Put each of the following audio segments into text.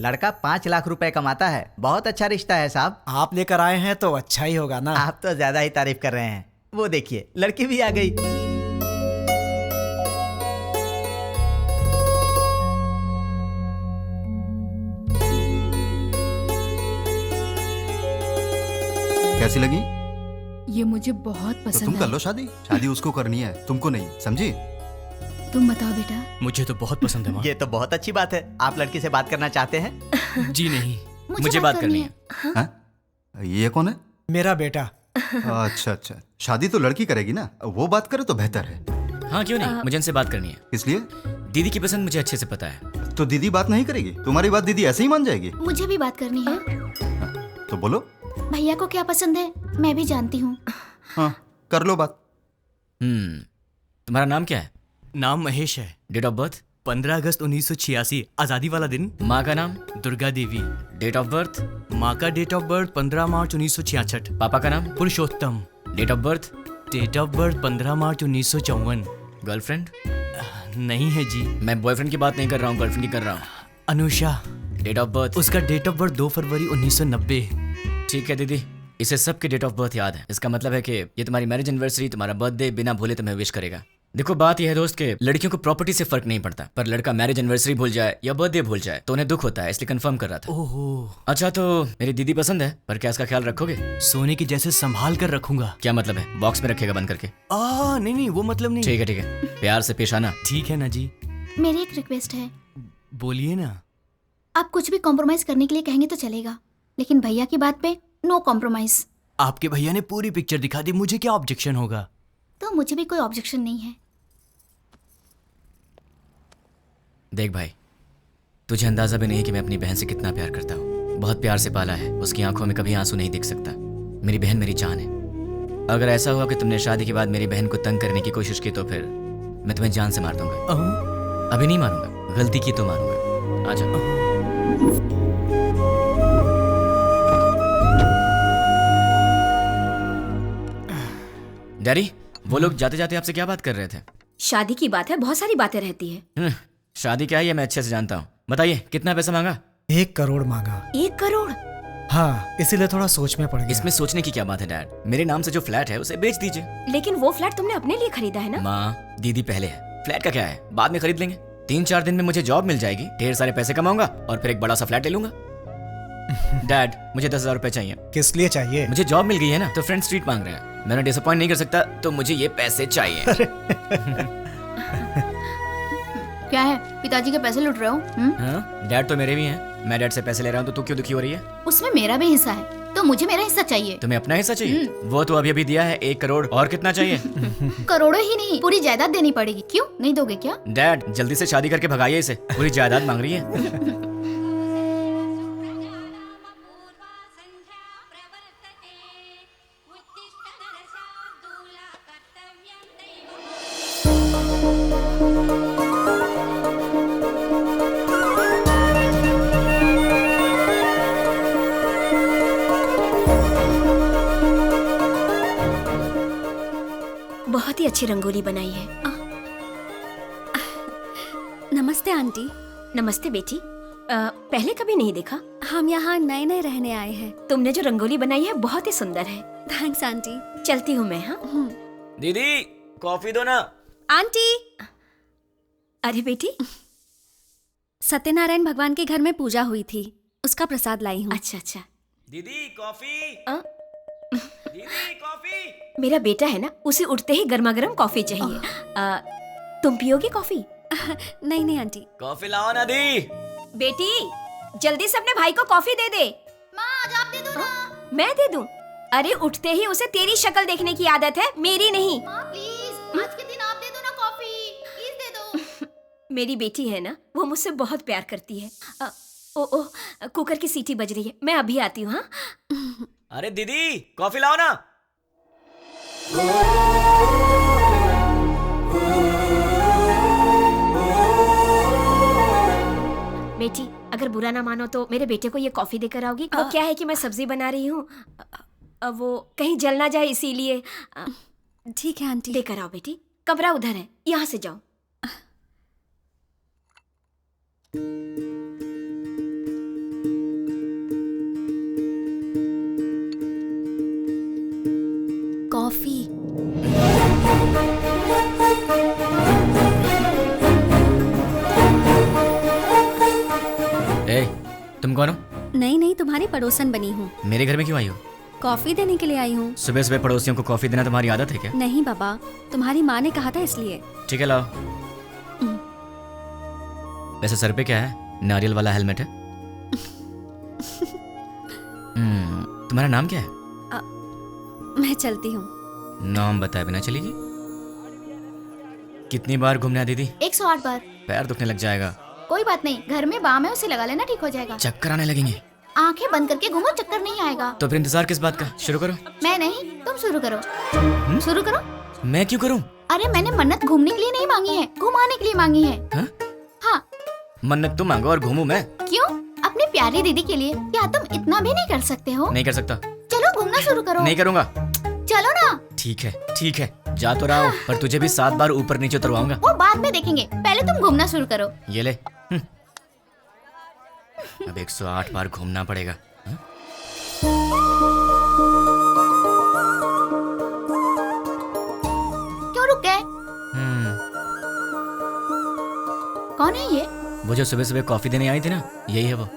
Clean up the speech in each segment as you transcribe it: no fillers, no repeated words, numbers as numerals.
लड़का 5 लाख रुपए कमाता है। बहुत अच्छा रिश्ता है साहब। आप लेकर आए हैं तो अच्छा ही होगा ना। आप तो ज्यादा ही तारीफ कर रहे हैं। वो देखिए लड़की भी आ गई। कैसी लगी? ये मुझे बहुत तो पसंद तुम कर है। लो शादी। शादी उसको करनी है, तुमको नहीं, समझी? तुम बताओ बेटा। मुझे तो बहुत पसंद है माँ। ये तो बहुत अच्छी बात है। आप लड़की से बात करना चाहते हैं? जी नहीं, मुझे बात करनी है। हाँ? ये कौन है? मेरा बेटा। अच्छा अच्छा, शादी तो लड़की करेगी ना, वो बात करे तो बेहतर है। हाँ क्यों नहीं, मुझे इनसे बात करनी है। इसलिए दीदी की पसंद मुझे अच्छे से पता है। तो दीदी बात नहीं करेगी? तुम्हारी बात दीदी ऐसे ही मान जाएगी? मुझे भी बात करनी है। तो बोलो। भैया को क्या पसंद है मैं भी जानती हूँ। हाँ कर लो बात। तुम्हारा नाम क्या है? नाम महेश है। Date of birth? 15 अगस्त 1986, आजादी वाला दिन। माँ का नाम? Durga Devi. Date of birth? माँ का डेट ऑफ बर्थ 15 मार्च 1966। पापा का नाम? Purushottam. Date of birth? Date of birth 15 March 1954। Girlfriend? नहीं है जी। मैं बॉयफ्रेंड की बात नहीं कर रहा हूँ, गर्लफ्रेंड की कर रहा हूँ। अनुषा। Date of birth? उसका डेट ऑफ बर्थ 2 फरवरी 1990। ठीक है दीदी, इसे सबके डेट ऑफ बर्थ याद है। इसका मतलब है कि ये तुम्हारी मैरिज एनिवर्सरी, तुम्हारा बर्थडे बिना भूले तुम्हें विश करेगा। देखो बात यह है दोस्त के लड़कियों को प्रॉपर्टी से फर्क नहीं पड़ता, पर लड़का मैरिज एनिवर्सरी भूल जाए या बर्थडे भूल जाए तो उन्हें दुख होता है, इसलिए कंफर्म कर रहा था। ओहो। अच्छा तो मेरी दीदी पसंद है, पर क्या इसका ख्याल रखोगे? सोने की जैसे संभाल कर रखूंगा। क्या मतलब है, बॉक्स में रखेगा बंद करके? नहीं वो मतलब नहीं। ठीक है प्यार से पेश आना। ठीक है ना जी। मेरी एक रिक्वेस्ट है। बोलिए ना। आप कुछ भी कॉम्प्रोमाइज करने के लिए कहेंगे तो चलेगा, लेकिन भैया की बात पे नो कॉम्प्रोमाइज। आपके भैया ने पूरी पिक्चर दिखा दी, मुझे क्या ऑब्जेक्शन होगा? तो मुझे भी कोई ऑब्जेक्शन नहीं है। देख भाई, तुझे अंदाजा भी नहीं है कि मैं अपनी बहन से कितना प्यार करता हूँ। बहुत प्यार से पाला है, उसकी आंखों में कभी आंसू नहीं दिख सकता। मेरी बहन मेरी जान है। अगर ऐसा हुआ कि तुमने शादी के बाद मेरी बहन को तंग करने की कोशिश की तो फिर मैं तुम्हें जान से मार दूंगा। अभी नहीं मारूंगा, गलती की तो मारूंगा। आजा। डैडी, वो लोग जाते जाते आपसे क्या बात कर रहे थे? शादी की बात है, बहुत सारी बातें रहती है। शादी क्या है ये मैं अच्छे से जानता हूँ। बताइए कितना पैसा मांगा? 1 करोड़ मांगा। 1 करोड़? हाँ, इसीलिए थोड़ा सोच में पड़ गया। इसमें सोचने की क्या बात है डैड? मेरे नाम से जो फ्लैट है उसे बेच दीजिए। लेकिन वो फ्लैट तुमने अपने लिए खरीदा है ना? माँ, दीदी पहले है, फ्लैट का क्या है, बाद में खरीद लेंगे। 3-4 दिन में मुझे जॉब मिल जाएगी, ढेर सारे पैसे कमाऊंगा और फिर एक बड़ा सा फ्लैट ले लूंगा। डैड, मुझे 10,000 रुपए चाहिए। किस लिए चाहिए? मुझे जॉब मिल गई है ना, तो फ्रेंड स्ट्रीट मांग रहे हैं। मैं उन्हें डिसअपॉइंट नहीं कर सकता, तो मुझे ये पैसे चाहिए। क्या है, पिताजी के पैसे लूट रहे हो? हाँ, डैड तो मेरे भी हैं। मैं डैड से पैसे ले रहा हूँ तो तू क्यों दुखी हो रही है? उसमें मेरा भी हिस्सा है, तो मुझे मेरा हिस्सा चाहिए। तुम्हें अपना हिस्सा चाहिए? वो तो अभी अभी दिया है 1 करोड़, और कितना चाहिए? करोड़ों ही नहीं, पूरी जायदाद देनी पड़ेगी। क्यों नहीं दोगे क्या? डैड, जल्दी से शादी करके भगाइए इसे, पूरी जायदाद मांग रही है। बहुत ही अच्छी रंगोली बनाई है। नमस्ते आंटी। नमस्ते बेटी। पहले कभी नहीं देखा। हम यहाँ नए नए रहने आए हैं। तुमने जो रंगोली बनाई है बहुत ही सुंदर है। Thanks aunty. चलती हूँ मैं। हाँ दीदी, कॉफी दो ना। आंटी। अरे बेटी, सत्यनारायण भगवान के घर में पूजा हुई थी, उसका प्रसाद लाई हूँ। अच्छा अच्छा। दीदी कॉफी। दीदी कॉफी। मेरा बेटा है ना, उसे उठते ही गर्मा गर्म कॉफी चाहिए। तुम पियोगी कॉफी? नहीं नहीं आंटी। कॉफी लाओ ना दी। बेटी, जल्दी से अपने भाई को कॉफी दे दे। माँ, आज आप दे दो ना। मैं दे दूं? अरे उठते ही उसे तेरी शक्ल देखने की आदत है, मेरी नहीं। माँ प्लीज, आज के दिन आप दे दो ना कॉफी, प्लीज दे दो। मेरी बेटी है ना, वो मुझसे बहुत प्यार करती है। ओ कुकर की सीटी बज रही है, मैं अभी आती हूँ। हाँ अरे दीदी, कॉफी लाओ ना। बेटी, अगर बुरा ना मानो तो मेरे बेटे को ये कॉफी देकर आओगी? वो क्या है कि मैं सब्जी बना रही हूँ, वो कहीं जल ना जाए इसीलिए। ठीक है आंटी। देकर आओ बेटी, कमरा उधर है, यहाँ से जाओ। तुम कौन हो? नहीं नहीं, तुम्हारी पड़ोसन बनी हूँ। मेरे घर में क्यों आई हो? कॉफी देने के लिए आई हूँ। सुबह सुबह पड़ोसियों को कॉफी देना तुम्हारी आदत है क्या? नहीं बाबा, तुम्हारी माँ ने कहा था इसलिए। ठीक है, लाओ। वैसे सर पे क्या है? नारियल वाला हेलमेट है? तुम्हारा नाम क्या है? मैं चलती हूँ। नाम बताए बिना चलेगी? कितनी बार घूमना है दीदी? 108 बार। पैर दुखने लग जाएगा। कोई बात नहीं, घर में बाम है, उसे लगा लेना, ठीक हो जाएगा। चक्कर आने लगेंगे। आंखें बंद करके घूमो, चक्कर नहीं आएगा। तो फिर इंतजार किस बात का? शुरू करो। मैं नहीं, तुम शुरू करो। शुरू करो। मैं क्यों करूं? अरे मैंने मन्नत घूमने के लिए नहीं मांगी है, घुमाने के लिए मांगी है। हाँ? हाँ। मन्नत तुम मांगो और घूमूं मैं? क्यों? अपनी प्यारी दीदी के लिए। क्या तुम इतना भी नहीं कर सकते हो? नहीं कर सकता। चलो घूमना शुरू करो। नहीं करूंगा। चलो ना। ठीक है ठीक है, जा तो रहा हूं, पर तुझे भी 7 बार ऊपर नीचे उतरवाऊंगा। वो बाद में देखेंगे, पहले तुम घूमना शुरू करो। ये ले। अब 108 बार घूमना पड़ेगा। हाँ? क्यों रुक गए? कौन है ये? वो जो सुबह सुबह कॉफी देने आई थी ना, यही है वो।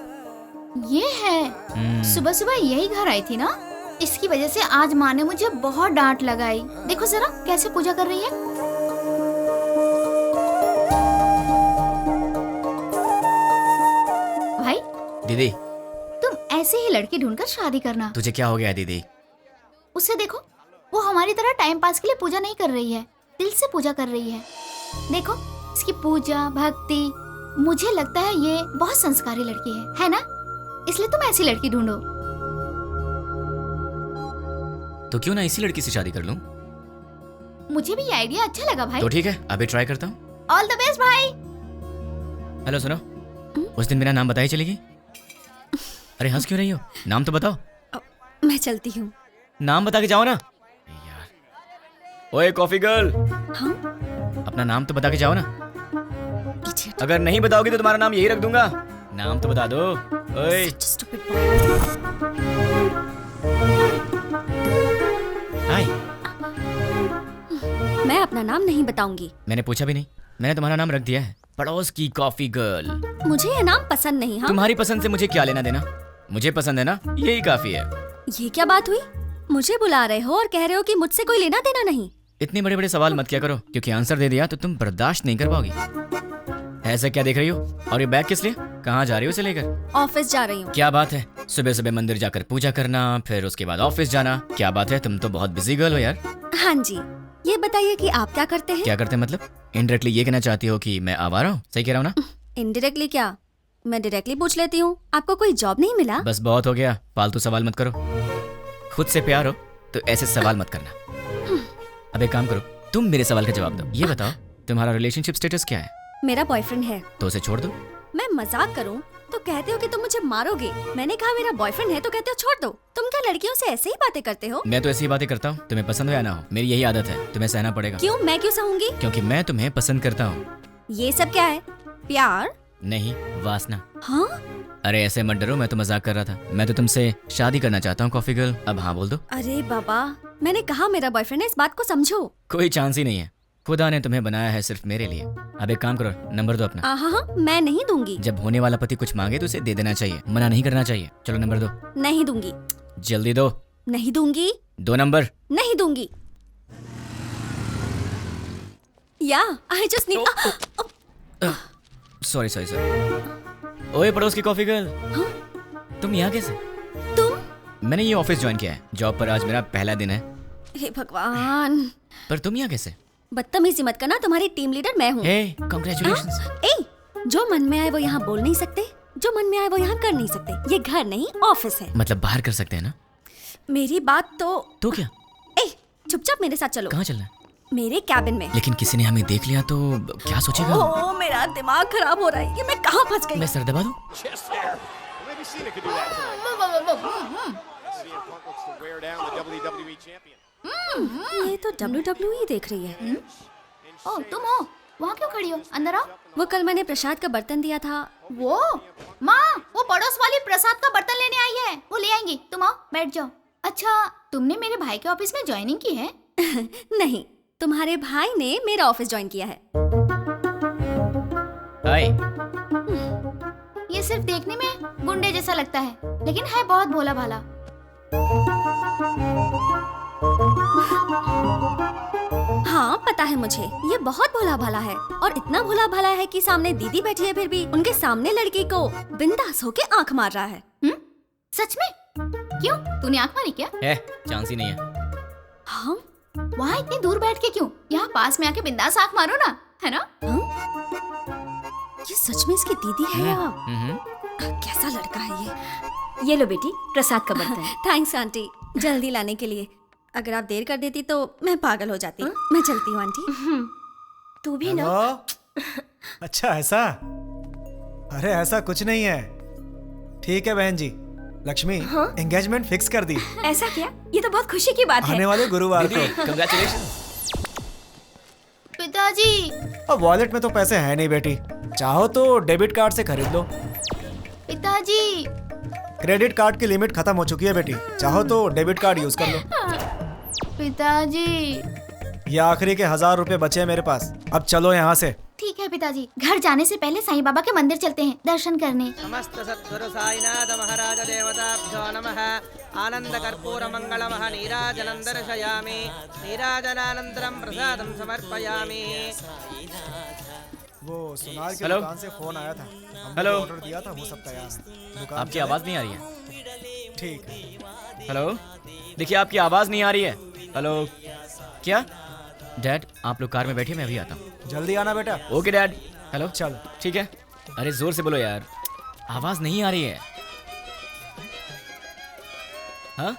ये है। सुबह सुबह यही घर आई थी ना, इसकी वजह से आज माँ ने मुझे बहुत डांट लगाई। देखो जरा कैसे पूजा कर रही है। भाई दीदी, तुम ऐसे ही लड़की ढूंढकर शादी करना। तुझे क्या हो गया दीदी? उसे देखो, वो हमारी तरह टाइम पास के लिए पूजा नहीं कर रही है, दिल से पूजा कर रही है। देखो इसकी पूजा भक्ति, मुझे लगता है ये बहुत संस्कारी लड़की है ना? इसलिए तुम ऐसी लड़की ढूंढो। तो क्यों ना इसी लड़की से शादी कर लूं? मुझे भी ये आइडिया अच्छा लगा भाई। तो ठीक है, अभी ट्राई करता हूँ। ऑल द बेस्ट भाई। हेलो सुनो, उस दिन मेरा नाम बताई चलेगी? अरे हंस क्यों रही हो? नाम तो बताओ। मैं चलती हूँ। नाम बता के जाओ ना यार। ओए कॉफी गर्ल, हाँ? अपना नाम तो बता के जाओ ना। पीछे हटो। अगर नहीं बताओगी तो तुम्हारा नाम यही रख दूंगा। नाम तो बता दो। ओए Such a stupid boy. हाय। मैं अपना नाम नहीं बताऊंगी। मैंने पूछा भी नहीं, मैंने तुम्हारा नाम रख दिया है, पड़ोस की कॉफी गर्ल। मुझे ये नाम पसंद नहीं। हाँ? तुम्हारी पसंद से मुझे क्या लेना देना? मुझे पसंद है ना, यही काफी है। ये क्या बात हुई? मुझे बुला रहे हो और कह रहे हो कि मुझसे कोई लेना देना नहीं। इतने बड़े बड़े सवाल मत किया करो, क्योंकि आंसर दे दिया तो तुम बर्दाश्त नहीं कर पाओगी। ऐसा क्या देख रही हो? और ये बैग किस लिए? कहाँ जा रही हो इसे लेकर? ऑफिस जा रही हूँ। क्या बात है, सुबह सुबह मंदिर जाकर पूजा करना, फिर उसके बाद ऑफिस जाना। क्या बात है, तुम तो बहुत बिजी गर्ल हो यार। हाँ जी, ये बताइए कि आप क्या करते हैं? क्या करते हैं मतलब? इनडायरेक्टली ये कहना चाहती हो कि मैं आवारा हूँ? सही कह रहा हूँ ना? इनडायरेक्टली क्या? मैं डायरेक्टली पूछ लेती हूँ, आपको कोई जॉब नहीं मिला? बस बहुत हो गया, फालतू सवाल मत करो। खुद से प्यार हो तो ऐसे सवाल मत करना। अब एक काम करो, तुम मेरे सवाल का जवाब दो। ये बताओ, तुम्हारा रिलेशनशिप स्टेटस क्या है? मेरा बॉयफ्रेंड है। तो उसे छोड़ दो। मैं मजाक करूं तो कहते हो कि तुम मुझे मारोगे। मैंने कहा मेरा बॉयफ्रेंड है तो कहते हो छोड़ दो। तुम क्या लड़कियों से ऐसे ही बातें करते हो? मैं तो ऐसी ही बातें करता हूँ, तुम्हें पसंद हो या ना हो, मेरी यही आदत है, तुम्हें सहना पड़ेगा। क्यों? मैं क्यों सहूंगी? क्योंकि मैं तुम्हें पसंद करता हूँ। ये सब क्या है? प्यार? नहीं, वासना। हाँ? अरे ऐसे मत डरो, मैं तो मजाक कर रहा था। मैं तो तुमसे शादी करना चाहता हूँ कॉफी गर्ल, अब हाँ बोल दो। अरे बाबा, मैंने कहा मेरा बॉयफ्रेंड है, इस बात को समझो। कोई चांस ही नहीं है, खुदा ने तुम्हें बनाया है सिर्फ मेरे लिए। अब एक काम करो, नंबर दो अपना। हाँ, मैं नहीं दूंगी। जब होने वाला पति कुछ मांगे तो उसे दे देना चाहिए, मना नहीं करना चाहिए। चलो नंबर दो। नहीं दूंगी। जल्दी दो। नहीं दूंगी। 2 नंबर। नहीं दूंगी। या I just need. Sorry sorry sorry. ओए पड़ोस की कॉफी गर्ल, तुम यहाँ कैसे? तुम? मैंने ये ऑफिस ज्वाइन किया है, जॉब पर आज मेरा पहला दिन है। हे भगवान, पर तुम यहाँ कैसे? बदतमीजी मत करना, तुम्हारी टीम लीडर मैं हूँ। हे कांग्रेचुलेशंस। जो मन में आए वो यहाँ बोल नहीं सकते, जो मन में आए वो यहाँ कर नहीं सकते। ये घर नहीं ऑफिस है। मतलब बाहर कर सकते हैं ना? मेरी बात तो क्या? चुपचाप मेरे साथ चलो। कहाँ चलना है? मेरे कैबिन में। लेकिन किसी ने हमें देख लिया तो क्या सोचेगा? ओह, मेरा दिमाग खराब हो रहा है, ये मैं कहाँ फंस गई? मैं सर दबा दूं? ये तो WWE देख रही है। ओ तुम हो, वहाँ क्यों खड़ी हो? अंदर आओ। वो कल मैंने प्रसाद का बर्तन दिया था। वो माँ, वो पड़ोस वाली प्रसाद का बर्तन लेने आई है, वो ले आएंगी। तुम आओ, बैठ जाओ। अच्छा, तुमने मेरे भाई के ऑफिस में ज्वाइनिंग की है? नहीं, तुम्हारे भाई ने मेरा ऑफिस ज्वाइन किया है। हाय। ये सिर्फ देखने में गुंडे जैसा लगता है, लेकिन है बहुत भोला भाला। हाँ पता है मुझे, ये बहुत भोला भाला है और इतना भोला भाला है कि सामने दीदी बैठी है फिर भी उनके सामने लड़की को बिंदास होके आंख मार रहा है। सच में? क्यों, तूने आंख मारी क्या? है, चांस ही नहीं है। हाँ? वहाँ इतनी दूर बैठ के क्यों? यहाँ पास में आके बिंदास आंख मारो ना, है ना? ये सच में इसकी दीदी है या कैसा लड़का है ये लो बेटी, प्रसाद का बर्तन। थैंक्स आंटी, जल्दी लाने के लिए। अगर आप देर कर देती तो मैं पागल हो जाती। मैं चलती हूँ आंटी। तू भी ना। हेलो? अच्छा ऐसा? अरे ऐसा कुछ नहीं है। ठीक है बहन जी, लक्ष्मी एंगेजमेंट फिक्स कर दी। ऐसा क्या? ये तो बहुत खुशी की बात है। आने वाले गुरुवार को। कंग्रेचुलेशन। पिताजी। अब वॉलेट में तो पैसे हैं नहीं बेटी, चाहो तो डेबिट कार्ड से खरीद लो। पिताजी। क्रेडिट कार्ड की लिमिट खत्म हो चुकी है बेटी, चाहो तो डेबिट कार्ड यूज कर लो। पिताजी। ये आखिरी के 1000 रुपए बचे हैं मेरे पास, अब चलो यहाँ से। ठीक है पिताजी, घर जाने से पहले साईं बाबा के मंदिर चलते हैं दर्शन करने। समस्त सद्गुरु साईनाथ महाराज देवताभ्यो नमः। आनंद कर्पूर मंगलमः नीराजनं दर्शयामि। नीराजनानन्तरं प्रसादं समर्पयामि। वो सोनार की हेलो? दुकान से फोन आया था, हेलो? ऑर्डर दिया था, वो सब तैयार है। दुकान आपकी चले? आवाज़ नहीं आ रही है। ठीक है। हेलो, देखिए आपकी आवाज़ नहीं आ रही है। हेलो, क्या? डैड आप लोग कार में बैठिए, मैं अभी आता हूँ। जल्दी आना बेटा। Okay dad. हेलो, चल ठीक है। अरे जोर से बोलो यार, आवाज़ नहीं आ रही है। हाँ?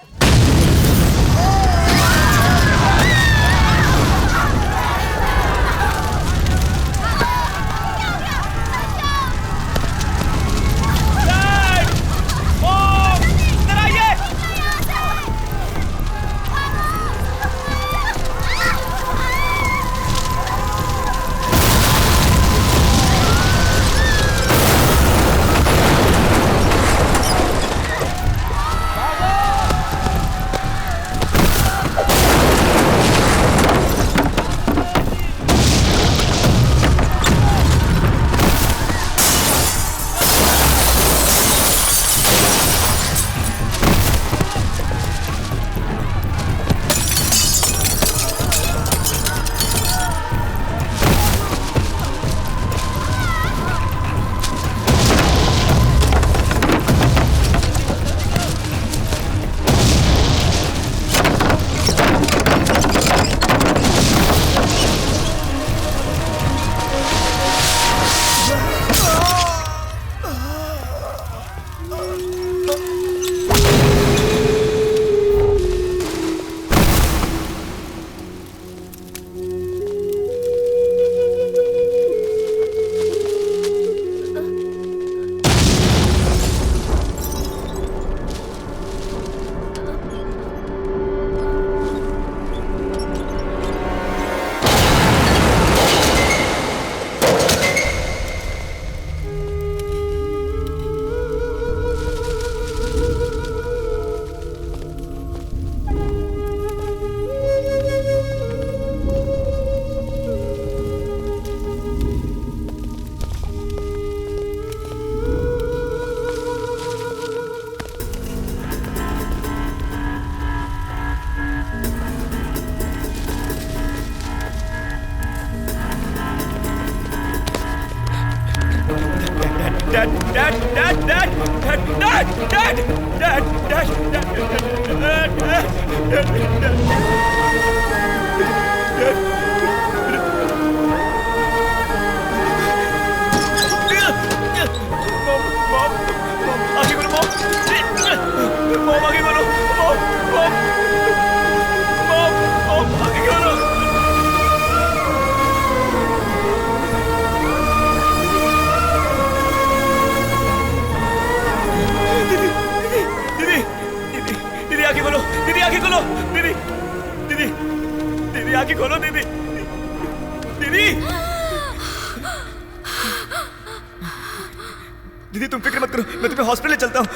दीदी तुम फिक्र मत करो, मैं तुम्हें हॉस्पिटल ले चलता हूँ।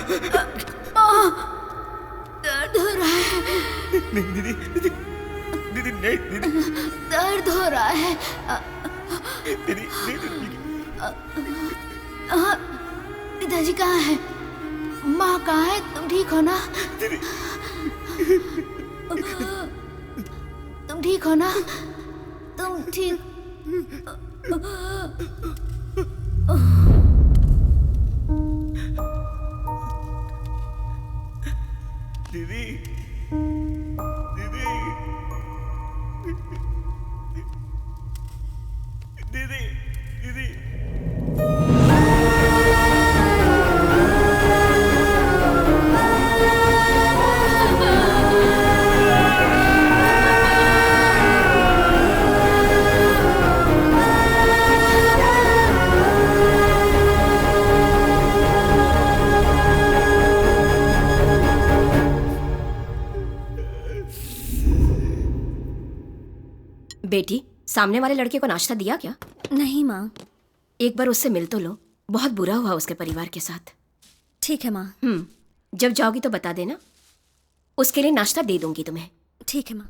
दर्द हो रहा है। नहीं दीदी, दीदी, दीदी नहीं दीदी। दर्द हो रहा है। दीदी, दीदी, पिताजी कहाँ है? माँ कहाँ है? तुम ठीक हो ना? तुम ठीक हो ना? तुम ठीक? दीदी, दीदी, दीदी, दीदी। बेटी, सामने वाले लड़के को नाश्ता दिया क्या? नहीं माँ। एक बार उससे मिल तो लो, बहुत बुरा हुआ उसके परिवार के साथ। ठीक है माँ। जब जाओगी तो बता देना, उसके लिए नाश्ता दे दूंगी तुम्हें। ठीक है माँ।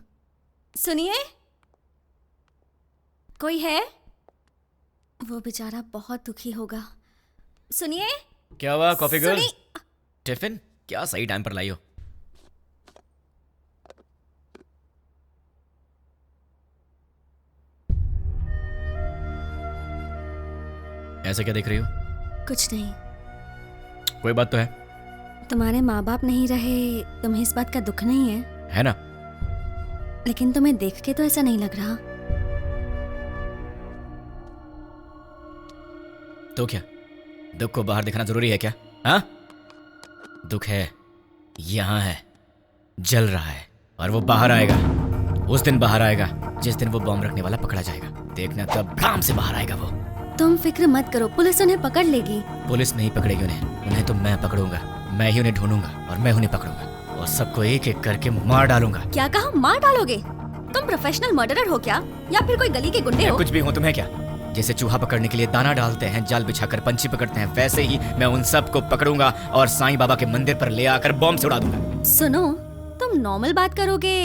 सुनिए, कोई है? वो बेचारा बहुत दुखी होगा। सुनिए। क्या हुआ कॉफी गर्ल? सुनी- टिफिन क्या सही टाइम पर लाई हो? ऐसा क्या देख रही हो? कुछ नहीं। कोई बात तो है? तुम्हारे माँ बाप नहीं रहे, तुम्हें इस बात का दुख नहीं है? है ना? लेकिन तुम्हें देख के तो ऐसा नहीं लग रहा। तो क्या दुख को बाहर दिखाना जरूरी है क्या? हाँ, दुख है, यहां है, जल रहा है, और वो बाहर आएगा। उस दिन बाहर आएगा जिस दिन वो बॉम्ब रखने वाला पकड़ा जाएगा। देखना कब भ्राम से बाहर आएगा वो। तुम फिक्र मत करो, पुलिस उन्हें पकड़ लेगी। पुलिस नहीं पकड़ेगी उन्हें तो मैं पकड़ूंगा। मैं ही उन्हें ढूंढूंगा और मैं उन्हें पकड़ूंगा और सबको एक एक करके मार डालूंगा। क्या कहा? मार डालोगे? तुम प्रोफेशनल मर्डरर हो क्या, या फिर कोई गली के गुंडे हो? कुछ भी हूँ, तुम्हें क्या? जैसे चूहा पकड़ने के लिए दाना डालते हैं, जाल बिछाकर पंछी पकड़ते हैं, वैसे ही मैं उन सबको पकड़ूंगा और साईं बाबा के मंदिर पर ले आकर बॉम्ब से उड़ा दूंगा। सुनो, तुम नॉर्मल बात करोगे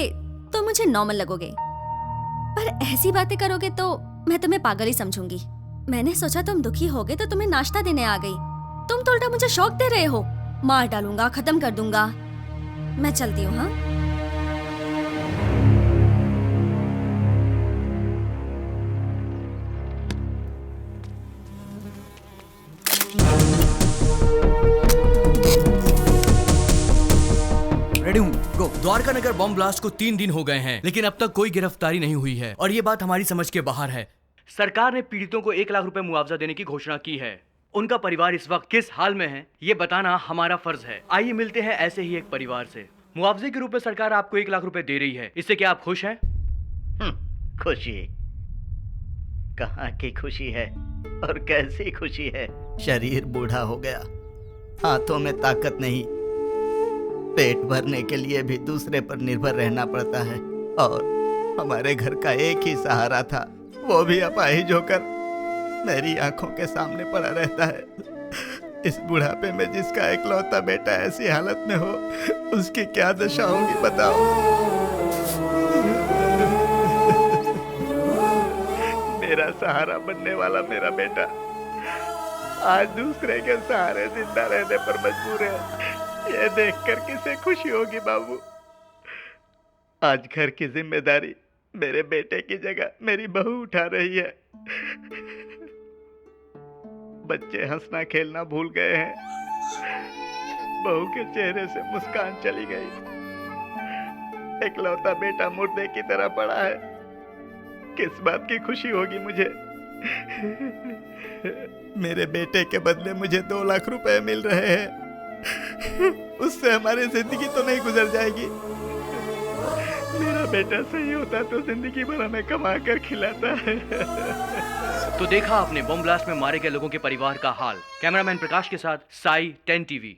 तो मुझे नॉर्मल लगोगे, पर ऐसी बातें करोगे तो मैं तुम्हें पागल ही समझूंगी। मैंने सोचा तुम दुखी होगे तो तुम्हें नाश्ता देने आ गई, तुम तो उल्टा मुझे शौक दे रहे हो। मार डालूंगा, खत्म कर दूंगा। मैं चलती हूँ। हाँ, रेडी हूँ, गो। द्वारका नगर बॉम्ब ब्लास्ट को 3 दिन हो गए हैं, लेकिन अब तक कोई गिरफ्तारी नहीं हुई है और ये बात हमारी समझ के बाहर है। सरकार ने पीड़ितों को 1 लाख रुपए मुआवजा देने की घोषणा की है। उनका परिवार इस वक्त किस हाल में है, ये बताना हमारा फर्ज है। आइए मिलते हैं ऐसे ही एक परिवार से। मुआवजे के रूप में सरकार आपको 1 लाख रुपए दे रही है, इससे क्या आप खुश हैं? खुशी? कहाँ की खुशी है और कैसी खुशी है? शरीर बूढ़ा हो गया, हाथों में ताकत नहीं, पेट भरने के लिए भी दूसरे पर निर्भर रहना पड़ता है, और हमारे घर का एक ही सहारा था, वो भी अपाहिज होकर मेरी आंखों के सामने पड़ा रहता है। इस बुढ़ापे में जिसका इकलौता बेटा ऐसी हालत में हो, उसकी क्या दशा होगी बताओ। मेरा सहारा बनने वाला मेरा बेटा आज दूसरे के सहारे जिंदा रहने पर मजबूर है। ये देखकर किसे खुशी होगी बाबू। आज घर की जिम्मेदारी मेरे बेटे की जगह मेरी बहू उठा रही है। बच्चे हंसना खेलना भूल गए हैं, बहू के चेहरे से मुस्कान चली गई, इकलौता बेटा मुर्दे की तरह पड़ा है। किस बात की खुशी होगी मुझे? मेरे बेटे के बदले मुझे 2 लाख रुपए मिल रहे हैं, उससे हमारी जिंदगी तो नहीं गुजर जाएगी। मेरा बेटा सही होता तो जिंदगी भर हमें कमा कर खिलाता है। तो देखा आपने बॉम्ब ब्लास्ट में मारे गए लोगों के परिवार का हाल। कैमरामैन प्रकाश के साथ साई, 10 टीवी।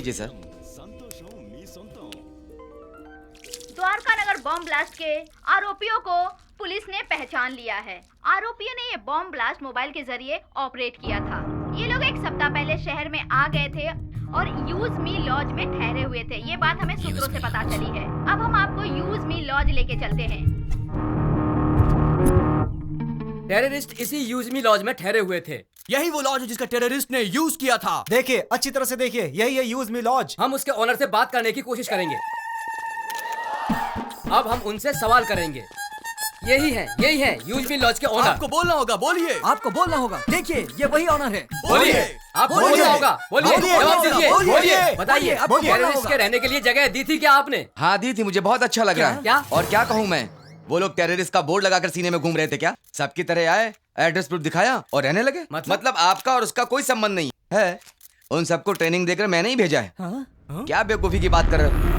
जी सर। द्वारका नगर बॉम्ब ब्लास्ट के आरोपियों को पुलिस ने पहचान लिया है। आरोपियों ने ये बॉम्ब ब्लास्ट मोबाइल के जरिए ऑपरेट किया था। ये लोग एक सप्ताह पहले शहर में आ गए थे और यूज मी लॉज में ठहरे हुए थे। ये बात हमें सूत्रों से पता चली है। अब हम आपको यूज मी लॉज लेके चलते हैं। टेररिस्ट इसी यूज मी लॉज में ठहरे हुए थे। यही वो लॉज है जिसका टेररिस्ट ने यूज किया था। देखिए, अच्छी तरह से देखिए, यही है यूज मी लॉज। हम उसके ओनर से बात करने की कोशिश करेंगे। अब हम उनसे सवाल करेंगे। यही है यूज मी लॉज के ओनर। आपको बोलना होगा, बोलिए। आपको बोलना होगा। देखिए, ये वही ओनर है। बोलिए। आप बोलना होगा, बोलिए। जवाब दीजिए, बोलिए। बताइए, अब टेररिस्ट के रहने के लिए जगह दी थी क्या आपने? हाँ दी थी, मुझे बहुत अच्छा लग रहा है। क्या? और क्या कहूँ मैं, वो लोग टेररिस्ट का बोर्ड लगाकर सीने में घूम रहे थे क्या? सबकी तरह आए, एड्रेस प्रूफ दिखाया और रहने लगे। मतलब आपका और उसका कोई संबंध नहीं है। उन सबको ट्रेनिंग देकर मैंने ही भेजा है। क्या बेवकूफी की बात कर रहे हो?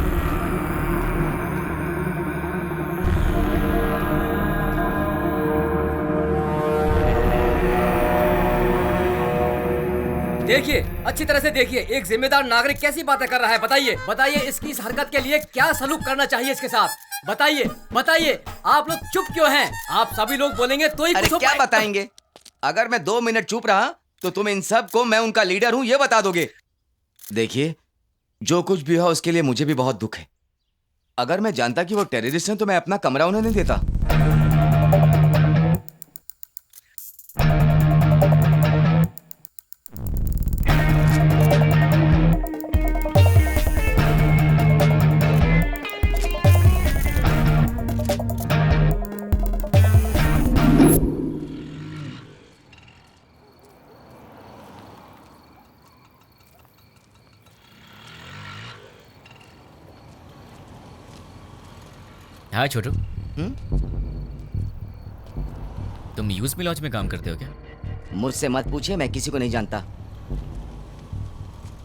देखिए, अच्छी तरह से देखिए, एक जिम्मेदार नागरिक कैसी बातें कर रहा है। बताइए इसकी इस हरकत के लिए क्या सलूक करना चाहिए इसके साथ। बताइए, आप लोग चुप क्यों हैं? आप सभी लोग बोलेंगे तो ही कुछ क्या बताएंगे? अगर मैं 2 मिनट चुप रहा तो तुम इन सब को मैं उनका लीडर हूं ये बता दोगे। देखिए, जो कुछ भी हुआ उसके लिए मुझे भी बहुत दुख है। अगर मैं जानता कि वो टेररिस्ट हैं तो मैं अपना कमरा उन्हें नहीं देता। हाँ छोटू, तुम यूज मी लॉज में काम करते हो क्या? मुझसे मत पूछिए, मैं किसी को नहीं जानता।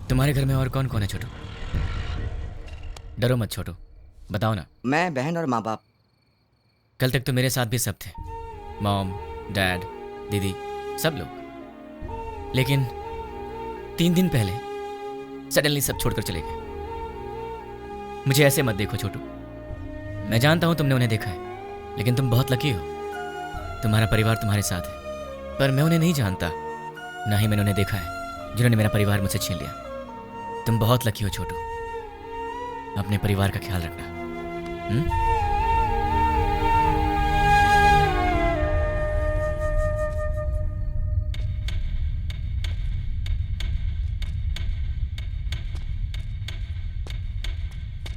तुम्हारे घर में और कौन कौन है छोटू? डरो मत छोटू, बताओ ना। मैं, बहन और माँ बाप। कल तक तो मेरे साथ भी सब थे, मॉम, डैड, दीदी, सब लोग। लेकिन 3 दिन पहले सडनली सब छोड़कर चले गए। मुझे ऐसे मत देखो छोटू, मैं जानता हूं तुमने उन्हें देखा है, लेकिन तुम बहुत लकी हो। तुम्हारा परिवार तुम्हारे साथ है, पर मैं उन्हें नहीं जानता, ना ही मैंने उन्हें देखा है जिन्होंने मेरा परिवार मुझसे छीन लिया। तुम बहुत लकी हो छोटू, अपने परिवार का ख्याल रखना।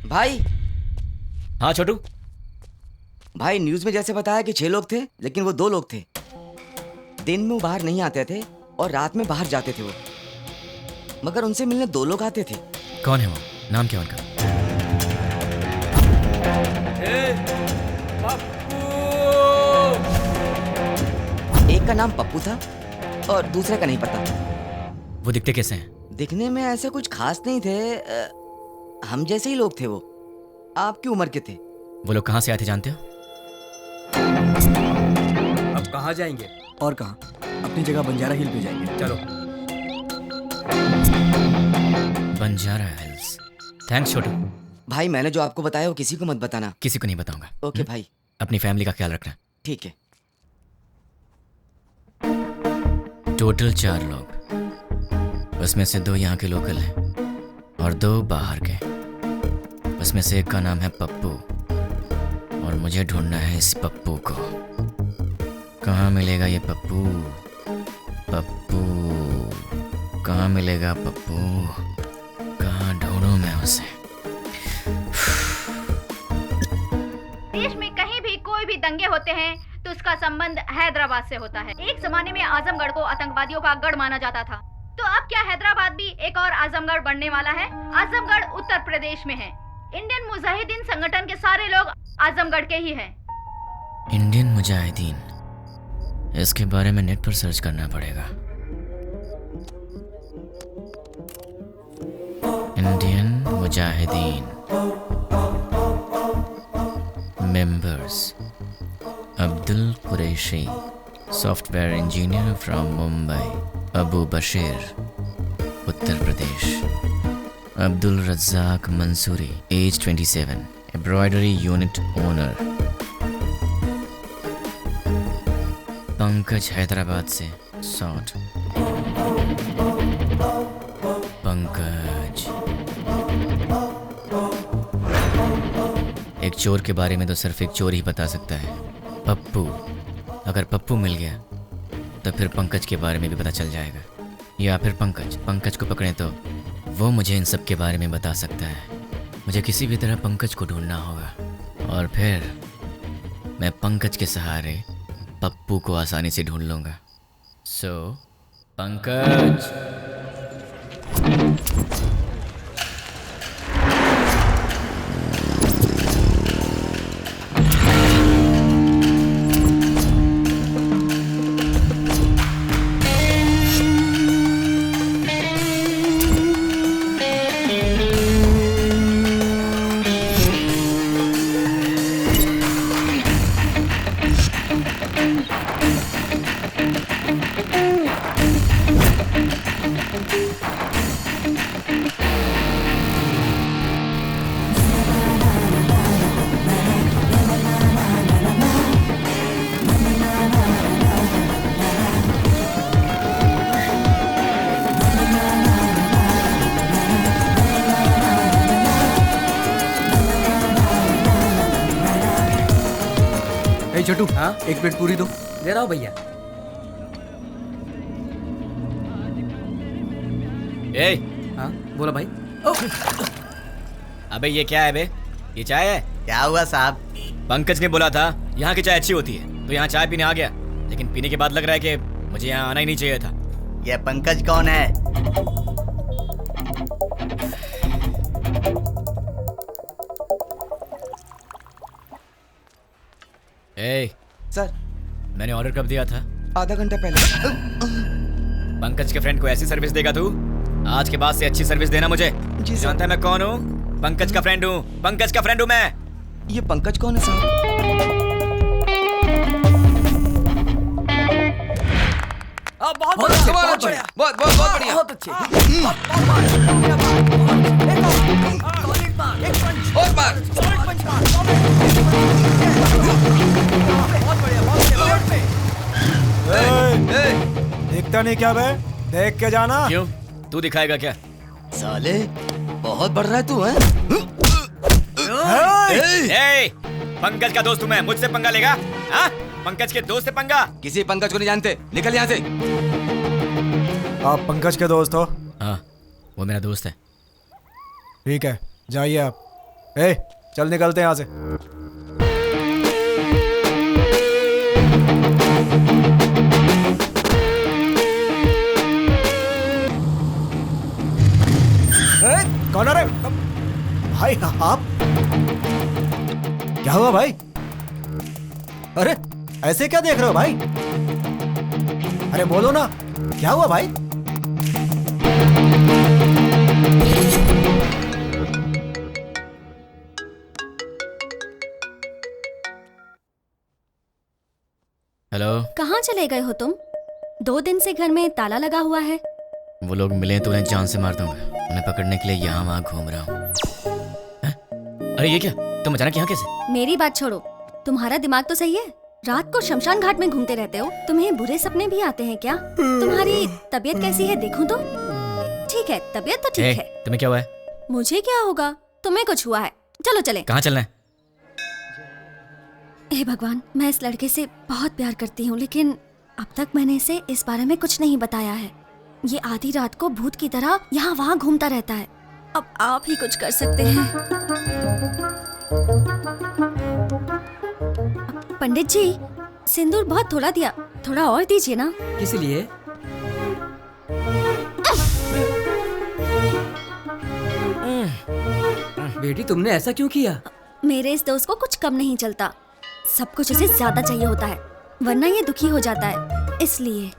भाई। हाँ छोटू। भाई, न्यूज में जैसे बताया कि 6 लोग थे, लेकिन वो 2 लोग थे। दिन में वो बाहर नहीं आते थे और रात में बाहर जाते थे वो, मगर उनसे मिलने 2 लोग आते थे। कौन है वो? नाम क्या उनका? एक का नाम पप्पू था और दूसरे का नहीं पता। वो दिखते कैसे हैं? दिखने में ऐसे कुछ खास नहीं थे, हम जैसे ही लोग थे वो। आपकी उम्र के थे। वो लोग कहाँ से आए थे जानते हो? अब कहाँ जाएंगे? और कहाँ? अपनी जगह बंजारा हिल पे जाएंगे। चलो। बंजारा हिल्स। थैंक्स छोटू। भाई, मैंने जो आपको बताया वो किसी को मत बताना। किसी को नहीं बताऊंगा। ओके भाई। अपनी फैमिली का ख्याल रखना। ठीक है। टोटल 4 लोग, उसमें से 2 यहाँ के लोकल हैं और 2 बाहर के। उसमें से एक का नाम है पप्पू और मुझे ढूंढना है इस पप्पू को। कहाँ मिलेगा ये पप्पू? पप्पू कहाँ मिलेगा? पप्पू कहाँ ढूंढूं मैं उसे? देश में कहीं भी कोई भी दंगे होते हैं तो उसका संबंध हैदराबाद से होता है। एक जमाने में आजमगढ़ को आतंकवादियों का गढ़ माना जाता था, तो अब क्या हैदराबाद भी एक और आजमगढ़ बनने वाला है? आजमगढ़ उत्तर प्रदेश में है। इंडियन मुजाहिदीन संगठन के सारे लोग आजमगढ़ के ही हैं। इंडियन मुजाहिदीन, इसके बारे में नेट पर सर्च करना पड़ेगा। Indian Mujahideen members: Abdul Qureshi, software engineer from Mumbai, Abu Bashir, Uttar Pradesh, Abdul Razzaq Mansuri, age 27, embroidery unit owner. Pankaj Hyderabad से 60। पंकज। एक चोर के बारे में तो सिर्फ एक चोर ही बता सकता है, पप्पू। अगर पप्पू मिल गया तो फिर पंकज के बारे में भी पता चल जाएगा, या फिर पंकज को पकड़े तो वो मुझे इन सब के बारे में बता सकता है। मुझे किसी भी तरह पंकज को ढूंढना होगा और फिर मैं पंकज के सहारे पप्पू को आसानी से ढूंढ लूंगा। सो पंकज। छोटू, हाँ एक प्लेट पूरी दो। दे रहा हूँ भैया। ए, हाँ बोला भाई। अबे ये क्या है बे? ये चाय है? क्या हुआ साहब? पंकज ने बोला था यहाँ की चाय अच्छी होती है, तो यहाँ चाय पीने आ गया, लेकिन पीने के बाद लग रहा है कि मुझे यहाँ आना ही नहीं चाहिए था। ये पंकज कौन है? ए, सर मैंने ऑर्डर कब दिया था? आधा घंटा पहले। पंकज के फ्रेंड को ऐसी सर्विस देगा तू? आज के बाद से अच्छी सर्विस देना मुझे। जानता है मैं कौन हूँ? पंकज का फ्रेंड हूँ। पंकज का फ्रेंड हूँ मैं। ये पंकज कौन है साहब? बहुत बढ़िया, बहुत बढ़िया। बहुत अच्छे। और बार। दिखता नहीं क्या बे? देख के जाना। क्यों? तू दिखाएगा क्या? साले बहुत बढ़ रहा है तू, हैं? पंकज का दोस्त हूँ मैं, मुझसे पंगा लेगा? हाँ? पंकज के दोस्त से पंगा? किसी पंकज को नहीं जानते, निकल यहाँ से। आप पंकज के दोस्त हो? हाँ, वो मेरा दोस्त है। ठीक है, जाइए आप। चल निकलते हैं यहाँ से। कौन है? भाई आप? क्या हुआ भाई? अरे ऐसे क्या देख रहे हो भाई? अरे बोलो ना, क्या हुआ भाई? हेलो। कहाँ चले गए हो तुम? 2 दिन से घर में ताला लगा हुआ है। वो लोग मिले तो उन्हें जान से मार दूंगा। उन्हें पकड़ने के लिए यहाँ वहाँ घूम रहा हूँ। अरे ये क्या? तुम अचानक यहाँ कैसे? मेरी बात छोड़ो, तुम्हारा दिमाग तो सही है। रात को शमशान घाट में घूमते रहते हो। तुम्हें बुरे सपने भी आते हैं क्या? तुम्हारी तबीयत कैसी है देखूं तो? ठीक है, तबीयत तो ठीक है। तुम्हें क्या हुआ है? मुझे क्या होगा? तुम्हें कुछ हुआ है। चलो चले। कहाँ चलना है? हे भगवान, मैं इस लड़के से बहुत प्यार करती हूँ, लेकिन अब तक मैंने इसे इस बारे में कुछ नहीं बताया है। ये आधी रात को भूत की तरह यहाँ वहाँ घूमता रहता है। अब आप ही कुछ कर सकते हैं। पंडित जी, सिंदूर बहुत थोड़ा दिया, थोड़ा और दीजिए ना। किस लिए? बेटी तुमने ऐसा क्यों किया? मेरे इस दोस्त को कुछ कम नहीं चलता, सब कुछ उसे ज्यादा चाहिए होता है, वरना ये दुखी हो जाता है, इसलिए।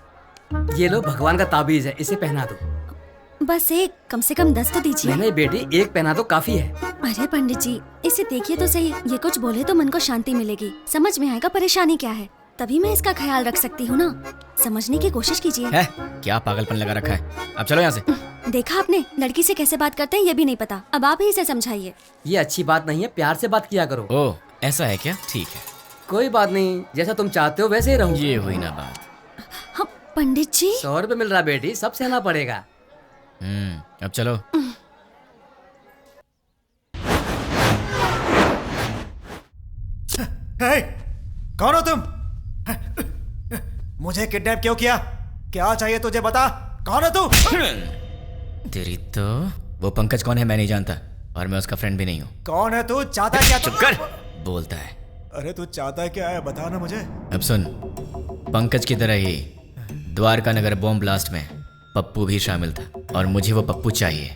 ये लो भगवान का ताबीज है, इसे पहना दो। बस एक, कम से कम 10 तो दीजिए। नहीं बेटी, एक पहना दो काफी है। अरे पंडित जी, इसे देखिए तो सही, ये कुछ बोले तो मन को शांति मिलेगी, समझ में आएगा परेशानी क्या है, तभी मैं इसका ख्याल रख सकती हूँ ना। समझने की कोशिश कीजिए। क्या पागलपन लगा रखा है? अब चलो यहाँ से। देखा आपने, लड़की से कैसे बात करते हैं ये भी नहीं पता। अब आप ही इसे समझाइए। ये अच्छी बात नहीं है, प्यार से बात किया करो। ओह ऐसा है क्या? ठीक है, कोई बात नहीं, जैसा तुम चाहते हो वैसे ही रहूं। ये हुई ना बात। हाँ, पंडित जी 100 रुपए मिल रहा बेटी, सब सहना पड़ेगा। अब चलो। हे, कौन हो तुम? मुझे किडनैप क्यों किया? क्या चाहिए तुझे, बता। कौन है तू? तेरी तो वो पंकज कौन है मैं नहीं जानता, और मैं उसका फ्रेंड भी नहीं हूँ। कौन है तू? चाहता क्या? चुप कर, बोलता है। अरे तू चाहता क्या है, बता ना मुझे। अब सुन, पंकज की तरह ही द्वारका नगर बॉम्ब ब्लास्ट में पप्पू भी शामिल था, और मुझे वो पप्पू चाहिए।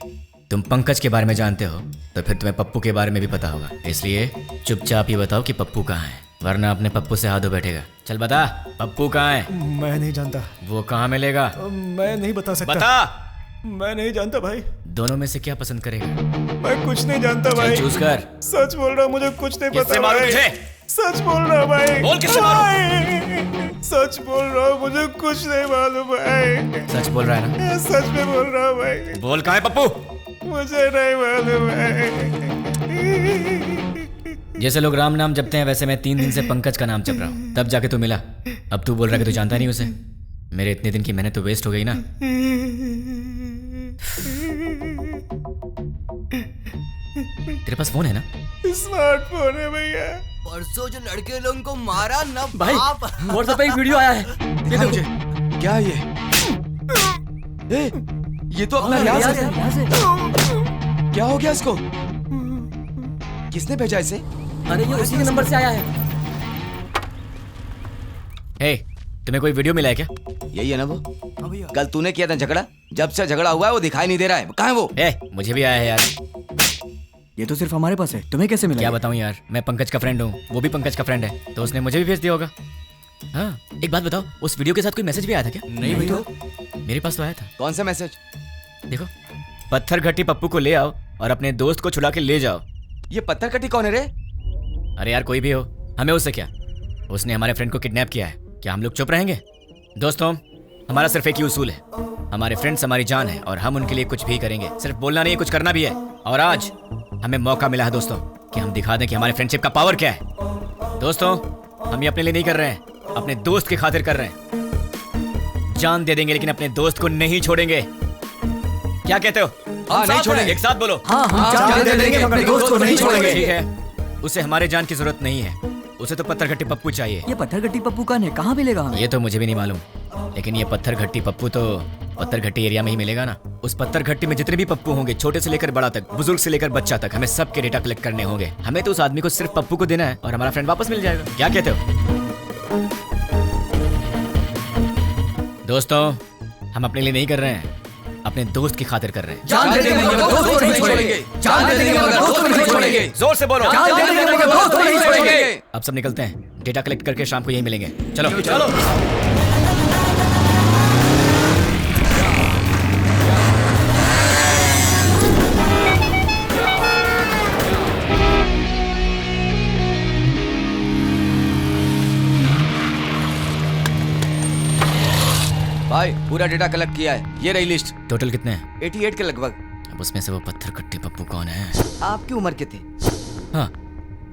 तुम पंकज के बारे में जानते हो तो फिर तुम्हें पप्पू के बारे में भी पता होगा, इसलिए चुपचाप ही बताओ कि पप्पू कहाँ है, वरना अपने पप्पू से हाथ धो बैठेगा। चल बता, पप्पू कहाँ है? मैं नहीं जानता। वो कहाँ मिलेगा? मैं नहीं बता सकता। बता। मैं नहीं जानता भाई। दोनों में से क्या पसंद करेगा? मैं कुछ नहीं जानता भाई। चूज कर। सच बोल रहा हूँ, मुझे कुछ नहीं पता। किससे मारूं तुझे? सच बोल रहा हूँ भाई। बोल किससे मारूं? सच बोल रहा हूँ, मुझे कुछ नहीं मालूम भाई। सच बोल रहा है ना? सच में बोल रहा हूँ भाई। बोल कहाँ है पप्पू? मुझे नहीं मालूम है। जैसे लोग राम नाम जपते हैं वैसे मैं 3 दिन से पंकज का नाम जप रहा हूँ, तब जाके तू मिला। अब तू बोल रहा है कि तू जानता नहीं उसे। मेरे इतने दिन की मेहनत तो वेस्ट हो गई ना। तेरे पास फोन है ना? स्मार्टफोन है भैया। परसों जो लड़के लोगों को मारा ना भाई, व्हाट्सएप पे एक वीडियो आया है। दिखा मुझे। क्या ये? ये तो अपना रियाज है। क्या हो गया इसको? किसने भेजा इसे? अरे ये उसी के नंबर से आया है। हे, तुम्हें कोई वीडियो मिला है क्या? यही है ना वो? कल तूने किया था झगड़ा, जब से झगड़ा हुआ है वो दिखाई नहीं दे रहा है। कहाँ है वो? मुझे भी आया है यार। ये तो सिर्फ हमारे पास है, तुम्हें कैसे मिला? क्या बताऊं यार, मैं पंकज का फ्रेंड हूँ, वो भी पंकज का फ्रेंड है, तो उसने मुझे भी भेज दिया होगा। हाँ, एक बात बताओ, उस वीडियो के साथ कोई मैसेज भी आया था क्या? नहीं भाई। तो मेरे पास तो आया था। कौन सा मैसेज? देखो, पत्थर घट्टी पप्पू को ले आओ और अपने दोस्त को छुड़ा के ले जाओ। ये पत्थर घट्टी कौन है रे? अरे यार कोई भी हो, हमें उससे क्या? उसने हमारे फ्रेंड को किडनैप किया है, क्या हम लोग चुप रहेंगे? दोस्तों, हमारा सिर्फ एक ही उसूल है, हमारे फ्रेंड्स हमारी जान है और हम उनके लिए कुछ भी करेंगे। सिर्फ बोलना नहीं, कुछ करना भी है। और आज हमें मौका मिला है दोस्तों कि हम दिखा दें कि हमारे फ्रेंडशिप का पावर क्या है। दोस्तों, हम ये अपने लिए नहीं कर रहे हैं, अपने दोस्त की खातिर कर रहे हैं। जान दे देंगे लेकिन अपने दोस्त को नहीं छोड़ेंगे। क्या कहते हो? हाँ, नहीं छोड़ेंगे। एक साथ बोलो। हाँ, जान दे देंगे मगर दोस्त को नहीं छोड़ेंगे। ठीक है, उसे हमारे जान की जरूरत नहीं है, उसे तो पत्थर घट्टी पप्पू चाहिए। ये पत्थर घट्टी पप्पू कौन है, कहाँ मिलेगा हमें? ये तो मुझे भी नहीं मालूम, लेकिन ये पत्थर घट्टी पप्पू तो पत्थर घट्टी एरिया में ही मिलेगा ना। उस पत्थर घट्टी में जितने भी पप्पू होंगे, छोटे से लेकर बड़ा तक, बुजुर्ग से लेकर बच्चा तक, हमें सबके डेटा कलेक्ट करने होंगे। हमें तो उस आदमी को सिर्फ पप्पू को देना है और हमारा फ्रेंड वापस मिल जाएगा। क्या कहते हो दोस्तों? हम अपने लिए नहीं कर रहे हैं, अपने दोस्त की खातिर कर रहे हैं। जान दे देंगे मगर दोस्त को नहीं छोड़ेंगे। जान दे देंगे मगर दोस्त को नहीं छोड़ेंगे। जोर से बोलो। जान दे देंगे मगर दोस्त को नहीं छोड़ेंगे। अब सब निकलते हैं, डेटा कलेक्ट करके शाम को यहीं मिलेंगे। चलो चलो। भाई पूरा डेटा कलेक्ट किया है, ये रही लिस्ट। टोटल कितने हैं? 88 के लगभग। अब उसमें से वो पत्थर घट्टी पप्पू कौन है? आपकी उम्र के थे? हाँ,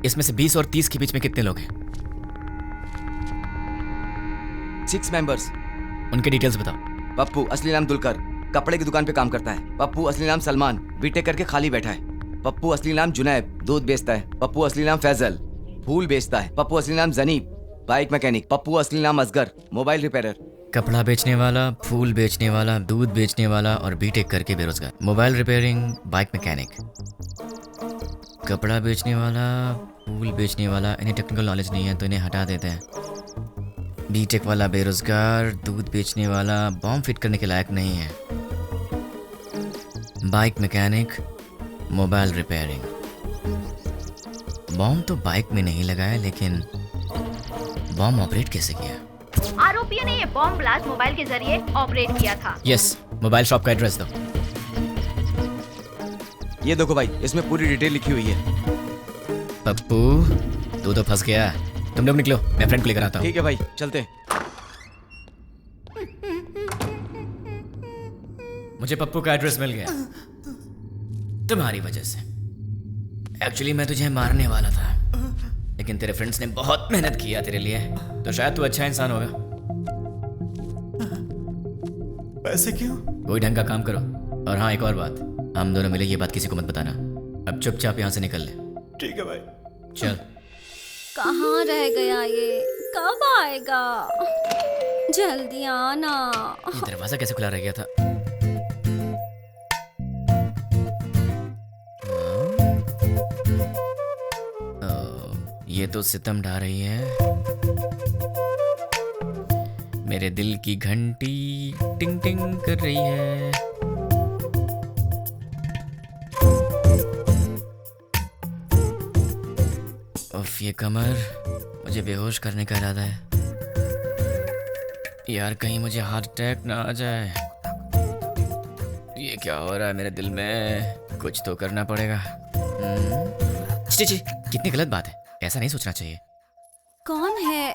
इसमें से 20 और 30 के बीच में कितने लोग हैं? 6 मेंबर्स। उनके डिटेल्स बताओ। पप्पू असली नाम दुलकर, कपड़े की दुकान पे काम करता है। पप्पू असली नाम सलमान, बीटेक करके खाली बैठा है। पप्पू असली नाम जुनैब, दूध बेचता है। पप्पू असली नाम फैजल, फूल बेचता है। पप्पू असली नाम जनीब, बाइक मैकेनिक। पप्पू असली नाम असगर, मोबाइल रिपेयरर। कपड़ा बेचने वाला, फूल बेचने वाला, दूध बेचने वाला और बीटेक करके बेरोजगार। Mobile repairing, bike mechanic. कपड़ा बेचने वाला, फूल बेचने वाला, इन्हें टेक्निकल नॉलेज नहीं है तो इन्हें हटा देते हैं। बीटेक वाला बेरोजगार, दूध बेचने वाला बॉम्ब फिट करने के लायक नहीं है। Bike mechanic, mobile repairing. Bomb तो बाइक में नहीं लगाया, लेकिन बॉम्ब ऑपरेट कैसे किया? आरोपियों ने ये बॉम्ब ब्लास्ट मोबाइल के जरिए ऑपरेट किया था। यस, मोबाइल शॉप का एड्रेस दो। ये देखो भाई, इसमें पूरी डिटेल लिखी हुई है। पप्पू, तू तो फंस गया। तुम लोग निकलो, मैं फ्रेंड को लेकर आता हूँ। ठीक है भाई, चलते हैं। मुझे पप्पू का एड्रेस मिल गया तुम्हारी वजह से। एक्चुअली मैं तुझे मारने वाला था, लेकिन तेरे फ्रेंड्स ने बहुत मेहनत किया तेरे लिए, तो शायद तू अच्छा इंसान होगा। पैसे क्यों? कोई ढंग का काम करो। और हाँ, एक और बात, हम दोनों मिले ये बात किसी को मत बताना। अब चुपचाप यहाँ से निकल ले। ठीक है भाई। चल। कहाँ रह गया ये? कब आएगा? जल्दी आना। ये दरवाजा कैसे खुला रह गया था? ये तो सितम ढा रही है। मेरे दिल की घंटी टिंग टिंग कर रही है। उफ, ये कमर, मुझे बेहोश करने का इरादा है। यार कहीं मुझे हार्ट अटैक ना आ जाए। ये क्या हो रहा है मेरे दिल में? कुछ तो करना पड़ेगा। ची, कितनी गलत बात है, ऐसा नहीं सोचना चाहिए। कौन है?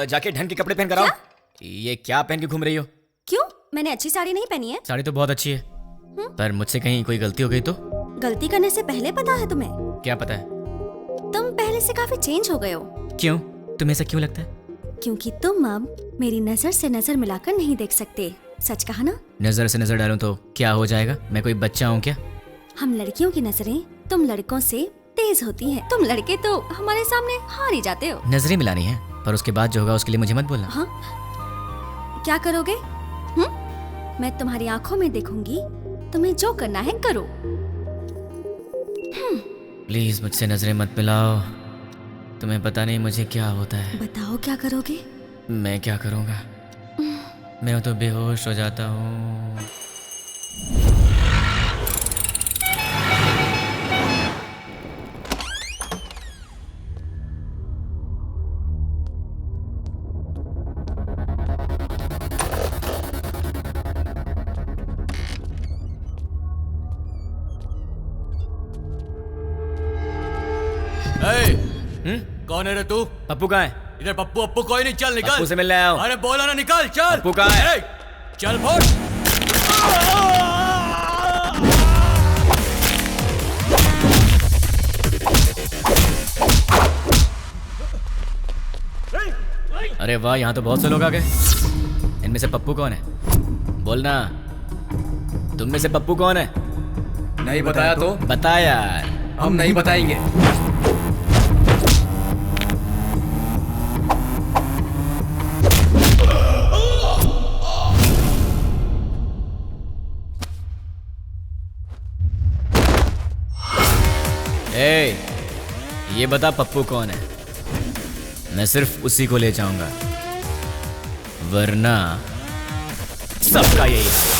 जाके ढंग के कपड़े पहन कर आओ। ये क्या पहन के घूम रही हो? क्यों? मैंने अच्छी साड़ी नहीं पहनी है। साड़ी तो बहुत अच्छी है, पर मुझसे कहीं कोई गलती हो गई तो? गलती करने से पहले पता है तुम्हें? क्या पता है? तुम पहले से काफी चेंज हो गए हो। क्यों? तुम्हें ऐसा क्यों लगता है? क्योंकि तुम अब मेरी नजर से नजर मिलाकर नहीं देख सकते। सच कहा ना? नजर से नजर डालूं तो क्या हो जाएगा? मैं कोई बच्चा हूँ क्या? हम लड़कियों की नजरें तुम लड़कों से तेज होती हैं। तुम लड़के तो हमारे सामने हार ही जाते हो। नजरें मिलानी है, पर उसके बाद जो होगा उसके लिए मुझे मत बोलना। हाँ? क्या करोगे? मैं तुम्हारी आंखों में देखूंगी, तुम्हें जो करना है करो। प्लीज मुझसे नजरें मत मिलाओ। तुम्हें पता नहीं मुझे क्या होता है। बताओ क्या करोगे? मैं क्या करूँगा? मैं तो बेहोश हो जाता हूँ। कौन है रे तू? पप्पू कहाँ है? इधर पप्पू अप्पू कोई नहीं, चल निकल। पप्पू से मिलने आया हूँ। अरे बोला ना निकल, चल। पप्पू कहाँ है? चल बोल। अरे वाह, यहाँ तो बहुत से लोग आ गए। इनमें से पप्पू कौन है? बोलना। तुम में से पप्पू कौन है? नहीं बताया तो? बता यार। हम नहीं बताएंगे। ये बता पप्पू कौन है? मैं सिर्फ उसी को ले जाऊंगा, वरना सबका यही है।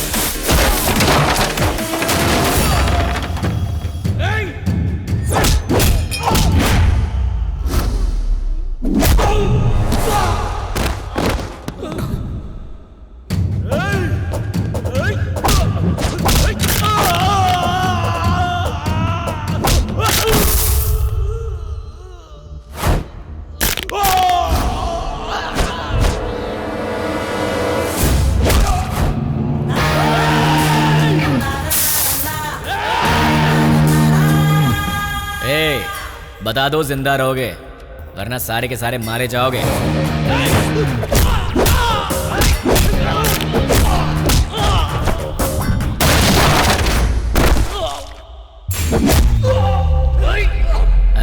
बता दो जिंदा रहोगे, वरना सारे के सारे मारे जाओगे।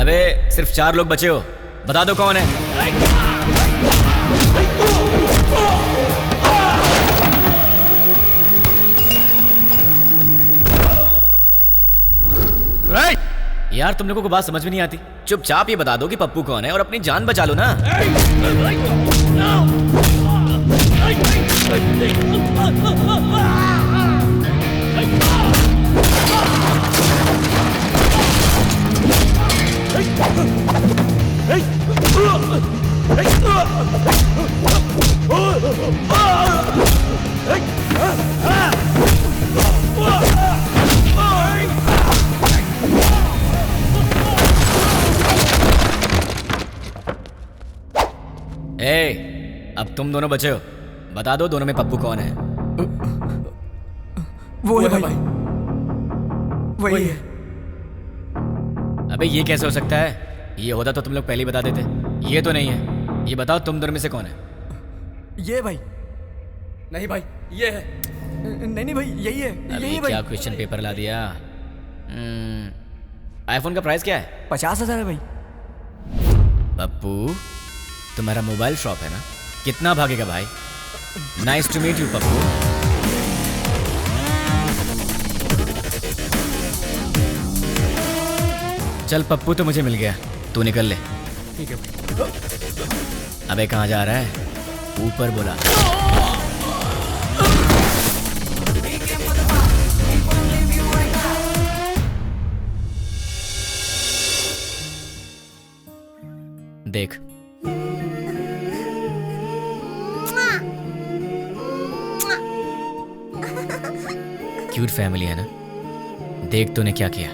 अबे सिर्फ 4 लोग बचे हो, बता दो कौन है? यार तुम लोगों को बात समझ में नहीं आती। चुपचाप ये बता दो कि पप्पू कौन है और अपनी जान बचा लो ना। ए, अब तुम दोनों बचे हो, बता दो दोनों में पप्पू कौन है? वो है भाई, वही है। अबे ये कैसे हो सकता है? ये होता तो तुम लोग पहले ही बता देते। ये तो नहीं है। ये बताओ तुम दोनों में से कौन है? ये भाई। नहीं भाई, ये है। नहीं भाई, यही है, अभी यही भाई। क्या क्वेश्चन पेपर ला दिया? आईफोन का प्राइस क्या है? 50,000 है भाई। पप्पू, तुम्हारा मोबाइल शॉप है ना? कितना भागेगा भाई? Nice to meet you Pappu. चल पप्पू तो मुझे मिल गया, तू निकल ले। ठीक है भाई। अबे कहाँ जा रहा है? ऊपर बोला। देख, क्यूट फैमिली है ना? देख तूने क्या किया।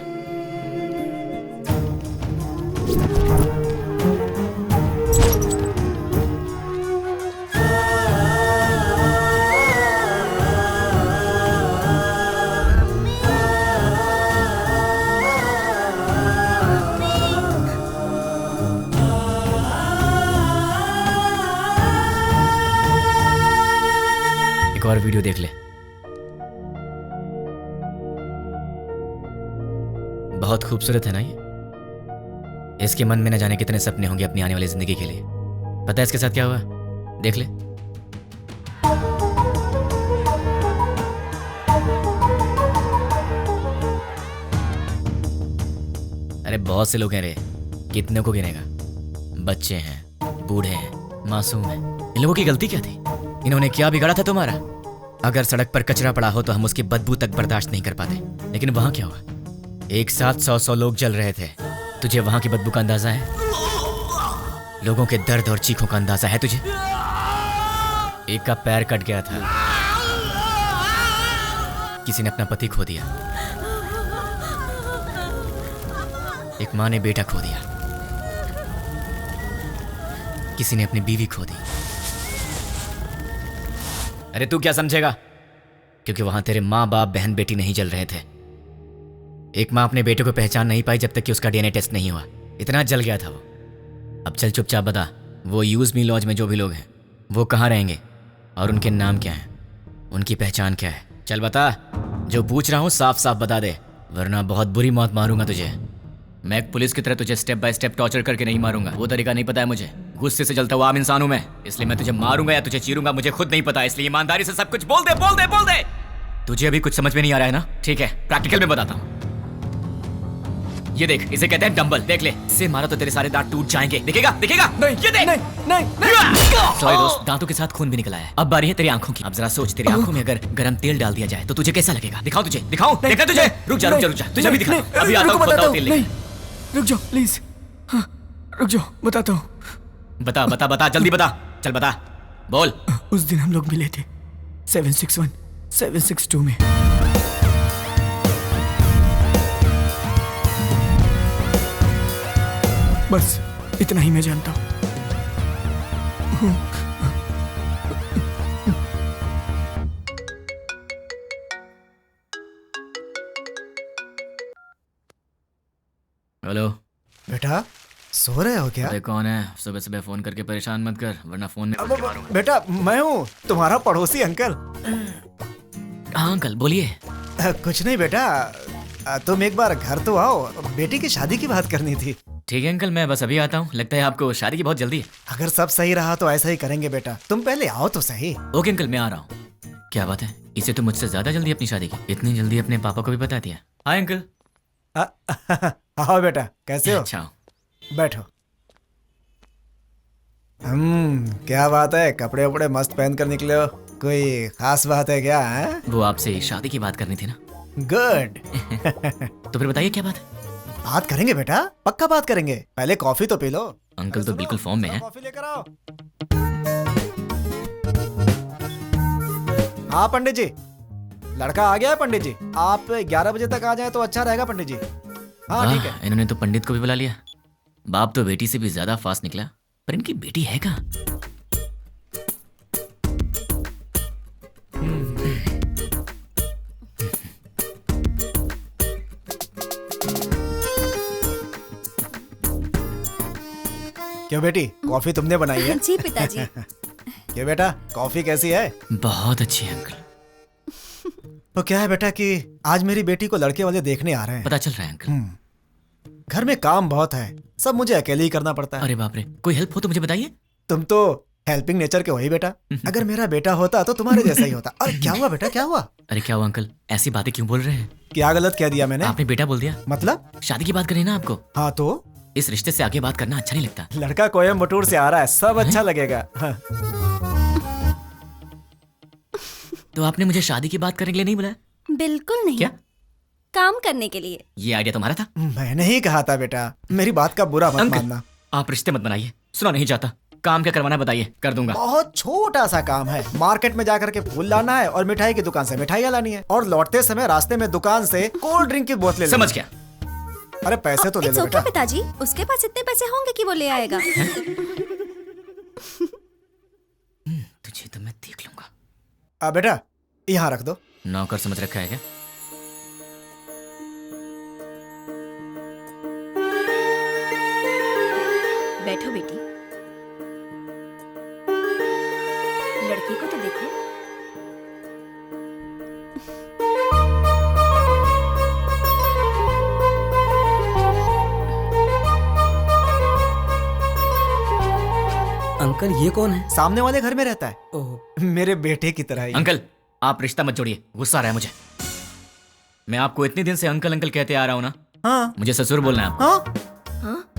एक और वीडियो देख ले। बहुत खूबसूरत है ना ये? इसके मन में न जाने कितने सपने होंगे अपनी आने वाली जिंदगी के लिए। पता है इसके साथ क्या हुआ? देख ले। अरे बहुत से लोग हैं रे, कितने को गिनेगा? बच्चे हैं, बूढ़े हैं, मासूम हैं। इन लोगों की गलती क्या थी? इन्होंने क्या बिगाड़ा था तुम्हारा? अगर सड़क पर कचरा पड़ा हो तो हम उसकी बदबू तक बर्दाश्त नहीं कर पाते, लेकिन वहां क्या हुआ? एक साथ 100 लोग जल रहे थे। तुझे वहां की बदबू का अंदाजा है? लोगों के दर्द और चीखों का अंदाजा है तुझे? एक का पैर कट गया था, किसी ने अपना पति खो दिया, एक माँ ने बेटा खो दिया, किसी ने अपनी बीवी खो दी। अरे तू क्या समझेगा? क्योंकि वहां तेरे माँ बाप बहन बेटी नहीं जल रहे थे। एक माँ अपने बेटे को पहचान नहीं पाई जब तक कि उसका डीएनए टेस्ट नहीं हुआ। इतना जल गया था वो। अब चल चुपचाप बता, वो यूज मी लॉज में जो भी लोग हैं वो कहाँ रहेंगे और उनके नाम क्या हैं, उनकी पहचान क्या है? चल बता, जो पूछ रहा हूँ साफ साफ बता दे, वरना बहुत बुरी मौत मारूंगा तुझे। मैं एक पुलिस की तरह तुझे स्टेप बाय स्टेप टॉर्चर करके नहीं मारूंगा, वो तरीका नहीं पता है मुझे। गुस्से से जलता हुआ आम इंसान हूं मैं, इसलिए मैं तुझे मारूंगा या तुझे चीरूंगा मुझे खुद नहीं पता। इसलिए ईमानदारी से सब कुछ बोल दे, बोल दे, बोल दे। तुझे अभी कुछ समझ में नहीं आ रहा है ना? ठीक है, प्रैक्टिकल में बताता हूँ। ये देख, इसे कहते हैं डंबल। देख ले, इससे मारा तो तेरे सारे दांत टूट जाएंगे। दिखेगा? दिखेगा? नहीं, ये देख। नहीं। सॉरी दोस्त, दांतों के साथ खून भी निकला है। अब बारी है तेरी आंखों की। अब जरा सोच, तेरी आंखों में अगर गरम तेल डाल दिया जाए तो तुझे कैसा लगेगा? दिखाऊं तुझे? दिखाऊं? देखा तुझे? रुक जा, रुक जा, रुक जा, तुझे भी दिखा। अभी आता हूं, बताओ तेल लेके। रुक जाओ प्लीज। हाँ, रुक जाओ, बताता हूँ। बता बता बता, जल्दी बता। चल बता, बोल। उस दिन हम लोग मिले थे 761 762 में। बस इतना ही मैं जानता हूँ। हेलो बेटा, सो रहे हो क्या? अरे कौन है? सुबह सुबह फोन करके परेशान मत कर, वरना फोन में पकड़ के मारूंगा। बेटा मैं हूँ, तुम्हारा पड़ोसी अंकल। हाँ अंकल, बोलिए। कुछ नहीं बेटा, तुम एक बार घर तो आओ, बेटी की शादी की बात करनी थी। ठीक है अंकल, मैं बस अभी आता हूँ। लगता है आपको शादी की बहुत जल्दी है। अगर सब सही रहा तो ऐसा ही करेंगे बेटा, तुम पहले आओ तो सही। ओके अंकल, मैं आ रहा हूँ। क्या बात है, इसे तो मुझसे ज्यादा जल्दी अपनी शादी की। इतनी जल्दी अपने पापा को भी बता दिया। Hi uncle. आओ बेटा, कैसे हो? अच्छा, बैठो। क्या बात है, कपड़े वपड़े मस्त पहन कर निकले हो, कोई खास बात है क्या? है वो आपसे शादी की बात करनी थी ना। गुड। तो फिर बताइए क्या बात है? बात करेंगे बेटा, पक्का बात करेंगे। पहले कॉफी तो पी लो। अंकल तो बिल्कुल फॉर्म में है। कॉफी लेकर आओ। हाँ पंडित जी, लड़का आ गया है पंडित जी। आप 11 बजे तक आ जाए तो अच्छा रहेगा पंडित जी। हाँ ठीक है। इन्होंने तो पंडित को भी बुला लिया। बाप तो बेटी से भी ज्यादा फास्ट निकला, पर इनकी बेटी है कहाँ? क्यों बेटी, कॉफी तुमने बनाई है? जी पिताजी। क्यों बेटा, कॉफी कैसी है? बहुत अच्छी है अंकल। तो क्या है बेटा कि आज मेरी बेटी को लड़के वाले देखने आ रहे हैं। पता चल रहा है अंकल। घर में काम बहुत है, सब मुझे अकेले ही करना पड़ता है। अरे बाप रे, कोई हेल्प हो तो मुझे बताइए। तुम तो हेल्पिंग नेचर के हो ही बेटा। अगर मेरा बेटा होता तो तुम्हारे जैसा ही होता। अरे क्या हुआ बेटा, क्या हुआ? अरे क्या हुआ अंकल, ऐसी बातें क्यों बोल रहे हैं? क्या गलत कह दिया मैंने? आपने बेटा बोल दिया। मतलब? शादी की बात करें ना आपको। हाँ तो इस रिश्ते से आगे बात करना अच्छा नहीं लगता। लड़का कोयम्बटूर से आ रहा है, सब अच्छा लगेगा। हाँ। तो आपने मुझे शादी की बात करने के लिए नहीं बुलाया? बिल्कुल नहीं। क्या? काम करने के लिए। ये आइडिया तुम्हारा था? मैंने ही कहा था बेटा, मेरी बात का बुरा मत मानना। आप रिश्ते मत बनाइए, सुना नहीं चाहता। काम क्या करवाना बताइए, कर दूंगा। बहुत छोटा सा काम है, मार्केट में जाकर के फूल लाना है और मिठाई की दुकान से मिठाइयाँ लानी है, और लौटते समय रास्ते में दुकान से कोल्ड ड्रिंक की बोतलें। समझ गया। अरे पैसे तो ले लो बेटा। पिताजी, उसके पास इतने पैसे होंगे कि वो ले आएगा। तुझे तो मैं देख लूंगा। बेटा यहाँ रख दो। नौकर समझ रखा है क्या? बैठो बेटी, लड़की को तो देखो। अंकल ये कौन है? सामने वाले घर में रहता है। ओह, मेरे बेटे की तरह ही। अंकल आप रिश्ता मत जोड़िए, गुस्सा आ रहा है मुझे। मैं आपको इतने दिन से अंकल अंकल कहते आ रहा हूँ ना। हाँ। मुझे ससुर बोलना है आपको। हाँ?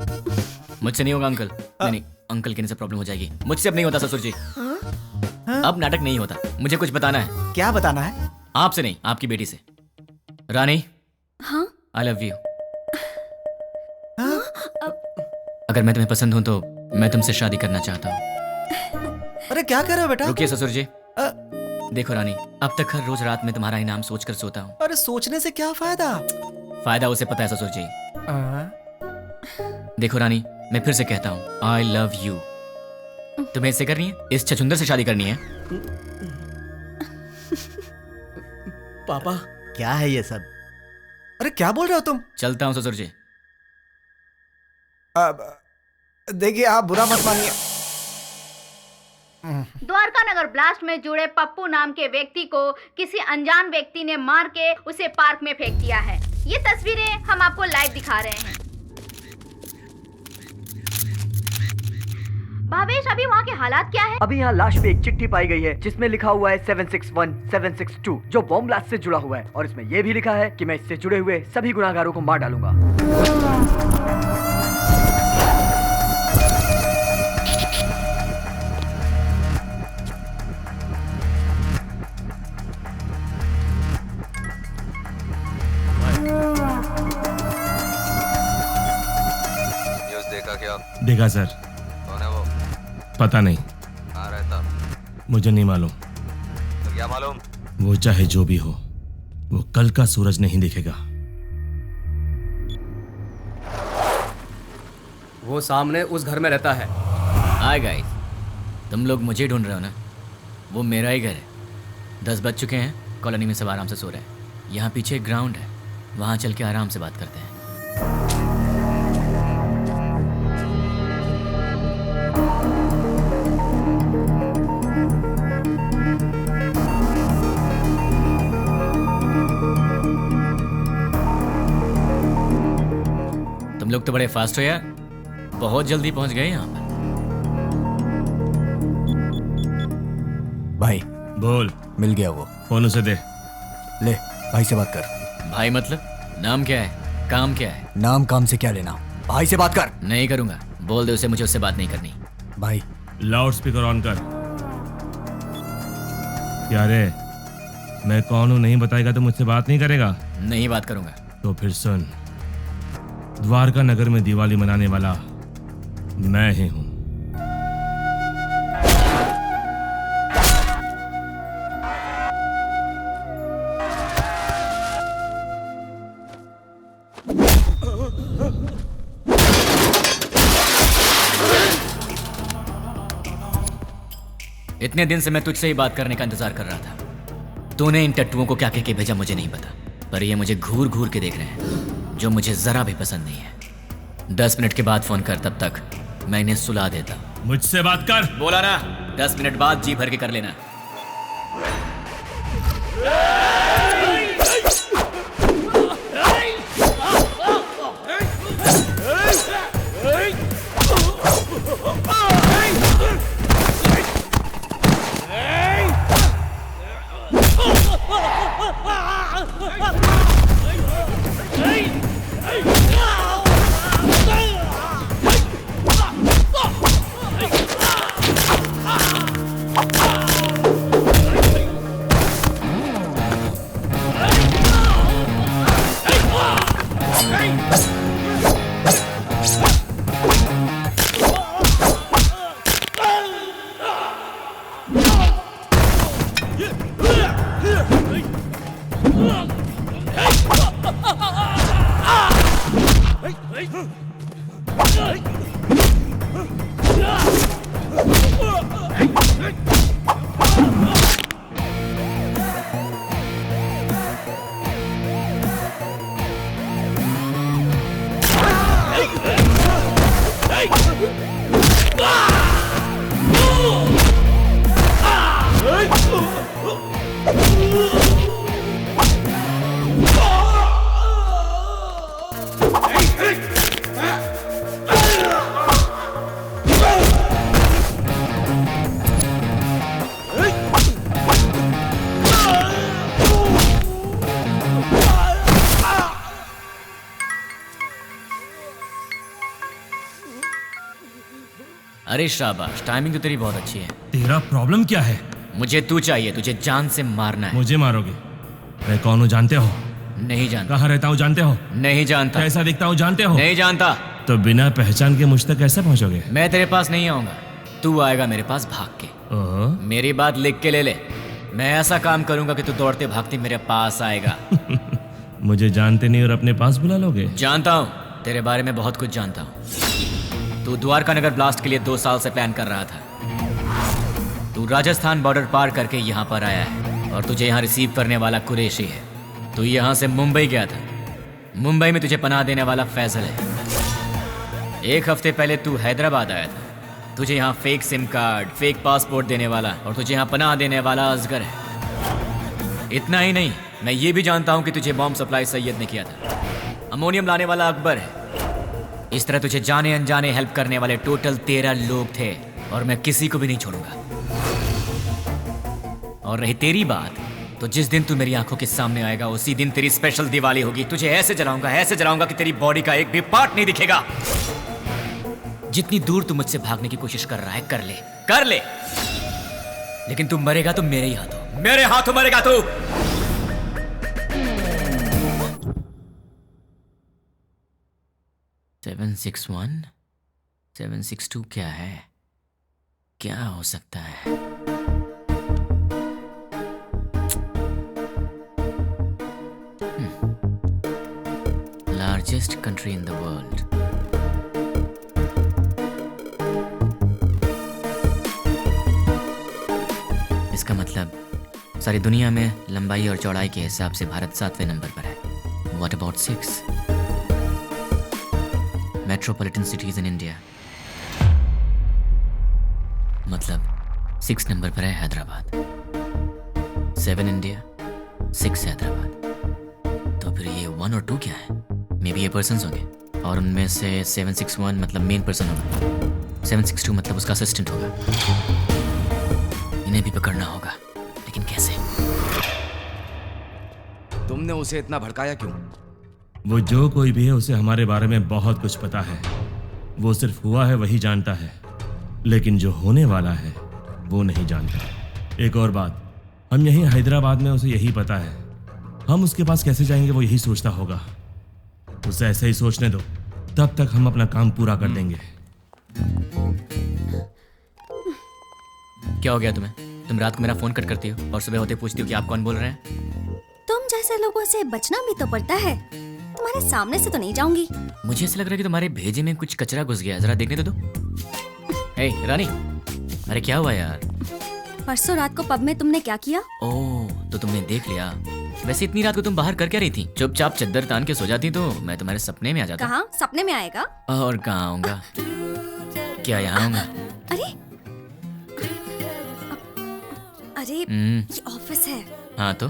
मुझसे नहीं होगा अंकल। नहीं, अंकल कहने से प्रॉब्लम हो जाएगी। मुझसे अब नहीं होता ससुर जी। अब नाटक नहीं होता। मुझे कुछ बताना है। क्या बताना है? आपसे नहीं, आपकी बेटी से। रानी, हाँ? I love you. अगर मैं तुम्हें पसंद हूं तो मैं तुमसे शादी करना चाहता हूँ। अरे क्या कर रहे हो बेटा? रुकिए ससुर जी। देखो रानी, अब तक हर रोज रात में तुम्हारा ही नाम सोचकर सोता हूँ। अरे सोचने से क्या फायदा? फायदा उसे पता है ससुर जी। देखो रानी, मैं फिर से कहता हूँ, आई लव यू। तुम्हें इससे करनी है? इस छछुंदर से शादी करनी है? पापा क्या है ये सब? अरे क्या बोल रहे हो तुम? चलता हूँ ससुर जी। देखिए आप बुरा मत मानिए। द्वारका नगर ब्लास्ट में जुड़े पप्पू नाम के व्यक्ति को किसी अनजान व्यक्ति ने मार के उसे पार्क में फेंक दिया है। ये तस्वीरें हम आपको लाइव दिखा रहे हैं। भावेश, अभी वहाँ के हालात क्या है? अभी यहाँ लाश पे एक चिट्ठी पाई गई है जिसमें लिखा हुआ है 761 762 जो बॉम्ब ब्लास्ट से जुड़ा हुआ है, और इसमें यह भी लिखा है कि मैं इससे जुड़े हुए सभी गुनाहगारों को मार डालूंगा। न्यूज़ देखा क्या? देखा सर। कौन है वो? पता नहीं, कहाँ रहता? मुझे नहीं मालूम। तो क्या मालूम? वो चाहे जो भी हो, वो कल का सूरज नहीं दिखेगा। वो सामने उस घर में रहता है। हाय गाइस, तुम लोग मुझे ढूंढ रहे हो ना? वो मेरा ही घर है। 10 बज चुके हैं, कॉलोनी में सब आराम से सो रहे हैं। यहाँ पीछे एक ग्राउंड है, वहाँ चल के आराम से बात करते हैं। तुम लोग तो बड़े फास्ट हो यार, बहुत जल्दी पहुंच गए यहाँ पर। भाई बोल। मिल गया वो। फोन उसे दे। ले भाई से बात कर। भाई मतलब? नाम क्या है, काम क्या है? नाम काम से क्या लेना, भाई से बात कर। नहीं करूंगा, बोल दे उसे मुझे उससे बात नहीं करनी। भाई लाउड स्पीकर ऑन कर। क्या रे, मैं कौन हूँ नहीं बताएगा तो मुझसे बात नहीं करेगा? नहीं बात करूंगा। तो फिर सुन, द्वारका नगर में दिवाली मनाने वाला मैं ही हूं। इतने दिन से मैं तुझसे ही बात करने का इंतजार कर रहा था। तूने इन टट्टुओं को क्या कह के भेजा मुझे नहीं पता, पर ये मुझे घूर घूर के देख रहे हैं, जो मुझे जरा भी पसंद नहीं है। 10 मिनट के बाद फोन कर, तब तक मैं इन्हें सुला देता। मुझसे बात कर। बोला ना, 10 मिनट बाद जी भर के कर लेना। अरे शाबाश, टाइमिंग तो तेरी बहुत अच्छी है। तेरा प्रॉब्लम क्या है? मुझे तू चाहिए, तुझे जान से मारना है। मुझे मारोगे? मैं कौन हूँ जानते हो? नहीं जानता। कहाँ रहता हूँ जानते हो? नहीं जानता। कैसा दिखता हूँ जानते हो? नहीं जानता। तो बिना पहचान के मुझ तक कैसे पहुँचोगे? मैं तेरे पास नहीं आऊंगा, तू आएगा मेरे पास भाग के। मेरी बात लिख के ले ले, मैं ऐसा काम करूंगा कि तू दौड़ते भागते मेरे पास आएगा। मुझे जानते नहीं और अपने पास बुला लोगे? जानता हूँ, तेरे बारे में बहुत कुछ जानता हूँ। तू द्वारका नगर ब्लास्ट के लिए 2 साल से प्लान कर रहा था। तू राजस्थान बॉर्डर पार करके यहाँ पर आया है और तुझे यहाँ रिसीव करने वाला कुरैशी है। तू यहाँ से मुंबई गया था, मुंबई में तुझे पनाह देने वाला फैजल है। 1 हफ्ते पहले तू हैदराबाद आया था, तुझे यहाँ fake SIM card, fake passport देने वाला और तुझे यहाँ पनाह देने वाला असगर है। इतना ही नहीं, मैं ये भी जानता हूँ कि तुझे बॉम्ब सप्लाई सैयद ने किया था। अमोनियम लाने वाला अकबर है। इस तरह तुझे जाने अनजाने हेल्प करने वाले टोटल 13 लोग थे और मैं किसी को भी नहीं छोड़ूंगा। और रही तेरी बात, तो जिस दिन तू मेरी आंखों के सामने आएगा उसी दिन तेरी स्पेशल दिवाली होगी। तुझे ऐसे जलाऊंगा कि तेरी बॉडी का एक भी पार्ट नहीं दिखेगा। जितनी दूर तू मुझसे भागने की कोशिश कर रहा है कर ले, लेकिन तू मरेगा तो मेरे ही हाथों, मेरे हाथों मरेगा तू। सेवन 6-1 762 क्या है? क्या हो सकता है? Largest country in the world. इसका मतलब सारी दुनिया में लंबाई और चौड़ाई के हिसाब से भारत 7वें नंबर पर है। What about 6? Metropolitan cities in India, मतलब 6 नंबर पर है हैदराबाद। 7 इंडिया, 6 हैदराबाद। तो फिर ये 1 और 2 क्या है? मे बी ये पर्सन्स होंगे और उनमें से 761 मतलब मेन पर्सन होगा, 762 मतलब उसका असिस्टेंट होगा। इन्हें भी पकड़ना होगा, लेकिन कैसे? तुमने उसे इतना भड़काया क्यों? वो जो कोई भी है उसे हमारे बारे में बहुत कुछ पता है। वो सिर्फ हुआ है वही जानता है, लेकिन जो होने वाला है वो नहीं जानता। एक और बात, हम यहीं हैदराबाद में उसे यही पता है। हम उसके पास कैसे जाएंगे वो यही सोचता होगा। उसे ऐसे ही सोचने दो, तब तक हम अपना काम पूरा कर देंगे। क्या हो गया तुम्हें? तुम रात को मेरा फोन कट करती हो और सुबह होते पूछती हो कि आप कौन बोल रहे हैं। तुम जैसे लोगों से बचना भी तो पड़ता है। तुम्हारे सामने से तो नहीं जाऊंगी। मुझे ऐसा लग रहा है कि तुम्हारे भेजे में कुछ कचरा घुस गया, जरा देखने तो दो। हे रानी, अरे क्या हुआ यार? परसों रात को पब में तुमने क्या किया? ओह, तो तुमने देख लिया। वैसे इतनी रात को तुम बाहर कर क्या रही थी? चुपचाप चद्दर तान के सो जाती तो मैं तुम्हारे सपने में आ जाता। कहाँ सपने में आएगा? और कहाँ आऊंगा? क्या यहाँ आऊंगा? अरे अरे ये ऑफिस है। हाँ तो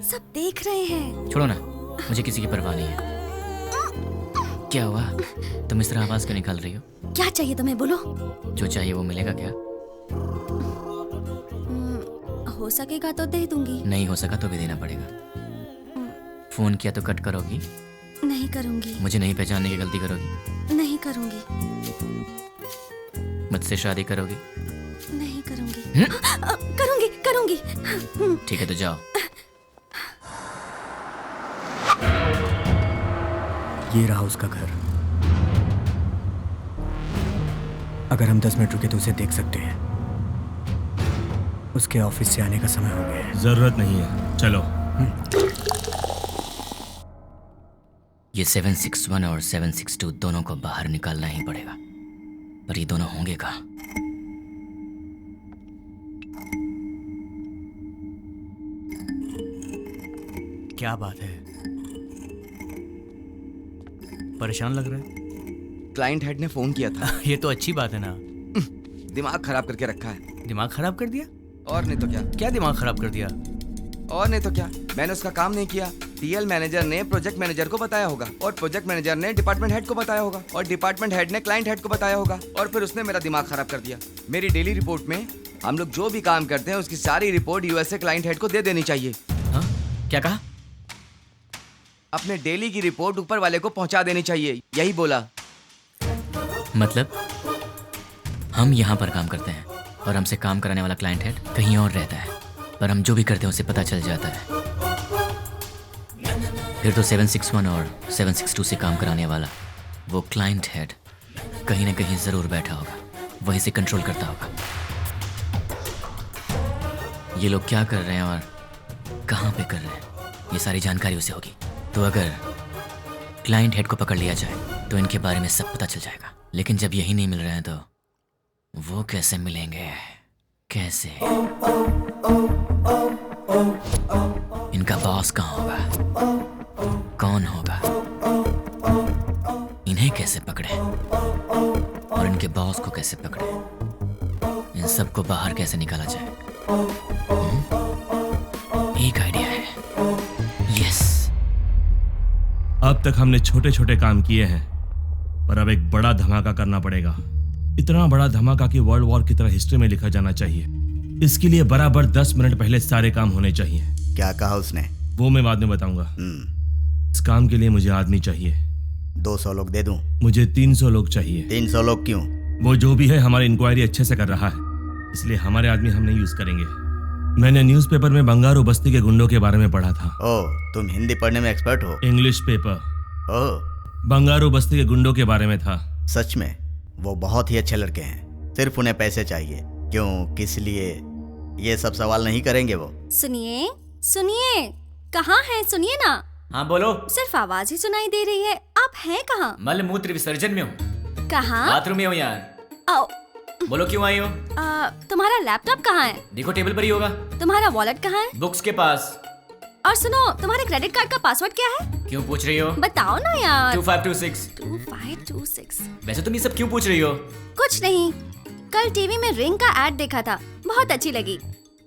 सब देख रहे हैं। छोड़ो ना, मुझे किसी की परवाह नहीं है। क्या हुआ? तुम इस तरह आवाज क्यों निकाल रही हो? क्या चाहिए तुम्हें, बोलो। जो चाहिए वो मिलेगा क्या? हो सकेगा तो दे दूंगी। नहीं हो सका तो भी देना पड़ेगा। फोन किया तो कट करोगी? नहीं करूंगी। मुझे नहीं पहचानने की गलती करोगी? नहीं करूंगी। मुझसे शादी करोगी? नहीं करूंगी। करूंगी करूंगी। ठीक है तो जाओ। ये रहा उसका घर। अगर हम 10 मिनट रुके तो उसे देख सकते हैं। उसके ऑफिस से आने का समय हो गया है। जरूरत नहीं है, चलो। ये 761 और 762 दोनों को बाहर निकालना ही पड़ेगा, पर ये दोनों होंगे कहाँ? क्या बात है, परेशान लग रहा है? क्लाइंट हेड ने फोन किया था। ये तो अच्छी बात है ना। दिमाग खराब करके रखा है। दिमाग खराब कर दिया? और नहीं तो क्या। क्या दिमाग खराब कर दिया? और नहीं तो क्या, मैंने उसका काम नहीं किया। टीएल मैनेजर ने प्रोजेक्ट मैनेजर को बताया होगा, और प्रोजेक्ट मैनेजर ने डिपार्टमेंट हेड को बताया होगा, और डिपार्टमेंट हेड ने क्लाइंट हेड को बताया होगा, और फिर उसने मेरा दिमाग खराब कर दिया। मेरी डेली रिपोर्ट में हम लोग जो भी काम करते हैं उसकी सारी रिपोर्ट यूएसए क्लाइंट हेड को दे देनी चाहिए। हाँ? क्या कहा? अपने डेली की रिपोर्ट ऊपर वाले को पहुंचा देनी चाहिए, यही बोला। मतलब हम यहाँ पर काम करते हैं और हमसे काम कराने वाला क्लाइंट हेड कहीं और रहता है, पर हम जो भी करते हैं उसे पता चल जाता है। फिर तो 761 और 762 से काम कराने वाला वो क्लाइंट हेड कहीं ना कहीं जरूर बैठा होगा, वहीं से कंट्रोल करता होगा। ये लोग क्या कर रहे हैं और कहाँ पे कर रहे हैं, ये सारी जानकारी उसे होगी। तो अगर क्लाइंट हेड को पकड़ लिया जाए तो इनके बारे में सब पता चल जाएगा। लेकिन जब यही नहीं मिल रहे हैं तो वो कैसे मिलेंगे? कैसे? इनका बॉस कहाँ होगा? कौन होगा? इन्हें कैसे पकड़े और इनके बॉस को कैसे पकड़े? इन सबको बाहर कैसे निकाला जाए? एक आइडिया है। यस। अब तक हमने छोटे छोटे काम किए हैं, पर अब एक बड़ा धमाका करना पड़ेगा। इतना बड़ा धमाका कि वर्ल्ड वॉर की तरह हिस्ट्री में लिखा जाना चाहिए। इसके लिए बराबर 10 मिनट पहले सारे काम होने चाहिए। क्या कहा उसने? वो मैं बाद में बताऊंगा। इस काम के लिए मुझे आदमी चाहिए। 200 लोग दे दूं? मुझे 300 लोग चाहिए। 300 लोग क्यों? वो जो भी है हमारी इंक्वायरी अच्छे से कर रहा है, इसलिए हमारे आदमी हम नहीं यूज करेंगे। मैंने न्यूज़पेपर में बंगारू बस्ती के गुंडों के बारे में पढ़ा था। ओह, तुम हिंदी पढ़ने में एक्सपर्ट हो? English paper. ओह, बंगारू बस्ती के गुंडों के बारे में था। सच में? वो बहुत ही अच्छे लड़के हैं, सिर्फ उन्हें पैसे चाहिए। क्यों, किस लिए, ये सब सवाल नहीं करेंगे वो। सुनिए सुनिए, कहाँ हैं? सुनिए ना। हाँ बोलो। सिर्फ आवाज ही सुनाई दे रही है, आप हैं कहाँ? मल मूत्र विसर्जन में हूँ। कहाँ? बाथरूम में हूँ यार। आओ। बोलो क्यों आई हो? तुम्हारा लैपटॉप कहाँ है? देखो टेबल पर ही होगा। तुम्हारा वॉलेट कहाँ है? बुक्स के पास। और सुनो, तुम्हारे क्रेडिट कार्ड का पासवर्ड क्या है? क्यों पूछ रही हो? बताओ ना यार। 2526। 2526। वैसे तुम ये सब क्यों पूछ रही हो? कुछ नहीं, कल टीवी में रिंग का एड देखा था, बहुत अच्छी लगी।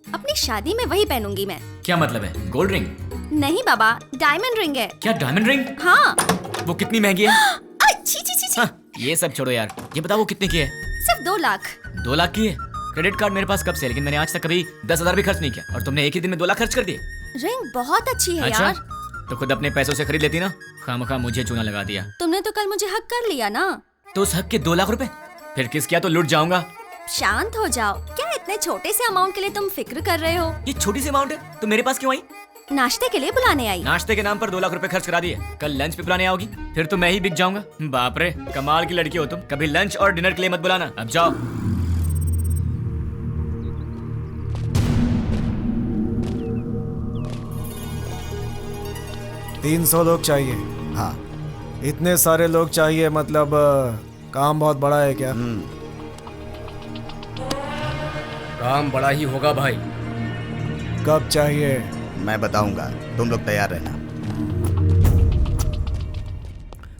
अपनी शादी में वही पहनूंगी मैं। क्या मतलब है? Gold ring? नहीं बाबा, डायमंड रिंग है। क्या डायमंड रिंग? हाँ। वो कितनी महंगी है? छी छी छी। ये सब छोड़ो यार, ये बताओ वो कितने की है? सिर्फ 2 लाख। 2 लाख की है? क्रेडिट कार्ड मेरे पास कब से, लेकिन मैंने आज तक कभी 10,000 भी खर्च नहीं किया, और तुमने एक ही दिन में 2 लाख खर्च कर दिए। रिंग बहुत अच्छी है अच्छा? यार। तो खुद अपने पैसों से खरीद लेती ना, खामखा मुझे चूना लगा दिया। तुमने तो कल मुझे हक कर लिया ना। तो उस हक के 2 लाख रुपए फिर किस किया तो लुट जाऊंगा। शांत हो जाओ, क्या इतने छोटे से अमाउंट के लिए तुम फिक्र कर रहे हो? ये छोटी सी अमाउंट है तो मेरे पास क्यों आई? नाश्ते के लिए बुलाने आई। नाश्ते के नाम पर 2 लाख रुपए खर्च करा दिए, कल लंच पे बुलाने आओगी, फिर तो मैं ही बिक जाऊंगा। बाप रे, कमाल की लड़की हो तुम। कभी लंच और डिनर के लिए मत बुलाना, अब जाओ। तीन 300 लोग चाहिए। हाँ। इतने सारे लोग चाहिए, मतलब काम बहुत बड़ा है क्या? काम बड़ा ही होगा भाई। कब चाहिए? मैं बताऊंगा, तुम लोग तैयार रहना।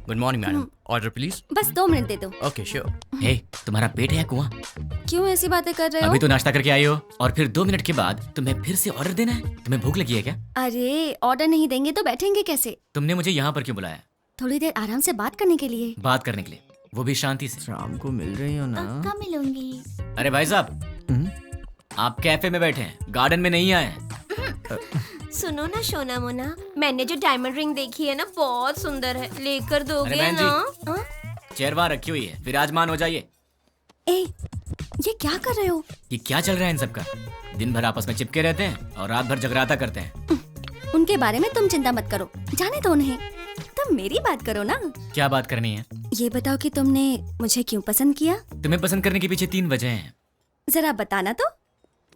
Good morning madam. Order please. बस 2 मिनट दे दो। Okay sure. हे, तुम्हारा पेट है या कुआं? क्यों ऐसी बातें कर रहे हो? अभी तो नाश्ता करके आई हो और फिर 2 मिनट के बाद तुम्हें फिर से ऑर्डर देना है? तुम्हें भूख लगी है क्या? अरे ऑर्डर नहीं देंगे तो बैठेंगे कैसे? तुमने मुझे यहाँ पर क्यों बुलाया? थोड़ी देर आराम से बात करने के लिए। बात करने के लिए, वो भी शांति से। शाम को मिल रही हो ना? कब मिलूंगी? अरे भाई साहब, आप कैफे में बैठे हैं, गार्डन में नहीं आए हैं। सुनो ना सोना मोना, मैंने जो डायमंड रिंग देखी है ना बहुत सुंदर है, लेकर दोगे बहन जी, ना? चेयर वहाँ रखी हुई है, विराजमान हो जाइए। ए, ये क्या कर रहे हो? ये क्या चल रहा है इन सबका? दिन भर आपस में चिपके रहते हैं और रात भर जगराता करते हैं। उनके बारे में तुम चिंता मत करो, जाने दो उन्हें। तुम मेरी बात करो ना। क्या बात करनी है? ये बताओ कि तुमने मुझे क्यों पसंद किया? तुम्हें पसंद करने के पीछे 3 वजह हैं। जरा बताना तो।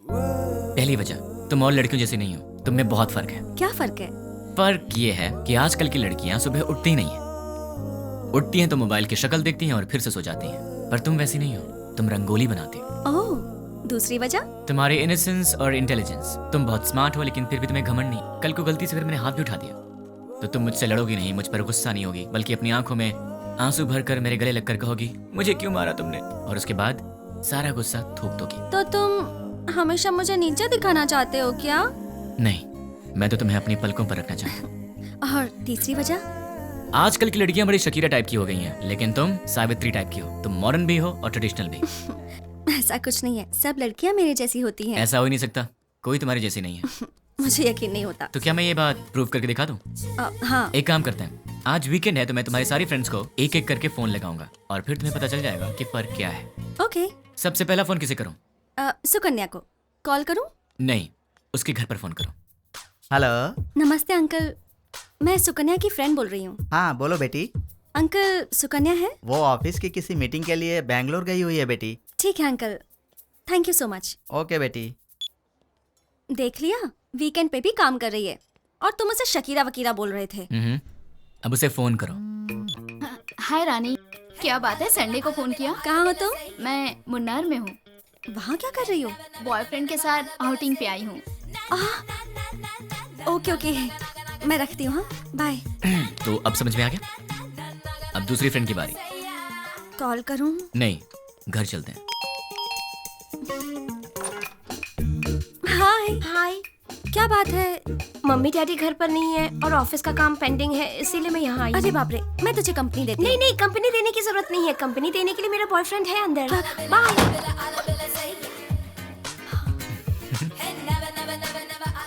पहली वजह, तुम और लड़कियों जैसी नहीं हो, तुम में बहुत फर्क है। क्या फर्क है? फर्क ये है कि आजकल की लड़कियां सुबह उठती ही नहीं है। उठती हैं तो मोबाइल की शक्ल देखती हैं और फिर से सो जाती हैं। पर तुम वैसी नहीं हो, तुम रंगोली बनाती हो। ओह, दूसरी वजह? तुम्हारे इनोसेंस और इंटेलिजेंस। तुम बहुत स्मार्ट हो लेकिन फिर भी तुम्हें घमंड नहीं। कल को गलती से फिर मैंने हाथ भी उठा दिया तो तुम मुझसे लड़ोगी नहीं, मुझ पर गुस्सा नहीं होगी, बल्कि अपनी आंखों में आंसू भरकर मेरे गले लगकर कहोगी मुझे क्यों मारा तुमने, और उसके बाद सारा गुस्सा थूक दोगी। तो तुम हमेशा मुझे नीचे दिखाना चाहते हो क्या? नहीं, मैं तो तुम्हें अपनी पलकों पर रखना चाहता हूँ। और तीसरी वजह? आजकल की लड़कियां बड़ी शकीरा टाइप की हो गई हैं, लेकिन तुम सावित्री टाइप की हो। तुम मॉडर्न भी हो और ट्रेडिशनल भी। ऐसा कुछ नहीं है, सब लड़कियां मेरे जैसी होती हैं। ऐसा हो ही नहीं सकता, कोई तुम्हारी जैसी नहीं है। मुझे यकीन नहीं होता। तो क्या मैं ये बात प्रूव करके दिखा दूं? हाँ। एक काम करते हैं, आज वीकेंड है तो मैं तुम्हारी सारी फ्रेंड्स को एक एक करके फोन लगाऊंगा और फिर तुम्हें पता चल जाएगा कि फर्क क्या है। ओके। सबसे पहला फोन किसे करूं? सुकन्या को कॉल करूं? नहीं, उसके घर पर फोन करो। हेलो। नमस्ते अंकल, मैं सुकन्या की फ्रेंड बोल रही हूँ। हाँ बोलो बेटी। अंकल, सुकन्या है? वो ऑफिस की किसी मीटिंग के लिए बैंगलोर गई हुई है बेटी। ठीक है uncle, thank you so much. Okay बेटी। देख लिया, वीकेंड पे भी काम कर रही है और तुम उसे शकीरा वकीरा बोल रहे थे। अब उसे फोन करो। हाय रानी, क्या बात है, संडे को फोन किया? कहाँ हो तुम? मैं मुन्नार में हूँ। वहाँ क्या कर रही हो? बॉयफ्रेंड के साथ आउटिंग पे आई हूँ। ओके ओके, मैं रखती हूँ। हाँ, बाय। तो अब समझ में आ गया? अब दूसरी फ्रेंड की बारी। कॉल करूँ? नहीं, घर चलते हैं। हाय। हाय। क्या बात है? मम्मी डैडी घर पर नहीं है और ऑफिस का काम पेंडिंग है, इसीलिए मैं यहाँ आई। अरे बाप रे, मैं तुझे कंपनी देती हूँ। नहीं नहीं, कंपनी देने की जरूरत नहीं है, कंपनी देने के लिए मेरा बॉयफ्रेंड है अंदर। बाय।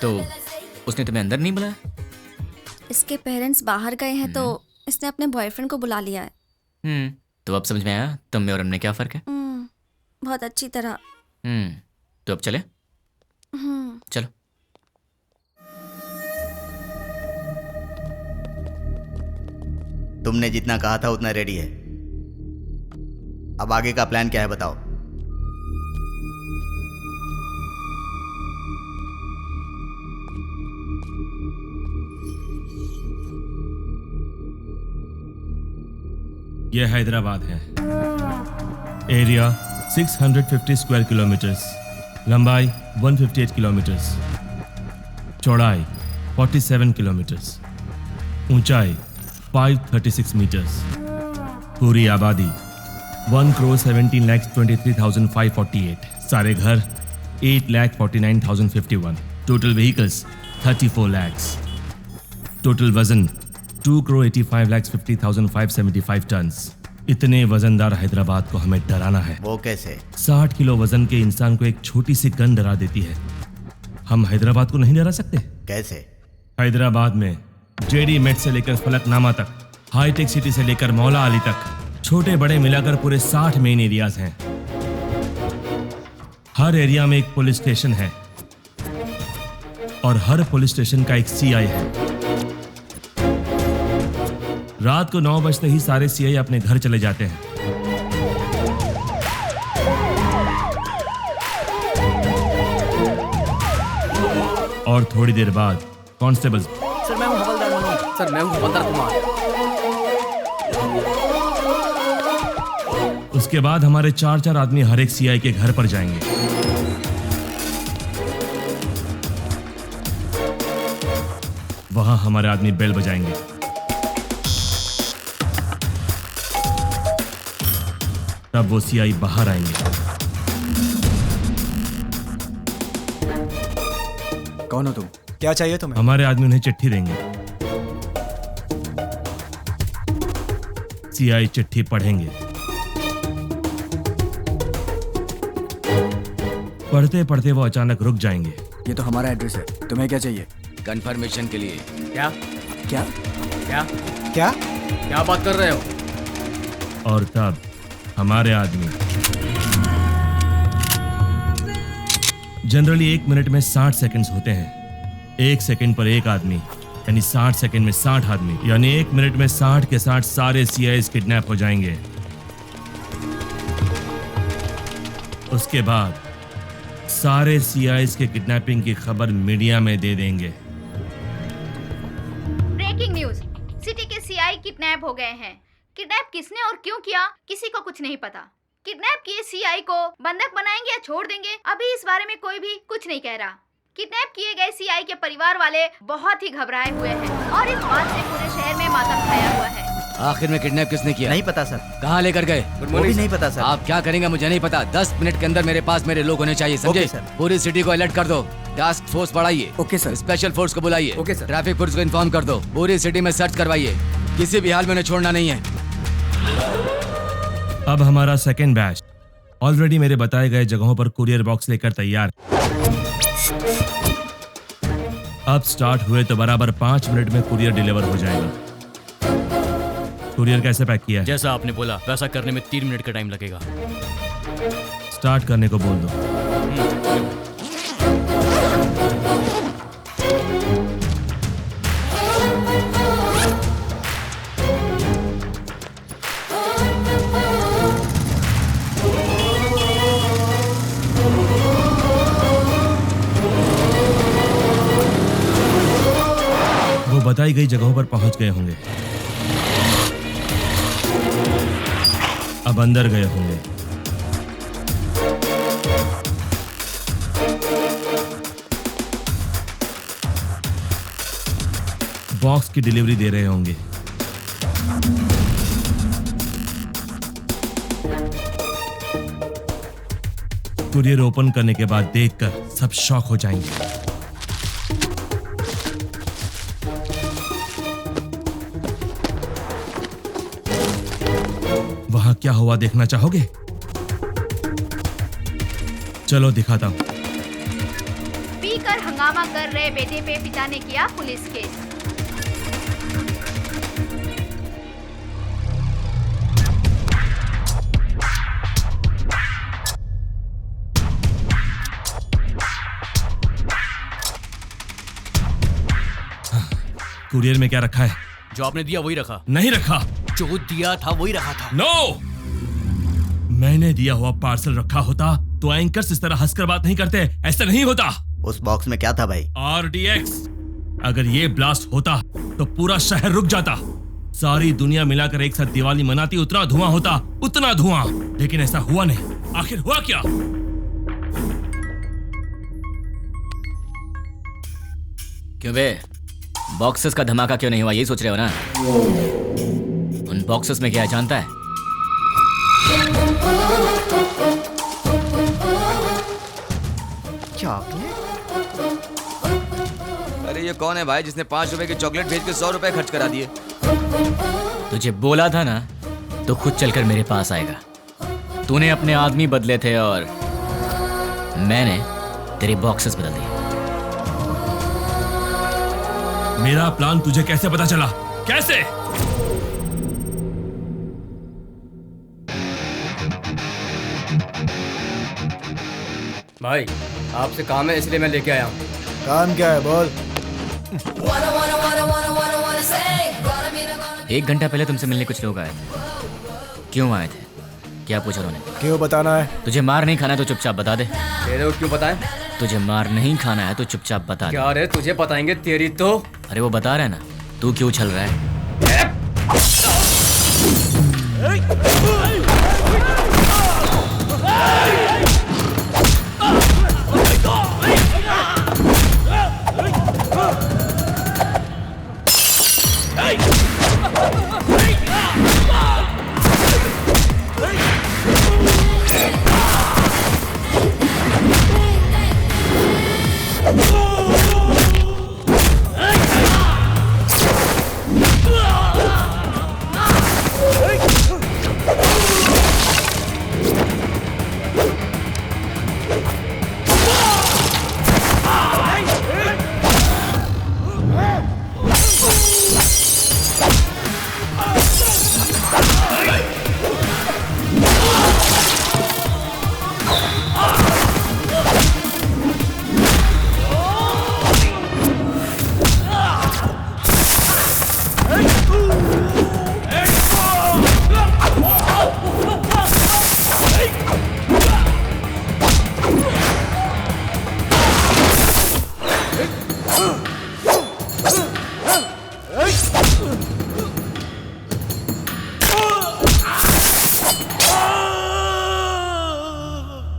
तो उसने तुम्हें अंदर नहीं बुलाया? इसके पेरेंट्स बाहर गए हैं तो इसने अपने बॉयफ्रेंड को बुला लिया है। तो अब समझ में आया तुम में और हमने क्या फर्क है? बहुत अच्छी तरह। तो अब चले? चलो। तुमने जितना कहा था उतना रेडी है। अब आगे का प्लान क्या है बताओ। यह हैदराबाद है। एरिया 650 स्क्वायर किलोमीटर्स, लंबाई 158 किलोमीटर्स, चौड़ाई 47 किलोमीटर्स, ऊंचाई 536 मीटर्स, पूरी आबादी 1,17,23,548, सारे घर 8,49,051, टोटल व्हीकल्स 34 lakhs, टोटल वजन 2,85,50,575 टन। इतने वजनदार हैदराबाद को हमें डराना है। वो कैसे? 60 किलो वजन के इंसान को एक छोटी सी गन डरा देती है। हम हैदराबाद को नहीं डरा सकते? कैसे? हैदराबाद में जेडी मेट से लेकर फलकनामा तक, हाईटेक सिटी से लेकर मौला अली तक, छोटे बड़े मिलाकर पूरे 60 मेन एरियाज हैं। हर एरिया में एक पुलिस स्टेशन है और हर पुलिस स्टेशन का एक सीआई है। रात को 9 बजते ही सारे सीआई अपने घर चले जाते हैं। और थोड़ी देर बाद कांस्टेबल्स। सर मैं हूं हवलदार मनोज। सर मैं हूं हवलदार कुमार। उसके बाद हमारे 4 आदमी हर एक सीआई के घर पर जाएंगे। वहां हमारे आदमी बेल बजाएंगे। तब वो सीआई बाहर आएंगे। कौन हो तुम? क्या चाहिए तुम्हें? हमारे आदमी उन्हें चिट्ठी देंगे। सीआई चिट्ठी पढ़ेंगे। पढ़ते पढ़ते वो अचानक रुक जाएंगे। ये तो हमारा एड्रेस है, तुम्हें क्या चाहिए? कंफर्मेशन के लिए। क्या क्या क्या क्या क्या बात कर रहे हो? और तब हमारे आदमी जनरली 1 मिनट में 60 सेकंड्स होते हैं। 1 सेकंड पर एक आदमी यानी 60 सेकंड में 60 आदमी, यानी 1 मिनट में 60 के 60 सारे सीआईएस किडनैप हो जाएंगे। उसके बाद सारे सीआईएस के किडनैपिंग की खबर मीडिया में दे देंगे। ब्रेकिंग न्यूज, सिटी के सीआई किडनैप हो गए हैं। किडनैप किसने और क्यों किया किसी को कुछ नहीं पता। किडनैप किए सीआई को बंधक बनाएंगे या छोड़ देंगे, अभी इस बारे में कोई भी कुछ नहीं कह रहा। किडनैप किए गए सीआई के परिवार वाले बहुत ही घबराए हुए हैं और इस बात से पूरे शहर में मातम छाया हुआ है। आखिर में किडनैप किसने किया? नहीं पता सर। कहाँ लेकर गए? वो भी नहीं पता सर। आप क्या करेंगे मुझे नहीं पता। 10 मिनट के अंदर मेरे पास मेरे लोग होने चाहिए, समझे? पूरी सिटी को अलर्ट कर दो। टास्क फोर्स बढ़ाइए। Okay sir. स्पेशल फोर्स को बुलाइए। Okay sir. ट्रैफिक पुलिस को इन्फॉर्म कर दो। पूरी सिटी में सर्च करवाइए, किसी भी हाल में उन्हें छोड़ना नहीं है। अब हमारा सेकेंड बैच ऑलरेडी मेरे बताए गए जगहों पर कुरियर बॉक्स लेकर तैयार। अब स्टार्ट हुए तो बराबर 5 मिनट में कुरियर डिलीवर हो जाएगा। कुरियर कैसे पैक किया है? जैसा आपने बोला वैसा करने में 3 मिनट का टाइम लगेगा। स्टार्ट करने को बोल दो। वो बताई गई जगहों पर पहुंच गए होंगे। अब अंदर गए होंगे। बॉक्स की डिलीवरी दे रहे होंगे। कुरियर ओपन करने के बाद देखकर सब शॉक हो जाएंगे। वहां क्या हुआ देखना चाहोगे? चलो दिखाता हूं। पीकर हंगामा कर रहे बेटे पे पिता ने किया पुलिस केस। कुरियर में क्या रखा है? जो आपने दिया वही रखा। नहीं रखा। जो दिया था वही रखा था। नो! मैंने दिया हुआ पार्सल रखा होता तो एंकर्स इस तरह हंसकर बात नहीं करते। ऐसा नहीं होता। उस बॉक्स में क्या था भाई? RDX। अगर ये ब्लास्ट होता तो पूरा शहर रुक जाता। सारी दुनिया मिलाकर एक साथ दिवाली मनाती, उतना धुआं होता, उतना धुआं। लेकिन ऐसा हुआ नहीं। आखिर हुआ क्या? क्यों बे, बॉक्सेस का धमाका क्यों नहीं हुआ, यही सोच रहे हो ना? उन बॉक्सेस में क्या है जानता है? चॉकलेट? अरे ये कौन है भाई जिसने 5 रुपए की चॉकलेट भेज के 100 रुपए खर्च करा दिए? तुझे बोला था ना, तो खुद चलकर मेरे पास आएगा। तूने अपने आदमी बदले थे और मैंने तेरे बॉक्सेस बदल दिए। मेरा प्लान तुझे कैसे पता चला? कैसे? भाई आपसे काम है इसलिए मैं लेके आया हूँ। काम क्या है बोल? 1 घंटा पहले तुमसे मिलने कुछ लोग आए थे। क्यों आए थे? क्या पूछा उन्होंने? क्यों बताना है? तुझे मार नहीं खाना है तो चुपचाप बता दे। तेरे को क्यों बताएं? तुझे मार नहीं खाना है तो चुपचाप बता दे। क्या रे, तुझे बताएंगे तेरी तो। अरे वो बता रहा है ना, तू क्यों उछल रहा है?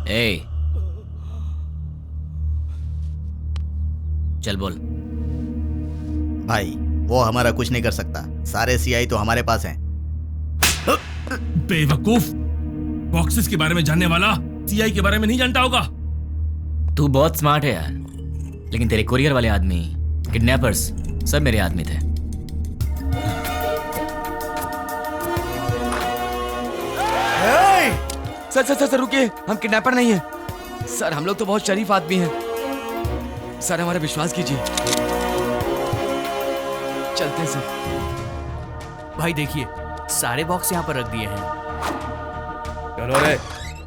ए, चल बोल। भाई वो हमारा कुछ नहीं कर सकता, सारे सीआई तो हमारे पास हैं। बेवकूफ, बॉक्सेस के बारे में जानने वाला सीआई के बारे में नहीं जानता होगा। तू बहुत स्मार्ट है यार, लेकिन तेरे कोरियर वाले आदमी, किडनैपर्स सब मेरे आदमी थे। सर सर सर सर रुकिए, हम किडनैपर नहीं हैं सर, हम लोग तो बहुत शरीफ आदमी हैं सर, हमारा विश्वास कीजिए। चलते हैं सर। भाई देखिए, सारे बॉक्स यहाँ पर रख दिए हैं। चलो रे,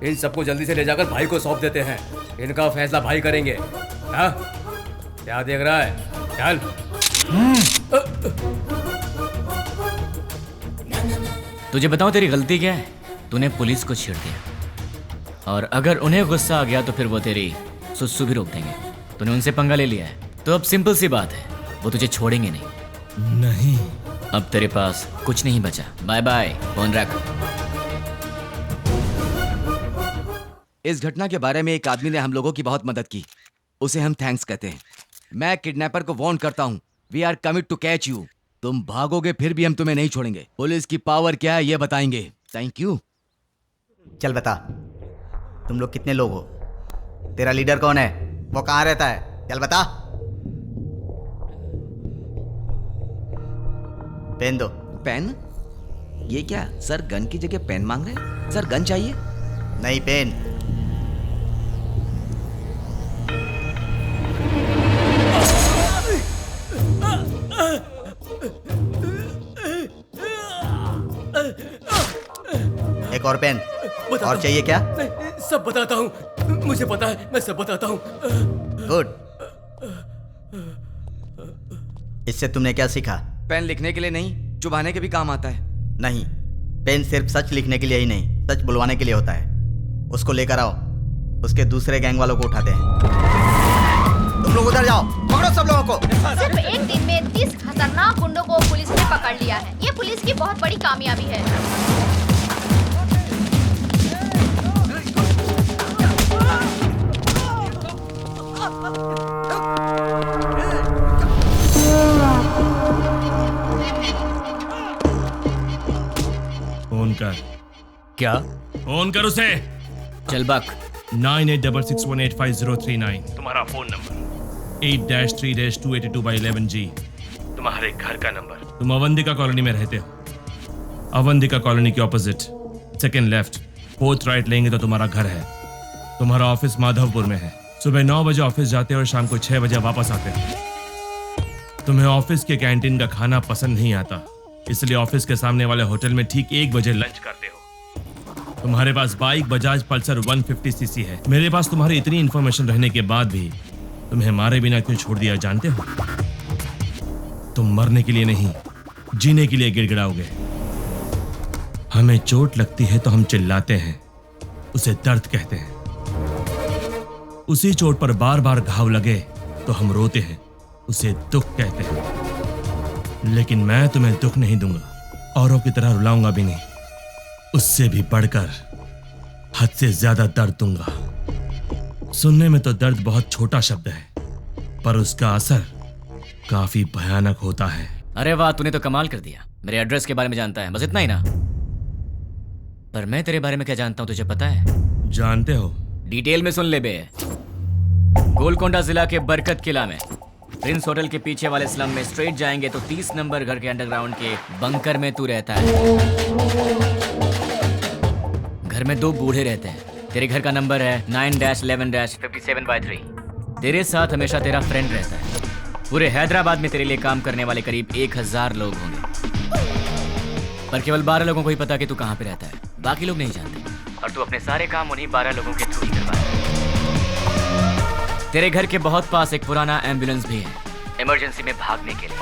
इन सबको जल्दी से ले जाकर भाई को सौंप देते हैं, इनका फैसला भाई करेंगे। हाँ? क्या देख रहा है? चल। तुझे बताऊं तेरी गलती क्या है? तूने पुलिस को छेड़ दिया, और अगर उन्हें गुस्सा आ गया तो फिर वो तेरी सुसु भी रोक देंगे। तूने उनसे पंगा ले लिया है, तो अब सिंपल सी बात है, वो तुझे छोड़ेंगे नहीं। अब तेरे पास कुछ नहीं बचा। बाय बाय, फोन रख। इस घटना के बारे में एक आदमी ने हम लोगों की बहुत मदद की, उसे हम थैंक्स कहते हैं। मैं किडनैपर को वार्न करता हूँ, we are commit to catch you. तुम भागोगे फिर भी हम तुम्हें नहीं छोड़ेंगे। पुलिस की पावर क्या है ये बताएंगे। Thank you. चल बता, तुम लोग कितने लोग हो? तेरा लीडर कौन है? वो कहाँ रहता है? चल बता। पेन दो। पेन? ये क्या सर, गन की जगह पेन मांग रहे हैं? सर गन चाहिए? नहीं, पेन। एक और पेन। और चाहिए क्या? सब बताता हूँ, मुझे पता है, मैं सब बताता हूँ। गुड। इससे तुमने क्या सीखा? पेन लिखने के लिए नहीं, चुभाने के भी काम आता है। नहीं, पेन सिर्फ सच लिखने के लिए ही नहीं, सच बुलवाने के लिए होता है। उसको लेकर आओ, उसके दूसरे गैंग वालों को उठाते हैं। तुम लोग उधर जाओ, पकड़ो सब लोगों को। सिर्फ एक दिन में 30 खतरनाक गुंडों को पुलिस ने पकड़ लिया है। ये पुलिस की बहुत बड़ी कामयाबी है। फोन कर। क्या? फोन कर उसे। चल बक। 9866185039 तुम्हारा फोन नंबर। 8-3-282/11G तुम्हारे घर का नंबर। तुम अवंतिका कॉलोनी में रहते हो। अवंतिका कॉलोनी के opposite, second left, fourth right लेंगे तो तुम्हारा घर है। तुम्हारा ऑफिस माधवपुर में है। सुबह 9 बजे ऑफिस जाते हो और शाम को 6 बजे वापस आते हो। तुम्हें ऑफिस के कैंटीन का खाना पसंद नहीं आता, इसलिए ऑफिस के सामने वाले होटल में ठीक 1 बजे लंच करते हो। तुम्हारे पास बाइक बजाज पल्सर 150cc है। मेरे पास तुम्हारी इतनी इंफॉर्मेशन रहने के बाद भी तुम्हें मारे बिना क्यों छोड़ दिया जानते हो? तुम मरने के लिए नहीं, जीने के लिए गिड़गिड़ाओगे। हमें चोट लगती है तो हम चिल्लाते हैं, उसे दर्द कहते हैं। उसी चोट पर बार बार घाव लगे तो हम रोते हैं, उसे दुख कहते हैं। लेकिन मैं तुम्हें दुख नहीं दूंगा, औरों की तरह रुलाऊंगा भी नहीं। उससे भी बढ़कर हद से ज्यादा दर्द दूंगा। सुनने में तो दर्द बहुत छोटा शब्द है, पर उसका असर काफी भयानक होता है। अरे वाह, तूने तो कमाल कर दिया। मेरे एड्रेस के बारे में जानता है, बस इतना ही ना? पर मैं तेरे बारे में क्या जानता हूं तुझे पता है? जानते हो? डिटेल में सुन ले बे। गोलकोंडा जिला के बरकत किला में प्रिंस होटल के पीछे वाले स्लम में स्ट्रेट जाएंगे तो 30 नंबर घर के अंडरग्राउंड के बंकर में तू रहता है। घर में 2 बूढ़े रहते हैं। तेरे घर का नंबर है 9-11-57/3। तेरे साथ हमेशा तेरा फ्रेंड रहता है। पूरे हैदराबाद में तेरे लिए काम करने वाले करीब 1000 लोग होंगे, पर केवल 12 लोगों को ही पता कि तू कहाँ पे रहता है। बाकी लोग नहीं जानते, और तू अपने सारे काम उन्हीं 12 लोगों के थ्रू ही करवाता है। तेरे घर के बहुत पास एक पुराना एम्बुलेंस भी है, इमरजेंसी में भागने के लिए।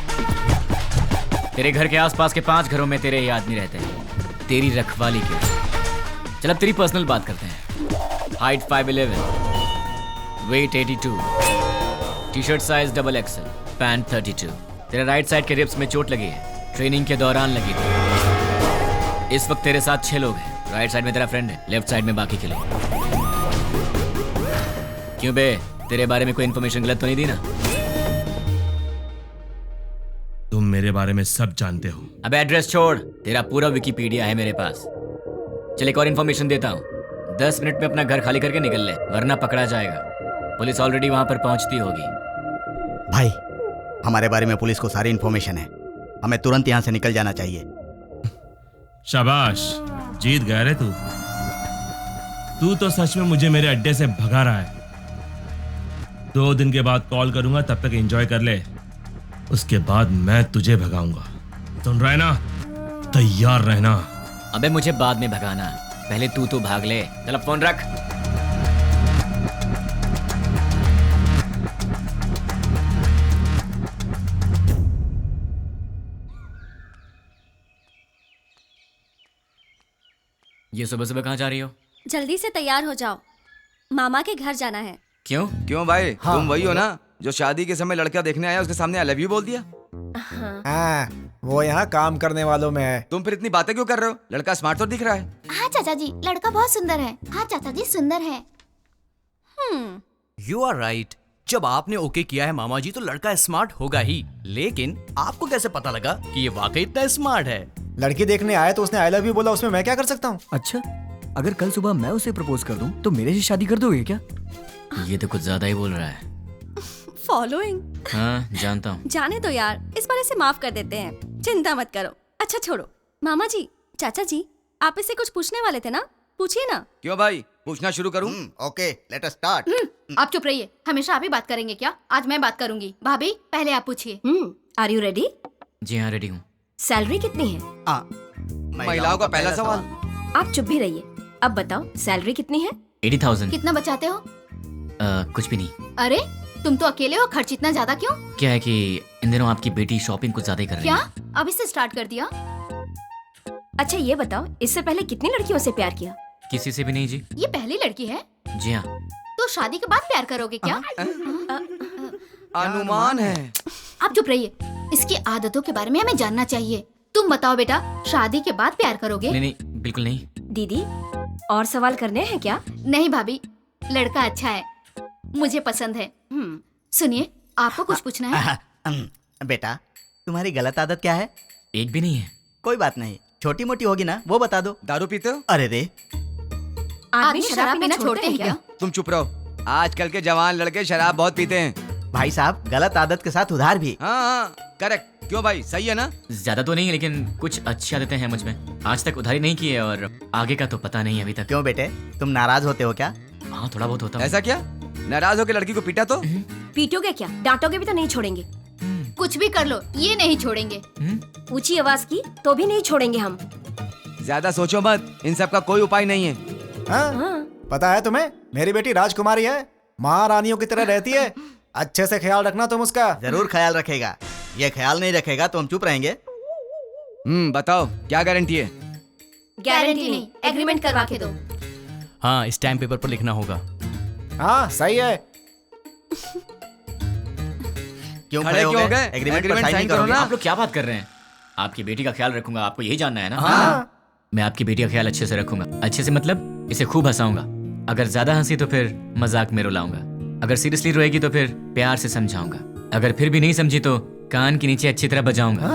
तेरे घर के आसपास के 5 घरों में तेरे ही आदमी रहते हैं, तेरी रखवाली के लिए। चल अब तेरी पर्सनल बात करते हैं। Height 5'11", weight 82, t-shirt size XXL, pant 32। तेरे राइट साइड के रिब्स में चोट लगी है, ट्रेनिंग के दौरान लगी थी। इस वक्त तेरे साथ 6 लोग हैं। राइट साइड में तेरा फ्रेंड है, लेफ्ट साइड में बाकी के लोग। क्यों बे, तेरे बारे में कोई इन्फॉर्मेशन गलत तो नहीं दी ना? तुम मेरे बारे में सब जानते हो। अब एड्रेस छोड़, तेरा पूरा विकिपीडिया है मेरे पास। चल एक और इन्फॉर्मेशन देता हूँ, 10 मिनट में अपना घर खाली करके निकल ले, वरना पकड़ा जाएगा। पुलिस ऑलरेडी वहां पर पहुंचती होगी। भाई, हमारे बारे में पुलिस को सारी इन्फॉर्मेशन है, हमें तुरंत यहाँ से निकल जाना चाहिए। शाबाश, जीत गया रे तू। तू तो सच में मुझे मेरे अड्डे से भगा रहा है। 2 दिन के बाद कॉल करूंगा, तब तक एंजॉय कर ले, उसके बाद मैं तुझे भगाऊंगा। सुन रहा है ना? तैयार रहना। अबे मुझे बाद में भगाना, पहले तू भाग ले। चल अब फोन रख। ये सुबह सुबह कहाँ जा रही हो? जल्दी से तैयार हो जाओ, मामा के घर जाना है। क्यों? क्यों भाई? तुम वही हो ना जो शादी के समय लड़का देखने आया, उसके सामने आई लव यू बोल दिया? हाँ, वो यहाँ काम करने वालों में है। तुम फिर इतनी बातें क्यों कर रहे हो? लड़का स्मार्ट तो दिख रहा है। हाँ चाचा जी, लड़का बहुत सुंदर है। हाँ चाचा जी, सुंदर है। You are right. जब आपने ओके किया है मामा जी, तो लड़का स्मार्ट होगा ही। लेकिन आपको कैसे पता लगा कि ये वाकई इतना स्मार्ट है? लड़की देखने आया तो उसने आई लव यू बोला, उसमें मैं क्या कर सकता हूँ? अच्छा, अगर कल सुबह मैं उसे प्रपोज कर दूं तो मेरे से शादी कर दोगे क्या? ये तो कुछ ज्यादा ही बोल रहा है। फॉलोइंग। हाँ जानता हूँ। जाने दो यार, इस बार इसे माफ कर देते हैं, चिंता मत करो। अच्छा छोड़ो, मामा जी, चाचा जी, आप इससे कुछ पूछने वाले थे ना, पूछिए ना। क्यों भाई, पूछना शुरू करूं? Okay, let us start. आप चुप रहिए, हमेशा आप ही बात करेंगे क्या? आज मैं बात करूंगी। भाभी पहले आप पूछिए। Are you ready? जी हाँ, रेडी हूँ। सैलरी कितनी है? महिलाओं का पहला सवाल। आप चुप भी रहिए। अब बताओ, सैलरी कितनी है? 80,000। कितना बचाते हो? कुछ भी नहीं। अरे तुम तो अकेले हो, खर्च इतना ज्यादा क्यों? क्या है कि इन दिनों आपकी बेटी शॉपिंग कुछ ज्यादा ही कर रही है। क्या अभी से स्टार्ट कर दिया? अच्छा ये बताओ, इससे पहले कितनी लड़कियों से प्यार किया? किसी से भी नहीं जी। ये पहली लड़की है? जी हाँ। तो शादी के बाद प्यार करोगे क्या? अनुमान है। आप चुप रहिए, इसकी आदतों के बारे में हमें जानना चाहिए। तुम बताओ बेटा, शादी के बाद प्यार करोगे? नहीं, बिल्कुल नहीं। दीदी, और सवाल करने हैं क्या? नहीं भाभी, लड़का अच्छा है, मुझे पसंद है। सुनिए, आपको कुछ पूछना है? बेटा, तुम्हारी गलत आदत क्या है? एक भी नहीं है। कोई बात नहीं, छोटी मोटी होगी ना, वो बता दो। दारू पीते हो? अरे रे, आदमी शराब पीना छोड़ते हैं क्या? तुम चुप रहो, आजकल के जवान लड़के शराब बहुत पीते हैं। भाई साहब, गलत आदत के साथ उधार भी। हाँ, करेक्ट। क्यों भाई, सही है ना? ज्यादा तो नहीं, लेकिन कुछ अच्छी आदतें हैं मुझ में। आज तक उधारी नहीं की है और आगे का तो पता नहीं अभी तक। क्यों बेटे, तुम नाराज होते हो क्या? हाँ, थोड़ा बहुत होता है। ऐसा क्या? नाराज होकर लड़की को पीटा तो? पीटोगे क्या? डांटोगे भी तो नहीं छोड़ेंगे। कुछ भी कर लो, ये नहीं छोड़ेंगे। ऊंची आवाज की तो भी नहीं छोड़ेंगे हम। ज्यादा सोचो मत, इन सब का कोई उपाय नहीं है। हाँ? पता है तुम्हें, मेरी बेटी राजकुमारी है, महारानियों की तरह रहती है। अच्छे से ख्याल रखना तुम उसका। जरूर ख्याल रखेगा, ये ख्याल नहीं रखेगा तो हम चुप रहेंगे। बताओ क्या गारंटी है? गारंटी नहीं, एग्रीमेंट करवा के दो। हाँ, इस टाइम पेपर पर लिखना होगा। हाँ सही है। क्यों खड़े हो गए? एग्रीमेंट पर साइन करो ना। आप लोग क्या बात कर रहे हैं? आपकी बेटी का ख्याल रखूंगा, आपको यही जानना है ना? हाँ। मैं आपकी बेटी का ख्याल अच्छे से रखूंगा। अच्छे से मतलब इसे खूब हंसाऊंगा। अगर ज्यादा हंसी तो फिर मजाक में रुलाऊंगा। अगर सीरियसली रोएगी तो फिर प्यार से समझाऊंगा। अगर फिर भी नहीं समझी तो कान के नीचे अच्छी तरह बजाऊंगा।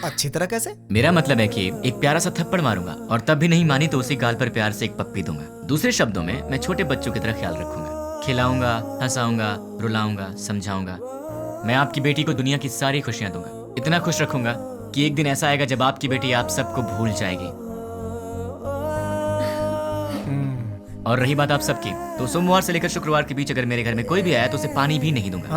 अच्छी तरह कैसे? मेरा मतलब है कि एक प्यारा सा थप्पड़ मारूंगा और तब भी नहीं मानी तो उसी गाल पर प्यार से एक पप्पी दूंगा। दूसरे शब्दों में मैं छोटे बच्चों की तरह ख्याल रखूंगा, खिलाऊंगा, हंसाऊंगा, रुलाऊंगा, समझाऊंगा। मैं आपकी बेटी को दुनिया की सारी खुशियां दूंगा। इतना खुश रखूंगा कि एक दिन ऐसा आएगा जब आपकी बेटी आप सबको भूल जाएगी। और रही बात आप सबकी, तो सोमवार से लेकर शुक्रवार के बीच अगर मेरे घर में कोई भी आया तो उसे पानी भी नहीं दूंगा।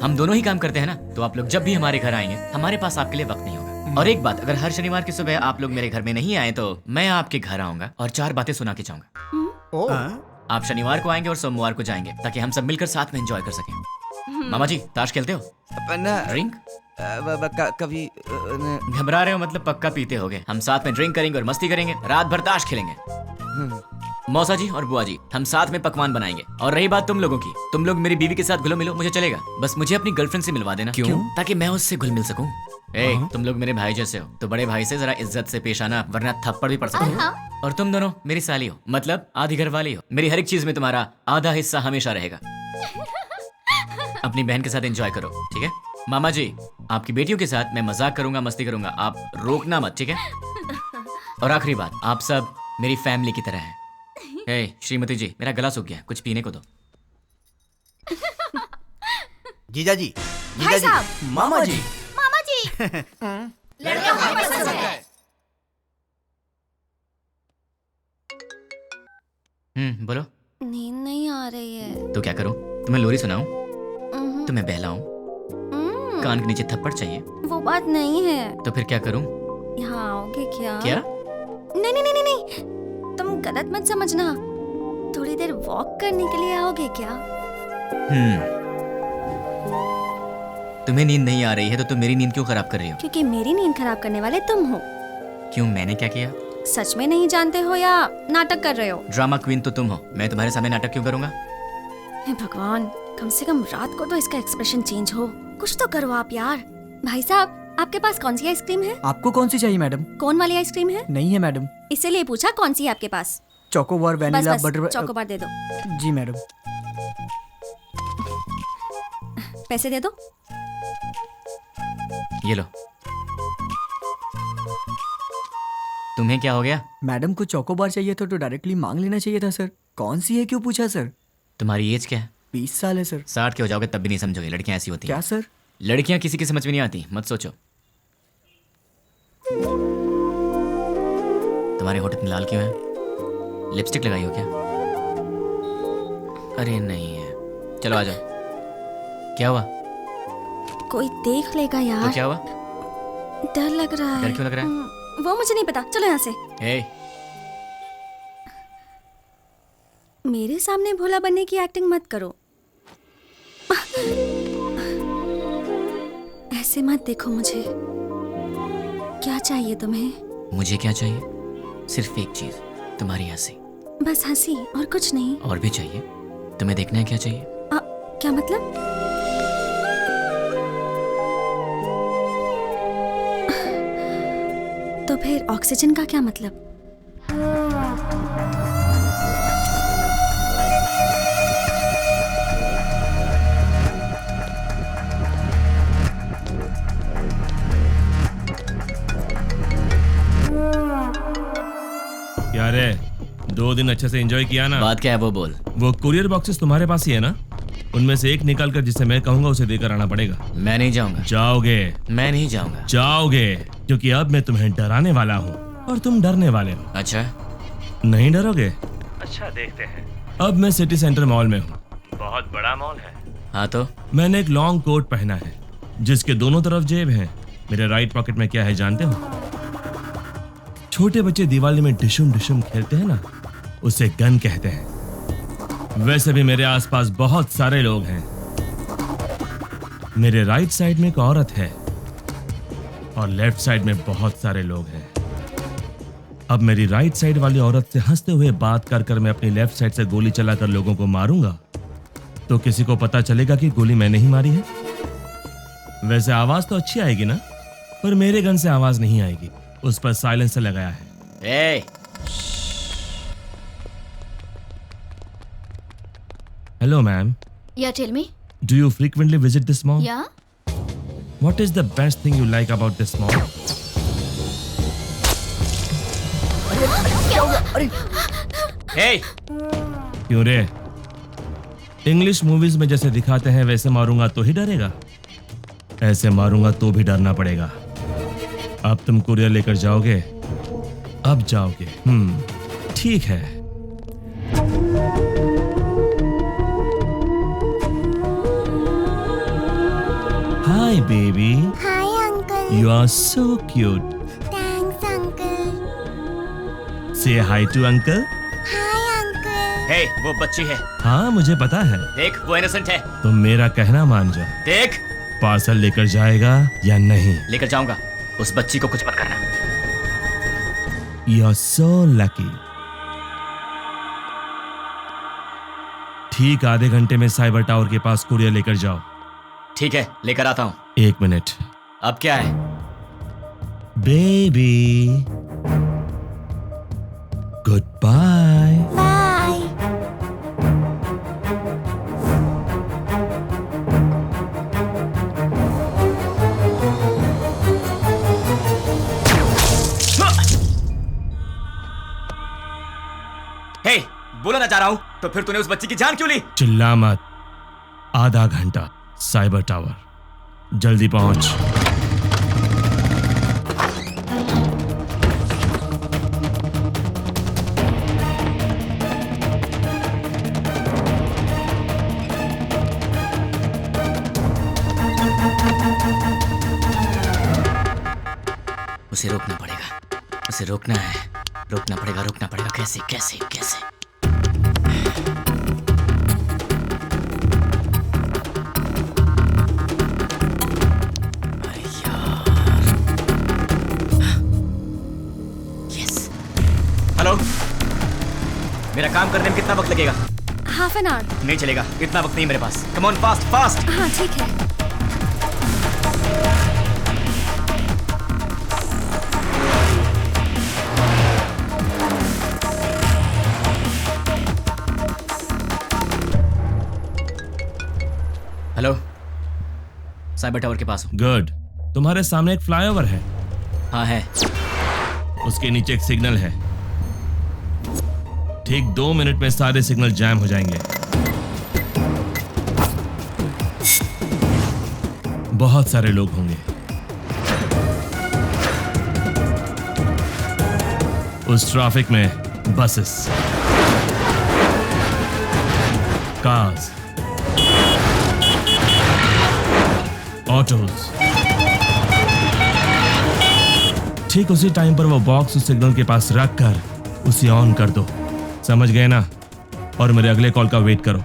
हम दोनों ही काम करते हैं ना, तो आप लोग जब भी हमारे घर आएंगे हमारे पास आपके लिए वक्त नहीं होगा। और एक बात, अगर हर शनिवार की सुबह आप लोग मेरे घर में नहीं आए तो मैं आपके घर आऊंगा और 4 बातें सुना के जाऊंगा। आप शनिवार को आएंगे और सोमवार को जाएंगे ताकि हम सब मिलकर साथ में एंजॉय कर सकें। मामा जी, ताश खेलते हो? ड्रिंक? कभी घबरा रहे हो मतलब पक्का पीते होगे। हम साथ में ड्रिंक करेंगे और मस्ती करेंगे, रात भर ताश खेलेंगे। मौसा जी और बुआ जी, हम साथ में पकवान बनाएंगे। और रही बात तुम लोगों की, तुम लोग मेरी बीवी के साथ घुलो मिलो, मुझे चलेगा, बस मुझे अपनी गर्लफ्रेंड से मिलवा देना। क्यों? ताकि मैं उससे घुल मिल सकूं। तुम लोग मेरे भाई जैसे हो तो बड़े भाई से जरा इज्जत से पेश आना, वरना थप्पड़ भी पड़ सकता है। और तुम दोनों मेरी साली हो, मतलब आधी घर वाली हो। मेरी हर एक चीज में तुम्हारा आधा हिस्सा हमेशा रहेगा। अपनी बहन के साथ एंजॉय करो, ठीक है? मामा जी, आपकी बेटियों के साथ मैं मजाक करूंगा, मस्ती करूंगा, आप रोकना मत, ठीक है? और आखिरी बात, आप सब मेरी फैमिली की तरह हैं। श्रीमती जी, मेरा गला सूख गया, कुछ पीने को दो। जीजा जी, भाई साहब, मामा जी, मामा जी लड़का हमें पसंद है। बोलो। नींद नहीं आ रही है। तो क्या करूं? तुम्हें लोरी सुनाऊं? तुम्हें बहलाऊं? कान के नीचे थप्पड़ चाहिए? वो बात नहीं है। तो फिर क्या करूं? यहाँ आओगे क्या? क्या? नहीं नहीं नहीं नहीं, तुम गलत मत समझना। थोड़ी देर वॉक करने के लिए आओगे क्या? तुम्हें नींद नहीं आ रही है तो तुम मेरी नींद क्यों खराब कर रही हो? क्योंकि मेरी नींद खराब करने वाले तुम हो। क्यों, मैंने क्या किया? सच में नहीं जानते हो या नाटक कर रहे हो? ड्रामा क्वीन तो तुम हो, मैं तुम्हारे सामने नाटक क्यों करूंगा? हे भगवान, कम से कम रात को तो इसका एक्सप्रेशन चेंज हो। कुछ तो करो आप यार। भाई साहब, आपके पास कौन सी आइसक्रीम है? आपको कौन सी चाहिए मैडम? कौन वाली आइसक्रीम है? नहीं है मैडम। इसीलिए पूछा कौन सी है आपके पास? Chocobar, vanilla, butter. चोकोबार दे दो। जी मैडम। पैसे दे दो। ये लो। तुम्हें क्या हो गया? मैडम को चोकोबार चाहिए था तो डायरेक्टली मांग लेना चाहिए था सर। कौन सी है क्यों पूछा सर? तुम्हारी एज क्या है? 20 साल है सर। 60 के हो जाओगे तब भी नहीं समझोगे, लड़कियां ऐसी होती हैं। क्या सर? लड़कियां किसी की समझ में नहीं आती, मत सोचो। तुम्हारे होठ इतने लाल क्यों है? लिपस्टिक लगाई हो क्या? अरे नहीं है। चलो आ जाओ। क्या हुआ? कोई देख लेगा यार। तो क्या हुआ? डर लग रहा है। डर क्यों लग रहा है? वो मुझे नहीं पता, चलो यहाँ से। मेरे सामने भोला बनने की एक्टिंग मत करो। ऐसे मत देखो मुझे। क्या चाहिए तुम्हें? मुझे क्या चाहिए? सिर्फ एक चीज, तुम्हारी हंसी। बस हंसी और कुछ नहीं? और भी चाहिए। तुम्हें देखना है क्या चाहिए? क्या मतलब? तो फिर ऑक्सीजन का क्या मतलब? क्या रे, 2 दिन अच्छे से एंजॉय किया ना? बात क्या है वो बोल। वो कुरियर बॉक्सेस तुम्हारे पास ही है ना? उनमें से एक निकाल कर जिसे मैं कहूंगा उसे देकर आना पड़ेगा। मैं नहीं जाऊंगा। जाओगे? मैं नहीं जाऊंगा। जाओगे, क्योंकि अब मैं तुम्हें डराने वाला हूँ और तुम डरने वाले हो। अच्छा, नहीं डरोगे? अच्छा, देखते हैं। अब मैं सिटी सेंटर मॉल में हूँ। बहुत बड़ा मॉल है। हाँ तो? मैंने एक लॉन्ग कोट पहना है जिसके दोनों तरफ जेब हैं। मेरे राइट पॉकेट में क्या है जानते हो? छोटे बच्चे दिवाली में डिशुम डिशुम खेलते हैं ना, उसे गन कहते हैं। वैसे भी मेरे आसपास बहुत सारे लोग हैं। मेरे राइट साइड में एक औरत है और लेफ्ट साइड में बहुत सारे लोग हैं। अब मेरी राइट साइड वाली औरत से हंसते हुए बात कर कर मैं अपनी लेफ्ट साइड से गोली चलाकर लोगों को मारूंगा तो किसी को पता चलेगा कि गोली मैंने ही मारी है। वैसे आवाज तो अच्छी आएगी ना, पर मेरे गन से आवाज नहीं आएगी, उस पर साइलेंसर लगाया है। Hello, ma'am. Yeah, tell me. Do you frequently visit this mall? Yeah. What is the best thing you like about this mall? Hey! क्यों रे? इंग्लिश मूवीज में जैसे दिखाते हैं वैसे मारूंगा तो ही डरेगा? ऐसे मारूंगा तो भी डरना पड़ेगा। अब तुम कुरियर लेकर जाओगे? अब जाओगे? ठीक है। Hi, baby. Hi, uncle. You are so cute. Thanks, uncle. Say hi to uncle. Hi, uncle. Hey, वो बच्ची है। हाँ, मुझे पता है। देख, वो इनोसेंट है। तुम मेरा कहना मान जाओ। देख, पार्सल लेकर जाएगा या नहीं? लेकर जाऊंगा। उस बच्ची को कुछ मत करना। You are so lucky. ठीक आधे घंटे में साइबर टावर के पास कुरियर लेकर जाओ। ठीक है, लेकर आता हूँ। 1 मिनट। अब क्या है? Baby goodbye. Bye. Hey, बोला ना चाह रहा हूं, तो फिर तूने उस बच्ची की जान क्यों ली? चिल्ला मत। आधा घंटा साइबर टावर, जल्दी पहुंच। उसे रोकना पड़ेगा, उसे रोकना है, रोकना पड़ेगा। कैसे कैसे कैसे? हेलो, मेरा काम करने में कितना वक्त लगेगा? Half an hour. नहीं चलेगा, इतना वक्त नहीं मेरे पास। Come on, fast fast. हाँ ठीक है। हेलो, साइबर टावर के पास हूँ। गुड। तुम्हारे सामने एक फ्लाईओवर है। हाँ है। उसके नीचे एक सिग्नल है। ठीक 2 मिनट में सारे सिग्नल जैम हो जाएंगे। बहुत सारे लोग होंगे। उस ट्रैफिक में बसेस, कार्स, ऑटोज। ठीक उसी टाइम पर वो बॉक्स उस सिग्नल के पास रख कर उसे ऑन कर दो। समझ गए ना? और मेरे अगले कॉल का वेट करो।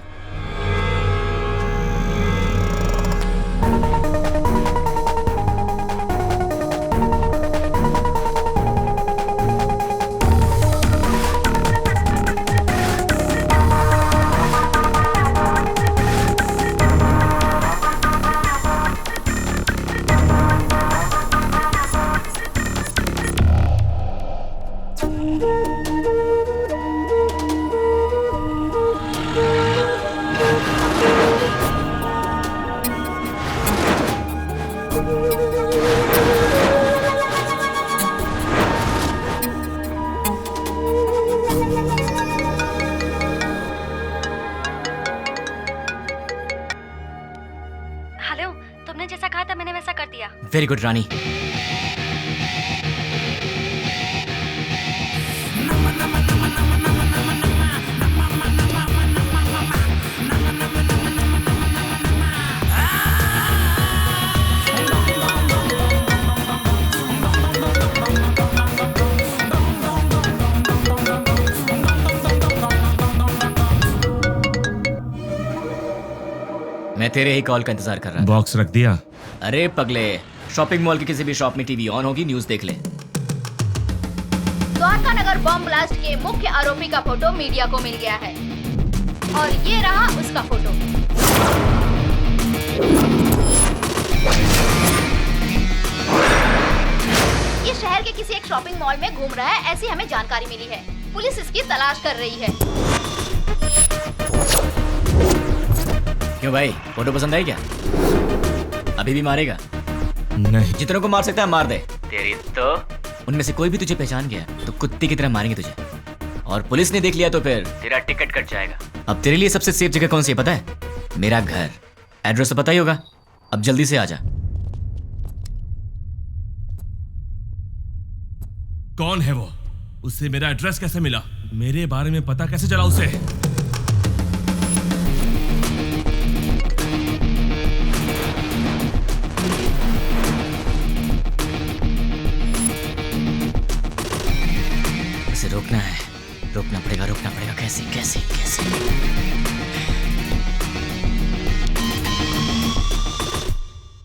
हेलो, तुमने जैसा कहा था मैंने वैसा कर दिया। वेरी गुड रानी। मैं तेरे ही कॉल का इंतजार कर रहा था। बॉक्स रख दिया? अरे पगले, शॉपिंग मॉल की किसी भी शॉप में टीवी ऑन होगी, न्यूज़ देख ले। द्वारका नगर बॉम्ब ब्लास्ट के मुख्य आरोपी का फोटो मीडिया को मिल गया है और ये रहा उसका फोटो। ये शहर के किसी एक शॉपिंग मॉल में घूम रहा है, ऐसी हमें जानकारी मिली है। पुलिस इसकी तलाश कर रही है। क्यों भाई, फोटो पसंद आई क्या? अभी भी मारेगा? नहीं। जितनों को मार सकता है मार दे। तेरी तो उनमें से कोई भी तुझे पहचान गया तो कुत्ते की तरह मारेंगे तुझे, और पुलिस ने देख लिया तो फिर तेरा टिकट कट जाएगा। अब तेरे लिए सबसे सेफ जगह कौन सी है पता है? मेरा घर। एड्रेस तो पता ही होगा। अब जल्दी से आ जा। कौन है वो? उससे मेरा एड्रेस कैसे मिला? मेरे बारे में पता कैसे चला उसे? उसे रोकना है, रोकना पड़ेगा। कैसे कैसे कैसे?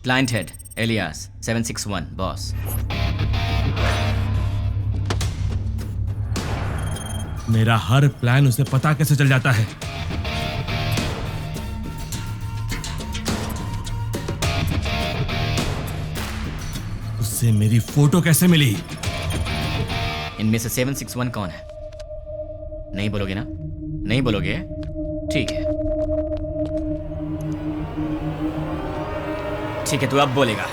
Client head alias 761 boss. मेरा हर प्लान उसे पता कैसे चल जाता है? उससे उसे मेरी फोटो कैसे मिली? इनमें से 761 कौन है? नहीं बोलोगे ना? नहीं बोलोगे? ठीक है, ठीक है, तू अब बोलेगा।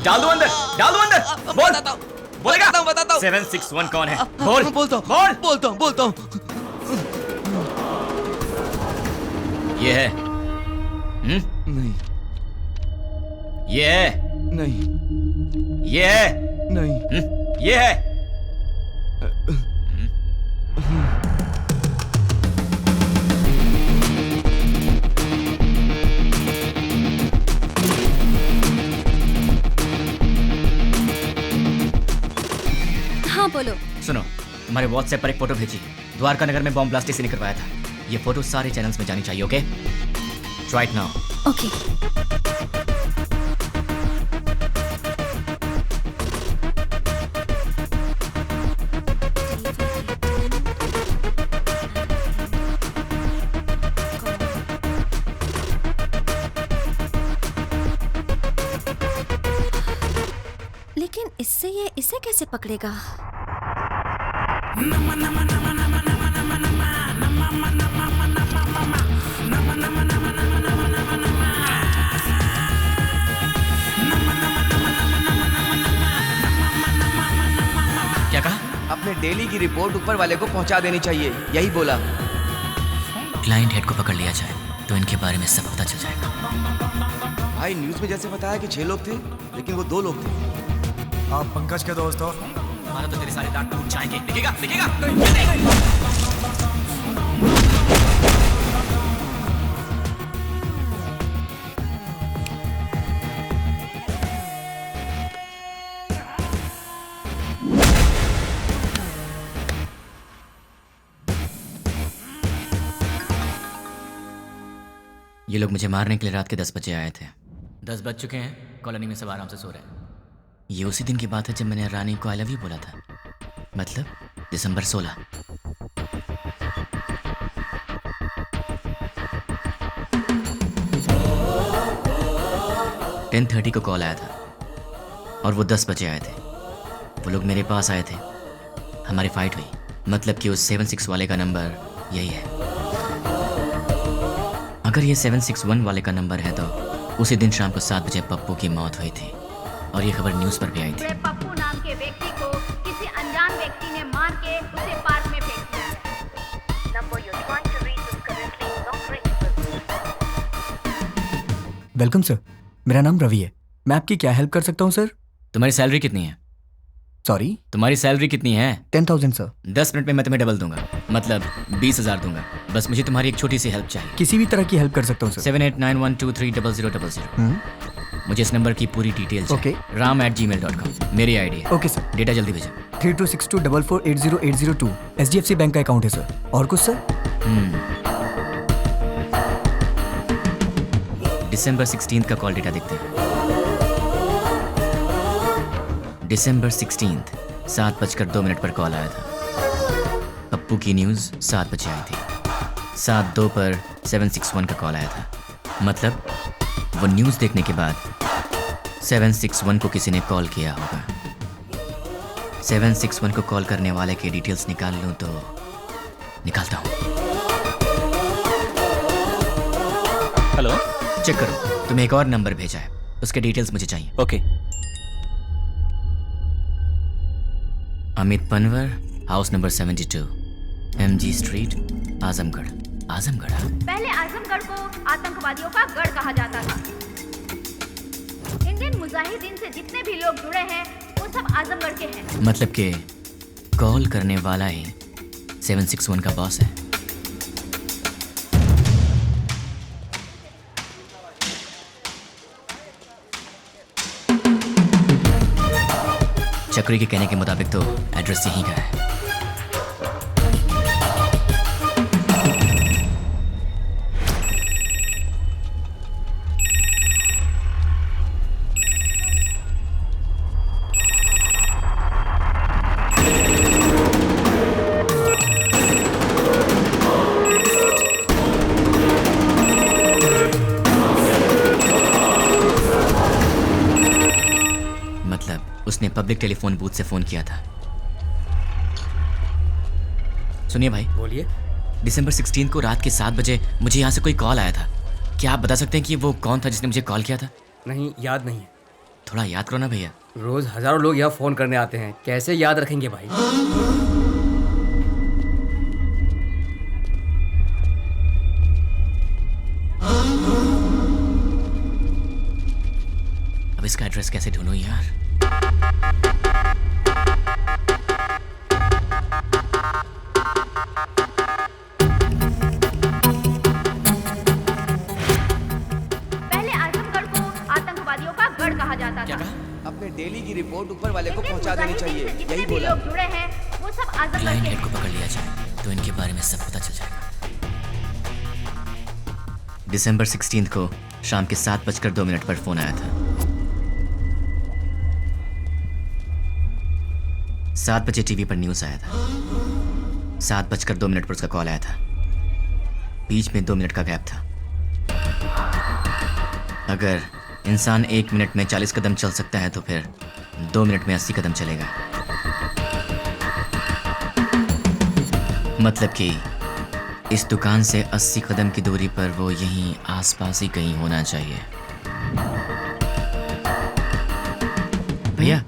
डाल दो अंदर, डाल दो अंदर। बोल, बोलेगा? बताता हूँ। 761 कौन है? बोल, बोलता हूँ, बोलता हूँ। ये है? नहीं। ये है? नहीं। ये है? नहीं। ये है? हाँ बोलो। सुनो, तुम्हारे व्हाट्सएप पर एक फोटो भेजी। द्वारका नगर में बॉम्ब ब्लास्ट किसी ने करवाया था। ये फोटो सारे चैनल्स में जानी चाहिए। Okay, try it now. Okay. लेकिन इससे ये इसे कैसे पकड़ेगा? क्या कहा? अपने डेली की रिपोर्ट ऊपर वाले को पहुंचा देनी चाहिए, यही बोला। क्लाइंट हेड को पकड़ लिया जाए तो इनके बारे में सब पता चल जाएगा। भाई न्यूज में जैसे बताया कि 6 लोग थे, लेकिन वो 2 लोग थे। आप पंकज के दोस्त हो? हमारा तो तेरे सारे दांत टूट जाएंगे। दिखेगा, दिखेगा। ये लोग मुझे मारने के लिए रात के 10 बजे आए थे। 10 बज चुके हैं, कॉलोनी में सब आराम से सो रहे हैं। ये उसी दिन की बात है जब मैंने रानी को आई लव यू बोला था, मतलब दिसंबर 16। (10:30) को कॉल आया था और वो 10 बजे आए थे। वो लोग मेरे पास आए थे, हमारी फाइट हुई। मतलब कि उस 76 वाले का नंबर यही है। अगर ये 761 वाले का नंबर है तो उसी दिन शाम को 7 बजे पप्पू की मौत हुई थी और ये खबर न्यूज़ पर भी आई थी। पप्पू नाम के व्यक्ति को किसी अनजान व्यक्ति ने मार के उसे पार्क में फेंक दिया है। Number you want to reach is currently not reachable. Welcome sir, मेरा नाम रवि है। मैं आपकी क्या हेल्प कर सकता हूँ सर? तुम्हारी सैलरी कितनी है? सॉरी? तुम्हारी सैलरी कितनी है? 10,000 सर। 10 मिनट में मैं तुम्हें डबल दूंगा, मतलब 20,000 दूंगा। बस मुझे तुम्हारी एक छोटी सी हेल्प चाहिए। किसी भी तरह की हेल्प कर सकता हूँ सर। 7891230000। मुझे इस नंबर की पूरी डिटेल चाहिए। ram@gmail.com मेरी आईडी है। Okay sir. डेटा जल्दी भेजो। 326244808002 SDFC बैंक का अकाउंट है सर। और कुछ सर? दिसंबर 16 का कॉल डेटा देखते हैं। दिसंबर 16 7:02 पर कॉल आया था। पप्पू की न्यूज़ 7 बजे आई थी। 7:02 पर 761 का कॉल आया था। मतलब वो न्यूज़ देखने के बाद 761 को किसी ने कॉल किया होगा। 761 को कॉल करने वाले के डिटेल्स निकाल लूँ तो निकालता हूँ। हेलो, चेक करो, तुम्हें एक और नंबर भेजा है, उसके डिटेल्स मुझे चाहिए। Okay. Amit Panwar, house number 72, MG street, Azamgarh. Azamgarh? पहले आजमगढ़ को आतंकवादियों का गढ़ कहा जाता था। इंडियन मुजाहिदीन से जितने भी लोग जुड़े हैं वो सब आजमगढ़ के हैं। मतलब कि कॉल करने वाला ही 761 का बॉस है। चक्री के कहने के मुताबिक तो एड्रेस यहीं का है। पब्लिक टेलीफोन बूथ से फ़ोन किया था। सुनिए भाई। बोलिए। दिसंबर 16 को रात के 7 बजे मुझे यहाँ से कोई कॉल आया था। क्या आप बता सकते हैं कि वो कौन था जिसने मुझे कॉल किया था? नहीं, याद नहीं है। थोड़ा याद करो ना भैया। रोज हजारों लोग यहाँ फोन करने आते हैं, कैसे याद रखेंगे भाई? अब इसका एड्रेस कैसे ढूंढूं यार? पहले आजमगढ़ को आतंकवादियों का गढ़ कहा जाता था। अपने डेली की रिपोर्ट ऊपर वाले को पहुंचा देनी चाहिए, जितने यही भी बोला। लोग जुड़े हैं वो सब आजमगढ़ क्लाइंट के हेड को पकड़ लिया जाए तो इनके बारे में सब पता चल जाएगा। दिसंबर 16 को शाम के 7:02 पर फोन आया था। 7 बजे टीवी पर न्यूज़ आया था। 7:02 पर उसका कॉल आया था। बीच में 2 मिनट का गैप था। अगर इंसान 1 मिनट में 40 कदम चल सकता है तो फिर 2 मिनट में 80 कदम चलेगा। मतलब कि इस दुकान से 80 कदम की दूरी पर वो यहीं आसपास ही कहीं होना चाहिए। भैया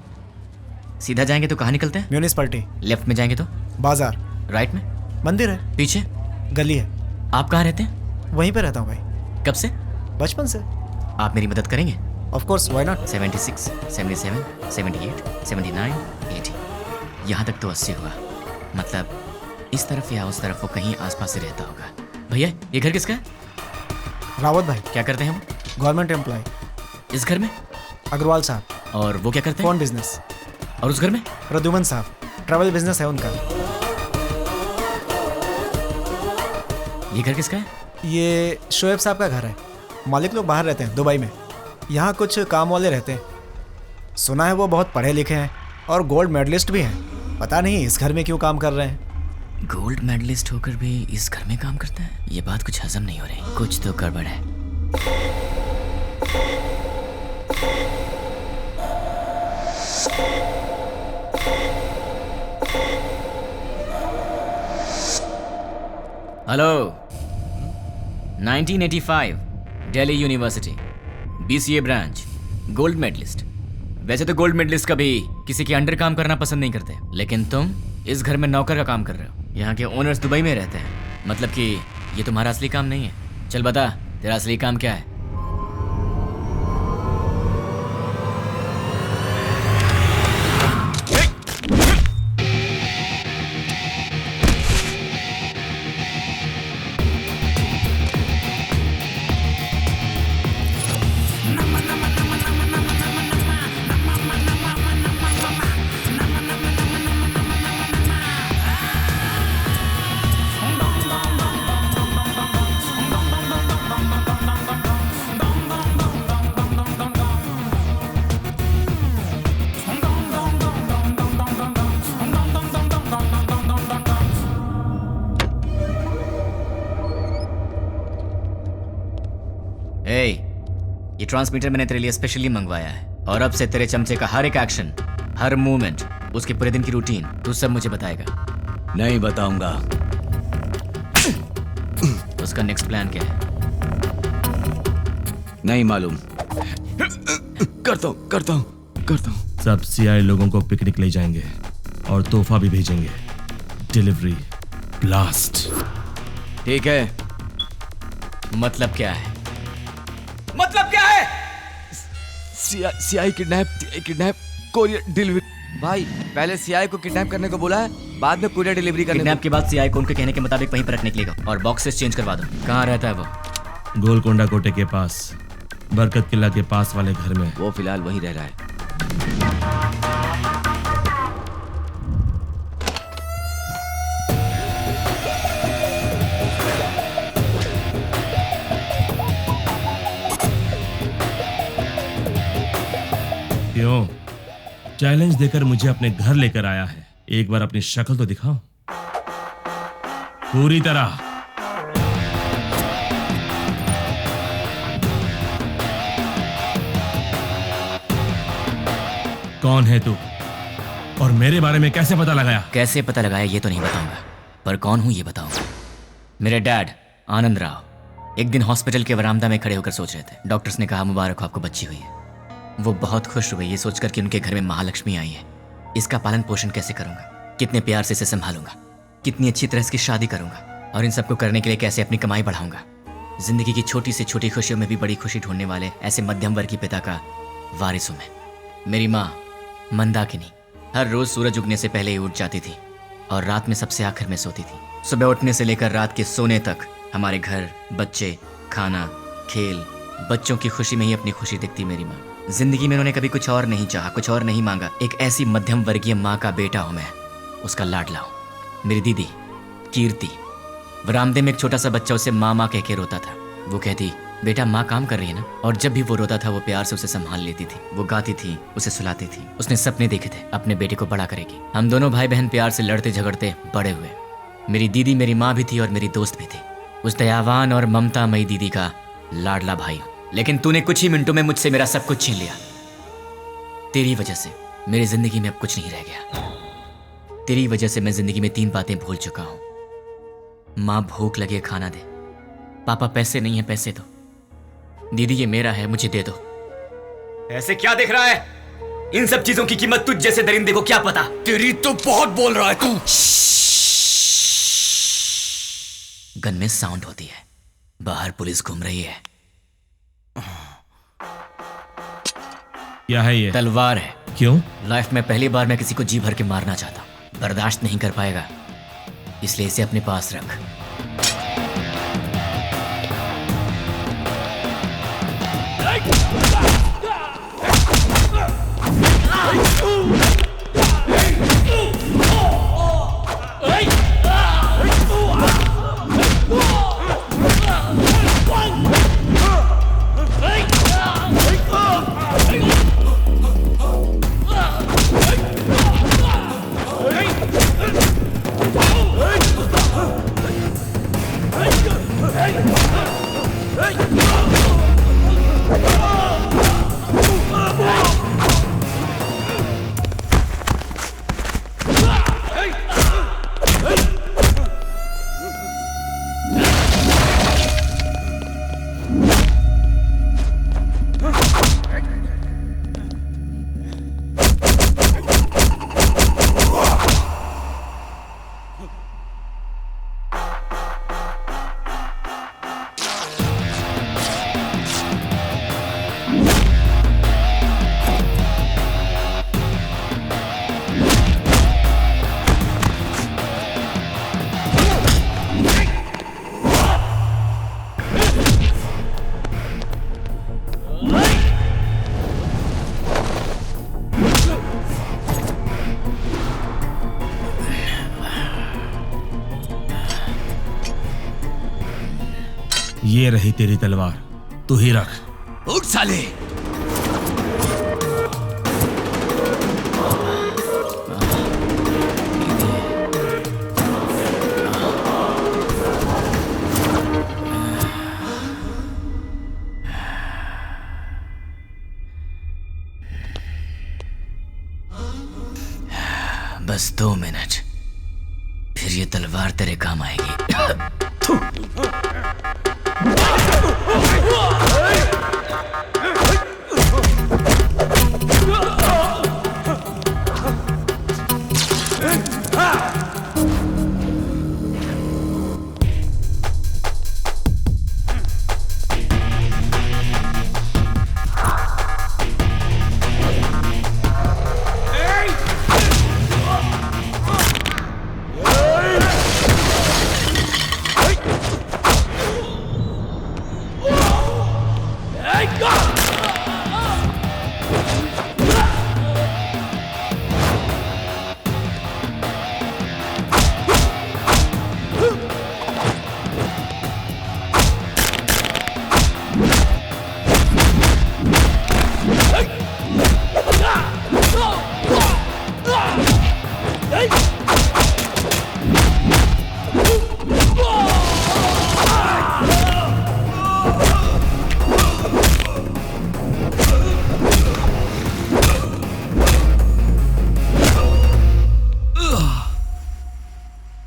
सीधा जाएंगे तो कहाँ निकलते हैं? म्यूनिसिपैलिटी। लेफ्ट में जाएंगे तो? बाजार। राइट में? मंदिर है। पीछे? गली है। आप कहाँ रहते हैं? वहीं पे रहता हूँ भाई। कब से? बचपन से। आप मेरी मदद करेंगे? Of course, why not. 76, 77, 78, 79, 80, यहाँ तक तो 80 हुआ। मतलब इस तरफ या उस तरफ वो कहीं आसपास ही रहता होगा। भैया ये घर किसका है? रावत भाई। क्या करते हैं वो? Government employ. इस घर में? अग्रवाल साहब। और वो क्या करते हैं? Phone business. और उस घर में? प्रद्युमन साहब, ट्रैवल बिजनेस है उनका। ये घर किसका है? ये शोएब साहब का घर है। मालिक लोग बाहर रहते हैं, दुबई में। यहाँ कुछ काम वाले रहते हैं। सुना है वो बहुत पढ़े लिखे हैं और गोल्ड मेडलिस्ट भी हैं। पता नहीं इस घर में क्यों काम कर रहे हैं। गोल्ड मेडलिस्ट होकर भी इस घर में काम करता है? ये बात कुछ हजम नहीं हो रही। कुछ तो गड़बड़ है। Hello. 1985 Delhi university BCA branch, gold medalist. वैसे तो गोल्ड मेडलिस्ट कभी किसी के अंडर काम करना पसंद नहीं करते, लेकिन तुम इस घर में नौकर का काम कर रहे हो। यहाँ के ओनर्स दुबई में रहते हैं। मतलब कि ये तुम्हारा असली काम नहीं है। चल बता, तेरा असली काम क्या है? ये ट्रांसमीटर मैंने तेरे लिए स्पेशली मंगवाया है और अब से तेरे चमचे का हर एक एक्शन, हर मूवमेंट, उसके पूरे दिन की रूटीन तू सब मुझे बताएगा। नहीं बताऊंगा। उसका नेक्स्ट प्लान क्या है? नहीं मालूम। करता हूँ। सब सीआई लोगों को पिकनिक ले जाएंगे और तोहफा भी भेजेंगे। Delivery blast. ठीक है। मतलब क्या है? मतलब क्या है? CI kidnap courier delivery. भाई पहले सीआई को किडनैप करने को बोला है, बाद में कोरियर डिलीवरी करने। किडनैप के बाद सीआई को उनके कहने के मुताबिक वहीं पर रखने के लिए और बॉक्सेस चेंज करवा दो। कहाँ रहता है वो? गोलकोंडा कोटे के पास, बरकत किला के पास वाले घर में। वो फिलहाल वहीं रह रहा है। क्यों? चैलेंज देकर मुझे अपने घर लेकर आया है। एक बार अपनी शक्ल तो दिखाओ पूरी तरह। कौन है तू? और मेरे बारे में कैसे पता लगाया? कैसे पता लगाया ये तो नहीं बताऊंगा, पर कौन हूं ये बताऊंगा। मेरे डैड आनंद राव एक दिन हॉस्पिटल के वरामदा में खड़े होकर सोच रहे थे। डॉक्टर्स ने कहा मुबारक हो, आपको बच्ची हुई है। वो बहुत खुश हुए ये सोचकर कि उनके घर में महालक्ष्मी आई है। इसका पालन पोषण कैसे करूंगा, कितने प्यार से इसे संभालूंगा, कितनी अच्छी तरह इसकी शादी करूंगा, और इन सबको करने के लिए कैसे अपनी कमाई बढ़ाऊंगा। जिंदगी की छोटी से छोटी खुशियों में भी बड़ी खुशी ढूंढने वाले ऐसे मध्यम वर्गीय पिता का वारिस हूं मैं। मेरी माँ मंदाकिनी हर रोज सूरज उगने से पहले ही उठ जाती थी और रात में सबसे आखिर में सोती थी। सुबह उठने से लेकर रात के सोने तक हमारे घर, बच्चे, खाना, खेल, बच्चों की खुशी में ही अपनी खुशी देखती मेरी माँ। जिंदगी में उन्होंने कभी कुछ और नहीं चाहा, कुछ और नहीं मांगा। एक ऐसी मध्यम वर्गीय माँ का बेटा हूं मैं, उसका लाडला हूं। मेरी दीदी कीर्ति, बरामदे में एक छोटा सा बच्चा उसे माँ माँ कह के रोता था। वो कहती, बेटा माँ काम कर रही है ना। और जब भी वो रोता था वो प्यार से उसे संभाल लेती थी। वो गाती थी, उसे सुलाती थी। उसने सपने देखे थे अपने बेटे को बड़ा करेगी। हम दोनों भाई बहन प्यार से लड़ते झगड़ते बड़े हुए। मेरी दीदी मेरी माँ भी थी और मेरी दोस्त भी थी। उस दयावान और ममता मई दीदी का लाडला भाई हूं। लेकिन तूने कुछ ही मिनटों में मुझसे मेरा सब कुछ छीन लिया। तेरी वजह से मेरी जिंदगी में अब कुछ नहीं रह गया। तेरी वजह से मैं जिंदगी में 3 बातें भूल चुका हूं। माँ भूख लगे खाना दे, पापा पैसे नहीं है पैसे दो, दीदी ये मेरा है मुझे दे दो। ऐसे क्या देख रहा है? इन सब चीजों की कीमत तुझ जैसे दरिंदे को क्या पता? तेरी तो बहुत बोल रहा है तू। गन में साउंड होती है, बाहर पुलिस घूम रही है। क्या है ये? तलवार है। क्यों? लाइफ में पहली बार मैं किसी को जी भर के मारना चाहता हूं। बर्दाश्त नहीं कर पाएगा, इसलिए इसे अपने पास रख। ये रही तेरी तलवार, तू ही रख। उठ साले। बस 2 मिनट, फिर ये तलवार तेरे काम आएगी।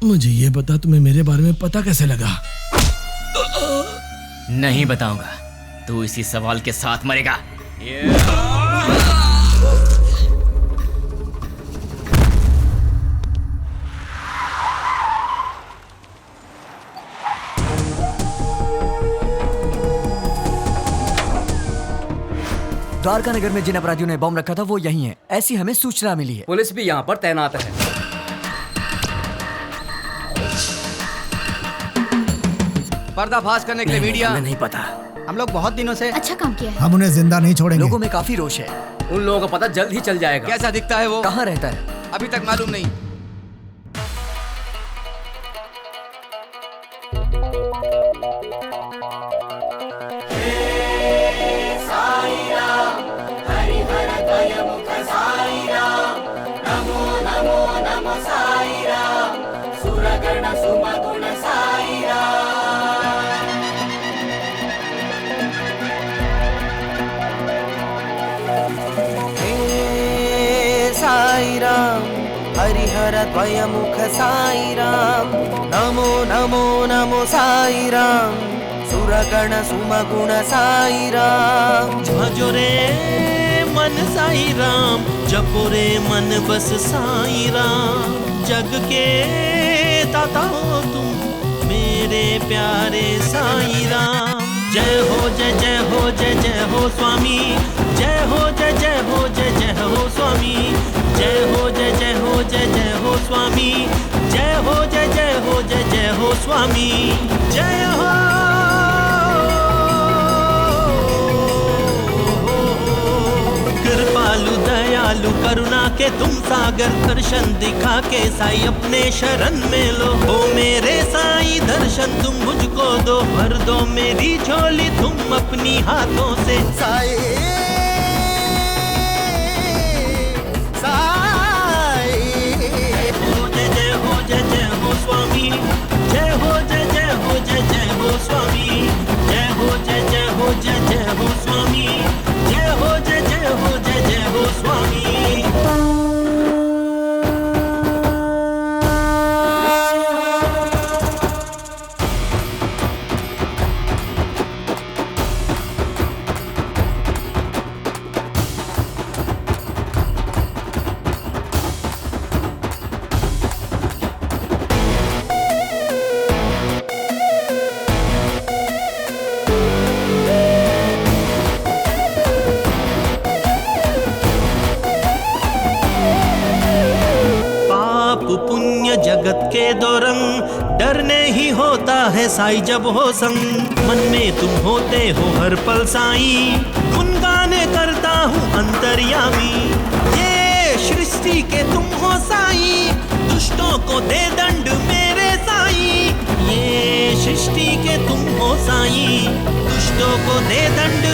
मुझे ये बता, तुम्हें मेरे बारे में पता कैसे लगा? नहीं बताऊंगा, तू इसी सवाल के साथ मरेगा। द्वारका नगर में जिन अपराधियों ने बम रखा था वो यही है, ऐसी हमें सूचना मिली है। पुलिस भी यहाँ पर तैनात है। पर्दाफाश करने के लिए मीडिया। हमें नहीं पता। हम लोग बहुत दिनों से अच्छा काम किया है। हम उन्हें जिंदा नहीं छोड़ेंगे। लोगों में काफी रोष है। उन लोगों को पता जल्द ही चल जाएगा। कैसा दिखता है वो? कहाँ रहता है? अभी तक मालूम नहीं। हरिहर द्वयमुख साई राम, नमो नमो नमो साई राम, सुरगण सुमगुण साई राम। भजो रे मन साई राम, जपो रे मन बस साई राम। जग के दाता हो तुम मेरे प्यारे साई राम। जय हो जय जय हो जय जय हो स्वामी, जय हो जय जय हो जय जय हो स्वामी, जय हो जय जय हो जय जय हो स्वामी, जय हो जय जय हो जय जय हो स्वामी, जय हो। कृपालु दयालु करुणा के तुम सागर, दर्शन दिखा के साई अपने शरण में लो। हो मेरे साई दर्शन तुम मुझको दो, भर दो मेरी झोली तुम अपनी हाथों से। साई स्वामी, जय हो जय जय हो जय जय हो स्वामी, जय हो जय जय हो जय जय हो स्वामी, जय हो जय जय हो जय जय हो स्वामी। जगत के दो रंग, डरने ही होता है साई जब हो संग। मन में तुम होते हो हर पल साई, गुनगाने करता हूँ अंतर्यामी। ये सृष्टि के तुम हो साई, दुष्टों को दे दंड मेरे साई। ये सृष्टि के तुम हो साई, दुष्टों को दे दंड